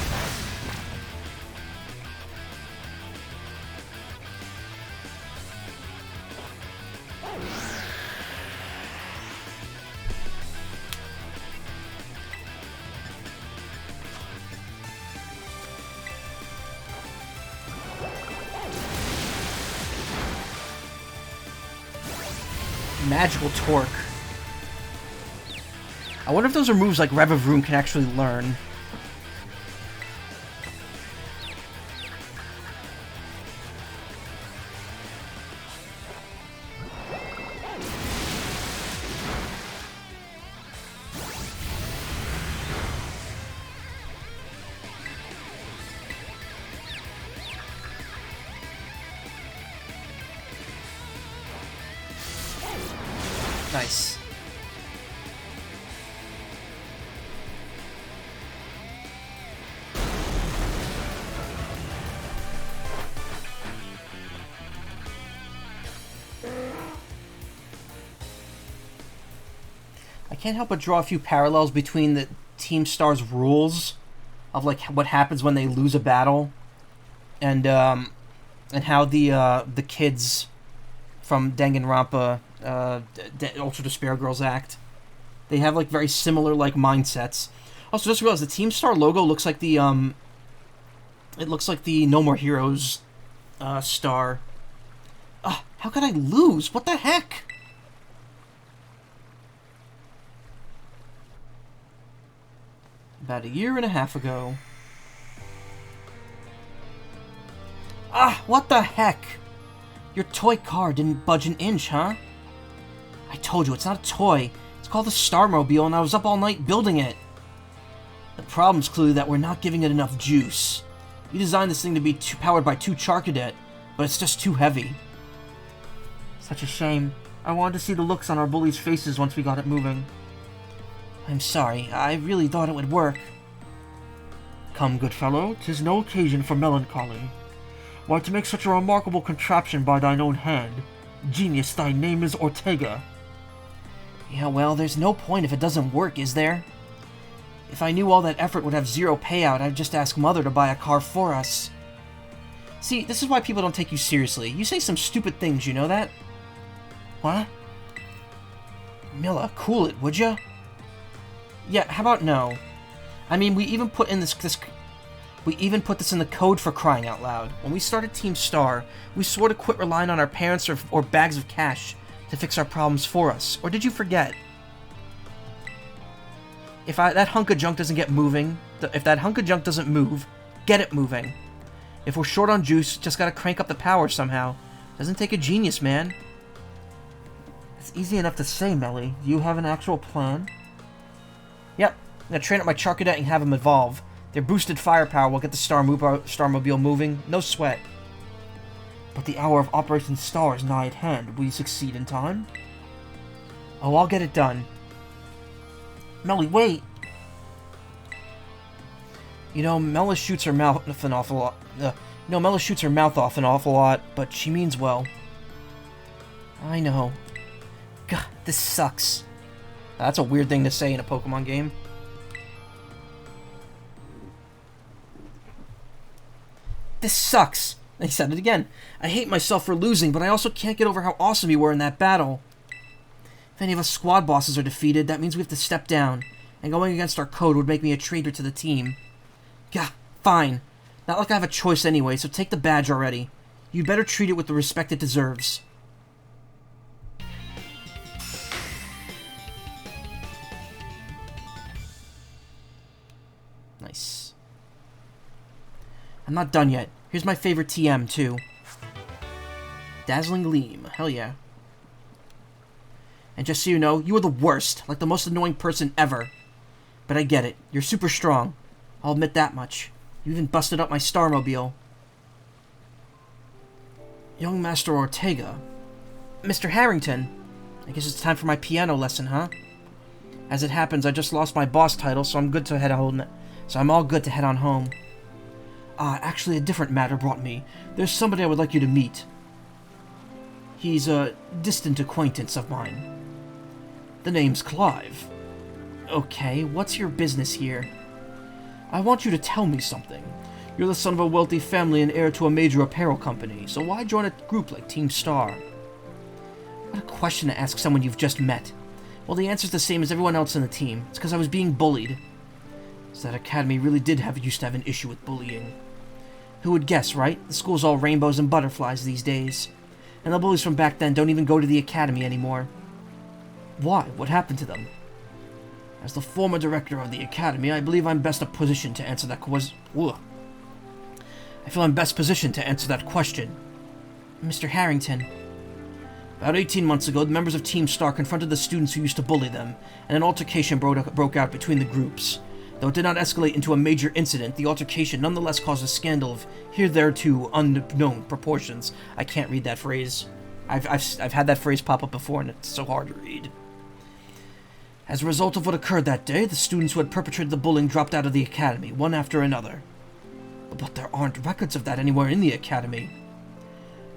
Magical Torque. I wonder if those are moves like Revavroom can actually learn. Nice. I can't help but draw a few parallels between the Team Star's rules of like what happens when they lose a battle, and how the kids from Danganronpa, Ultra Despair Girls act. They have like very similar like mindsets. Also, just realized the Team Star logo looks like the it looks like the No More Heroes star. How could I lose? What the heck? About a year and a half ago. What the heck? Your toy car didn't budge an inch, huh? I told you, it's not a toy. It's called the Starmobile, and I was up all night building it. The problem's clearly that we're not giving it enough juice. You designed this thing to be powered by 2 Charcadet, but it's just too heavy. Such a shame. I wanted to see the looks on our bullies' faces once we got it moving. I'm sorry, I really thought it would work. Come, good fellow, 'tis no occasion for melancholy. Why, to make such a remarkable contraption by thine own hand, genius, thy name is Ortega. Yeah, well, there's no point if it doesn't work, is there? If I knew all that effort would have zero payout, I'd just ask Mother to buy a car for us. See, this is why people don't take you seriously. You say some stupid things, you know that? What? Milla, cool it, would ya? Yeah, how about no? I mean, we even put in this in the code for crying out loud. When we started Team Star, we swore to quit relying on our parents or bags of cash to fix our problems for us. Or did you forget? If that hunk of junk doesn't get moving, if that hunk of junk doesn't move, get it moving. If we're short on juice, just gotta crank up the power somehow. Doesn't take a genius, man. It's easy enough to say, Melly. Do you have an actual plan? Yep, I'm gonna train up my Charcadet and have them evolve. Their boosted firepower will get the Starmobile moving, no sweat. But the hour of Operation Star is nigh at hand. Will you succeed in time? Oh, I'll get it done. Melly, wait! You know, Mella shoots her mouth off an awful lot. Mella shoots her mouth off an awful lot, but she means well. I know. God, this sucks. That's a weird thing to say in a Pokemon game. This sucks. I said it again. I hate myself for losing, but I also can't get over how awesome you were in that battle. If any of us squad bosses are defeated, that means we have to step down, and going against our code would make me a traitor to the team. Gah, fine. Not like I have a choice anyway, so take the badge already. You'd better treat it with the respect it deserves. Nice. I'm not done yet. Here's my favorite TM, too. Dazzling Gleam. Hell yeah. And just so you know, you are the worst. Like the most annoying person ever. But I get it. You're super strong. I'll admit that much. You even busted up my Starmobile. Young Master Ortega. Mr. Harrington. I guess it's time for my piano lesson, huh? As it happens, I just lost my boss title, so I'm all good to head on home. Actually, a different matter brought me. There's somebody I would like you to meet. He's a distant acquaintance of mine. The name's Clive. Okay, what's your business here? I want you to tell me something. You're the son of a wealthy family and heir to a major apparel company, so why join a group like Team Star? What a question to ask someone you've just met. Well, the answer's the same as everyone else in the team. It's because I was being bullied. So that academy really used to have an issue with bullying. Who would guess, right? The school's all rainbows and butterflies these days. And the bullies from back then don't even go to the academy anymore. Why? What happened to them? As the former director of the academy, I believe I'm best positioned to answer that question. I feel I'm best positioned to answer that question. Mr. Harrington. About 18 months ago, the members of Team Star confronted the students who used to bully them, and an altercation broke out between the groups. Though it did not escalate into a major incident, the altercation nonetheless caused a scandal of hitherto unknown proportions. I can't read that phrase. I've had that phrase pop up before, and it's so hard to read. As a result of what occurred that day, the students who had perpetrated the bullying dropped out of the academy, one after another. But there aren't records of that anywhere in the academy.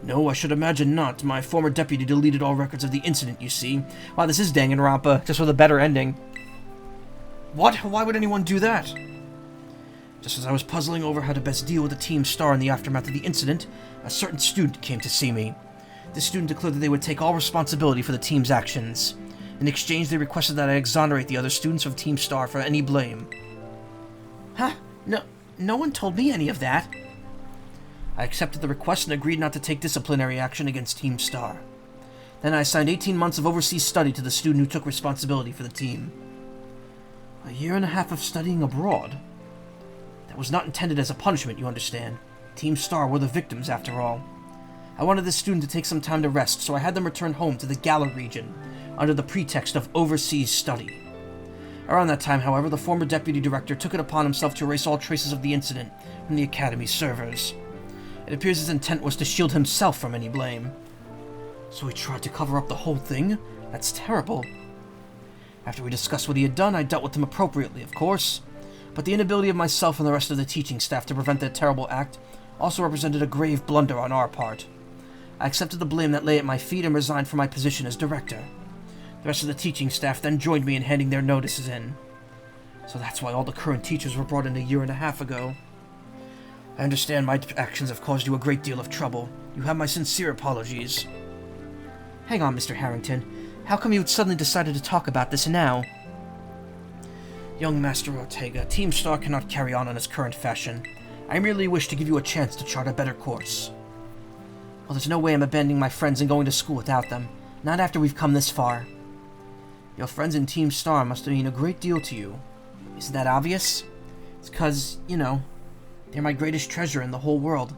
No, I should imagine not. My former deputy deleted all records of the incident, you see. Wow, this is Danganronpa, just with a better ending. What? Why would anyone do that? Just as I was puzzling over how to best deal with the Team Star in the aftermath of the incident, a certain student came to see me. This student declared that they would take all responsibility for the team's actions. In exchange, they requested that I exonerate the other students of Team Star for any blame. Huh? No one told me any of that. I accepted the request and agreed not to take disciplinary action against Team Star. Then I assigned 18 months of overseas study to the student who took responsibility for the team. A year and a half of studying abroad. That was not intended as a punishment, you understand. Team Star were the victims, after all. I wanted this student to take some time to rest, so I had them return home to the Gala region, under the pretext of overseas study. Around that time, however, the former deputy director took it upon himself to erase all traces of the incident from the Academy's servers. It appears his intent was to shield himself from any blame. So he tried to cover up the whole thing? That's terrible. After we discussed what he had done, I dealt with him appropriately, of course. But the inability of myself and the rest of the teaching staff to prevent that terrible act also represented a grave blunder on our part. I accepted the blame that lay at my feet and resigned from my position as director. The rest of the teaching staff then joined me in handing their notices in. So that's why all the current teachers were brought in a year and a half ago. I understand my actions have caused you a great deal of trouble. You have my sincere apologies. Hang on, Mr. Harrington. How come you suddenly decided to talk about this now? Young Master Ortega, Team Star cannot carry on in its current fashion. I merely wish to give you a chance to chart a better course. Well, there's no way I'm abandoning my friends and going to school without them. Not after we've come this far. Your friends in Team Star must mean a great deal to you. Isn't that obvious? It's 'cause, you know, they're my greatest treasure in the whole world.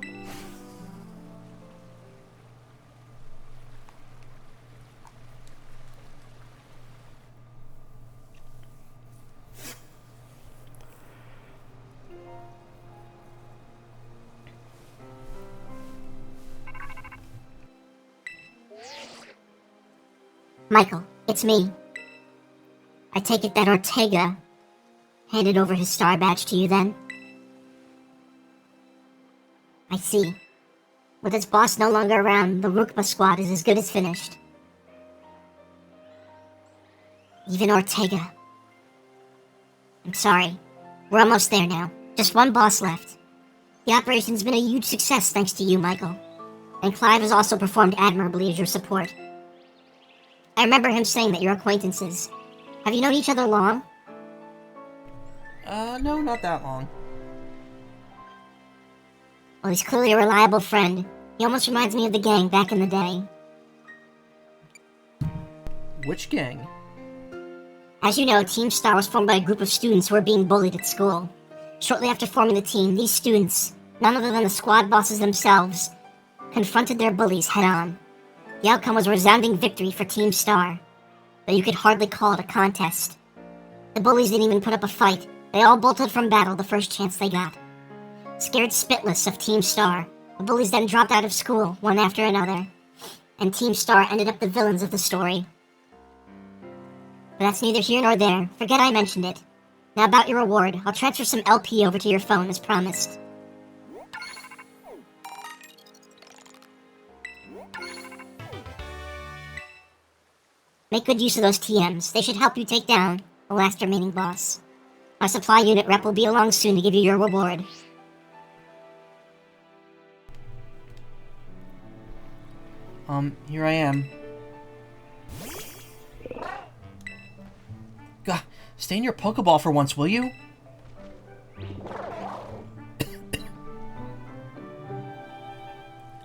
Michael, it's me. I take it that Ortega handed over his star badge to you then? I see. With its boss no longer around, the Rukba squad is as good as finished. Even Ortega. I'm sorry. We're almost there now. Just one boss left. The operation's been a huge success thanks to you, Michael. And Clive has also performed admirably as your support. I remember him saying that you're acquaintances. Have you known each other long? No, not that long. Well, he's clearly a reliable friend. He almost reminds me of the gang back in the day. Which gang? As you know, Team Star was formed by a group of students who were being bullied at school. Shortly after forming the team, these students, none other than the squad bosses themselves, confronted their bullies head-on. The outcome was a resounding victory for Team Star, but you could hardly call it a contest. The bullies didn't even put up a fight. They all bolted from battle the first chance they got. Scared spitless of Team Star, the bullies then dropped out of school, one after another, and Team Star ended up the villains of the story. But that's neither here nor there. Forget I mentioned it. Now about your reward, I'll transfer some LP over to your phone as promised. Make good use of those TMs. They should help you take down the last remaining boss. Our supply unit rep will be along soon to give you your reward. Here I am. God, stay in your Pokeball for once, will you?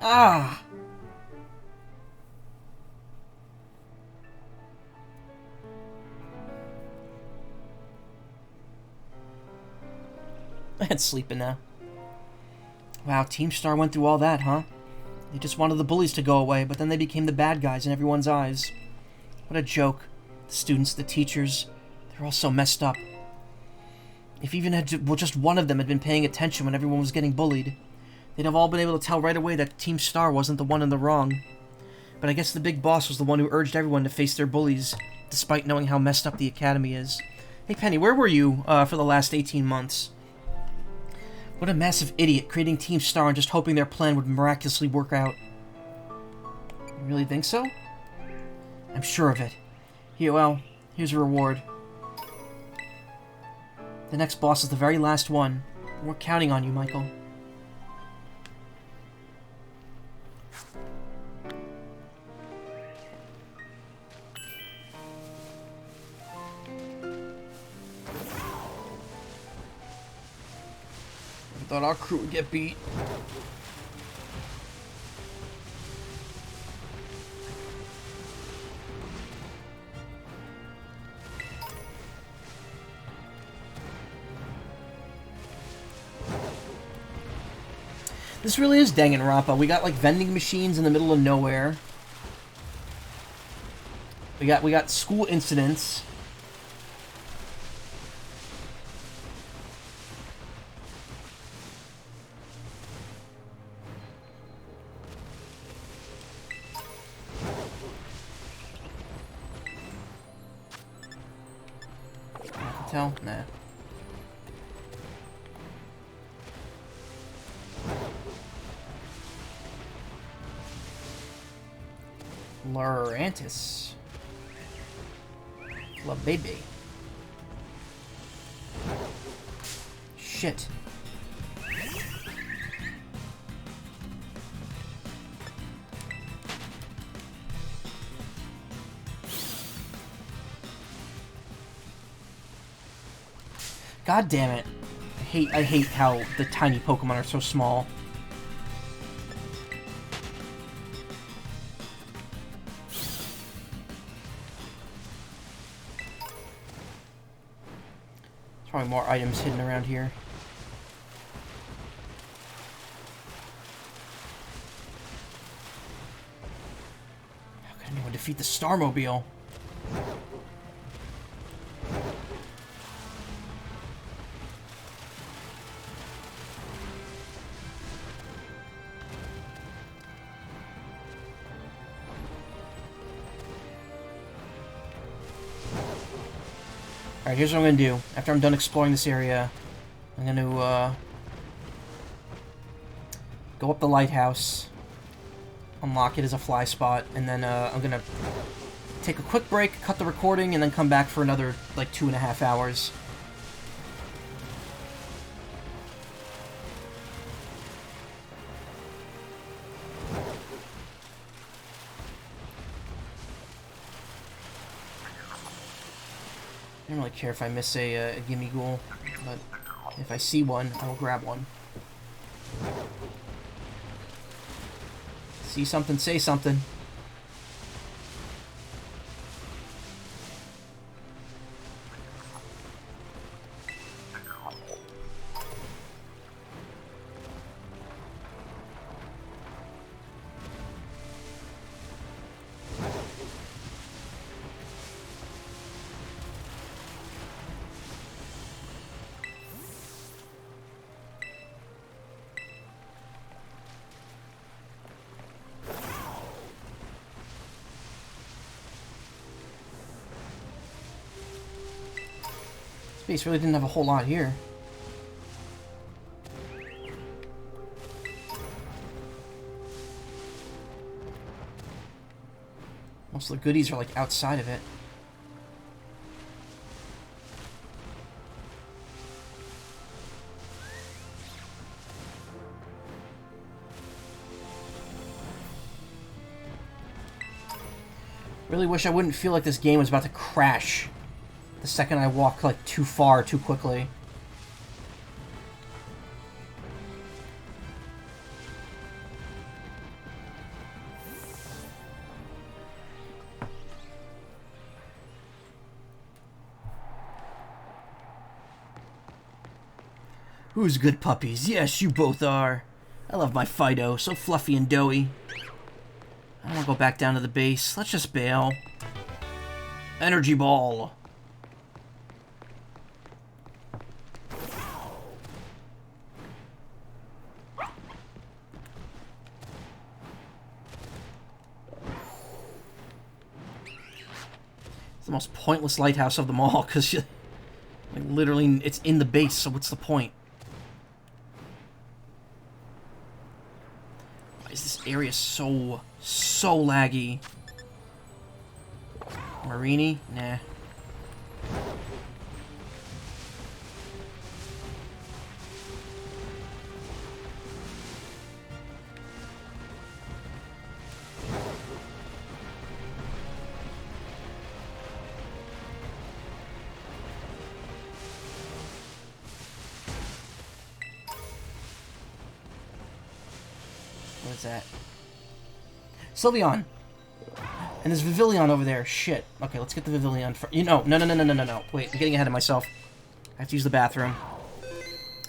Ah! It's sleeping now. Wow, Team Star went through all that, huh? They just wanted the bullies to go away, but then they became the bad guys in everyone's eyes. What a joke. The students, the teachers, they're all so messed up. If even just one of them had been paying attention when everyone was getting bullied, they'd have all been able to tell right away that Team Star wasn't the one in the wrong. But I guess the big boss was the one who urged everyone to face their bullies, despite knowing how messed up the Academy is. Hey, Penny, where were you for the last 18 months? What a massive idiot, creating Team Star and just hoping their plan would miraculously work out. You really think so? I'm sure of it. Here's a reward. The next boss is the very last one. We're counting on you, Michael. I thought our crew would get beat. This really is Danganronpa. We got like vending machines in the middle of nowhere. We got school incidents. I can tell? Nah. Laurantis. La baby. Shit. God damn it. I hate how the tiny Pokemon are so small. Probably more items hidden around here. How can anyone defeat the Starmobile? Alright, here's what I'm gonna do. After I'm done exploring this area, I'm gonna, go up the lighthouse, unlock it as a fly spot, and then, I'm gonna take a quick break, cut the recording, and then come back for another, like, 2.5 hours. I don't really care if I miss a Gimme Ghoul, but if I see one, I will grab one. See something, say something. Space really didn't have a whole lot here. Most of the goodies are like outside of it. Really wish I wouldn't feel like this game was about to crash the second I walk like too far too quickly. Who's good puppies? Yes, you both are. I love my Fido, so fluffy and doughy. I don't want to go back down to the base. Let's just bail. Energy ball. the most pointless lighthouse of them all, because like, literally, it's in the base, so what's the point? Why is this area so laggy? Marini? Nah. What is that? Sylveon! And there's Vivillon over there. Shit. Okay, let's get the Vivillon first. No. Wait, I'm getting ahead of myself. I have to use the bathroom.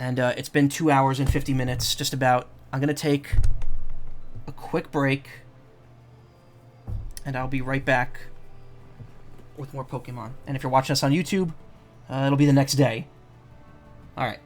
And it's been 2 hours and 50 minutes, just about. I'm gonna take a quick break. And I'll be right back with more Pokemon. And if you're watching us on YouTube, it'll be the next day. Alright.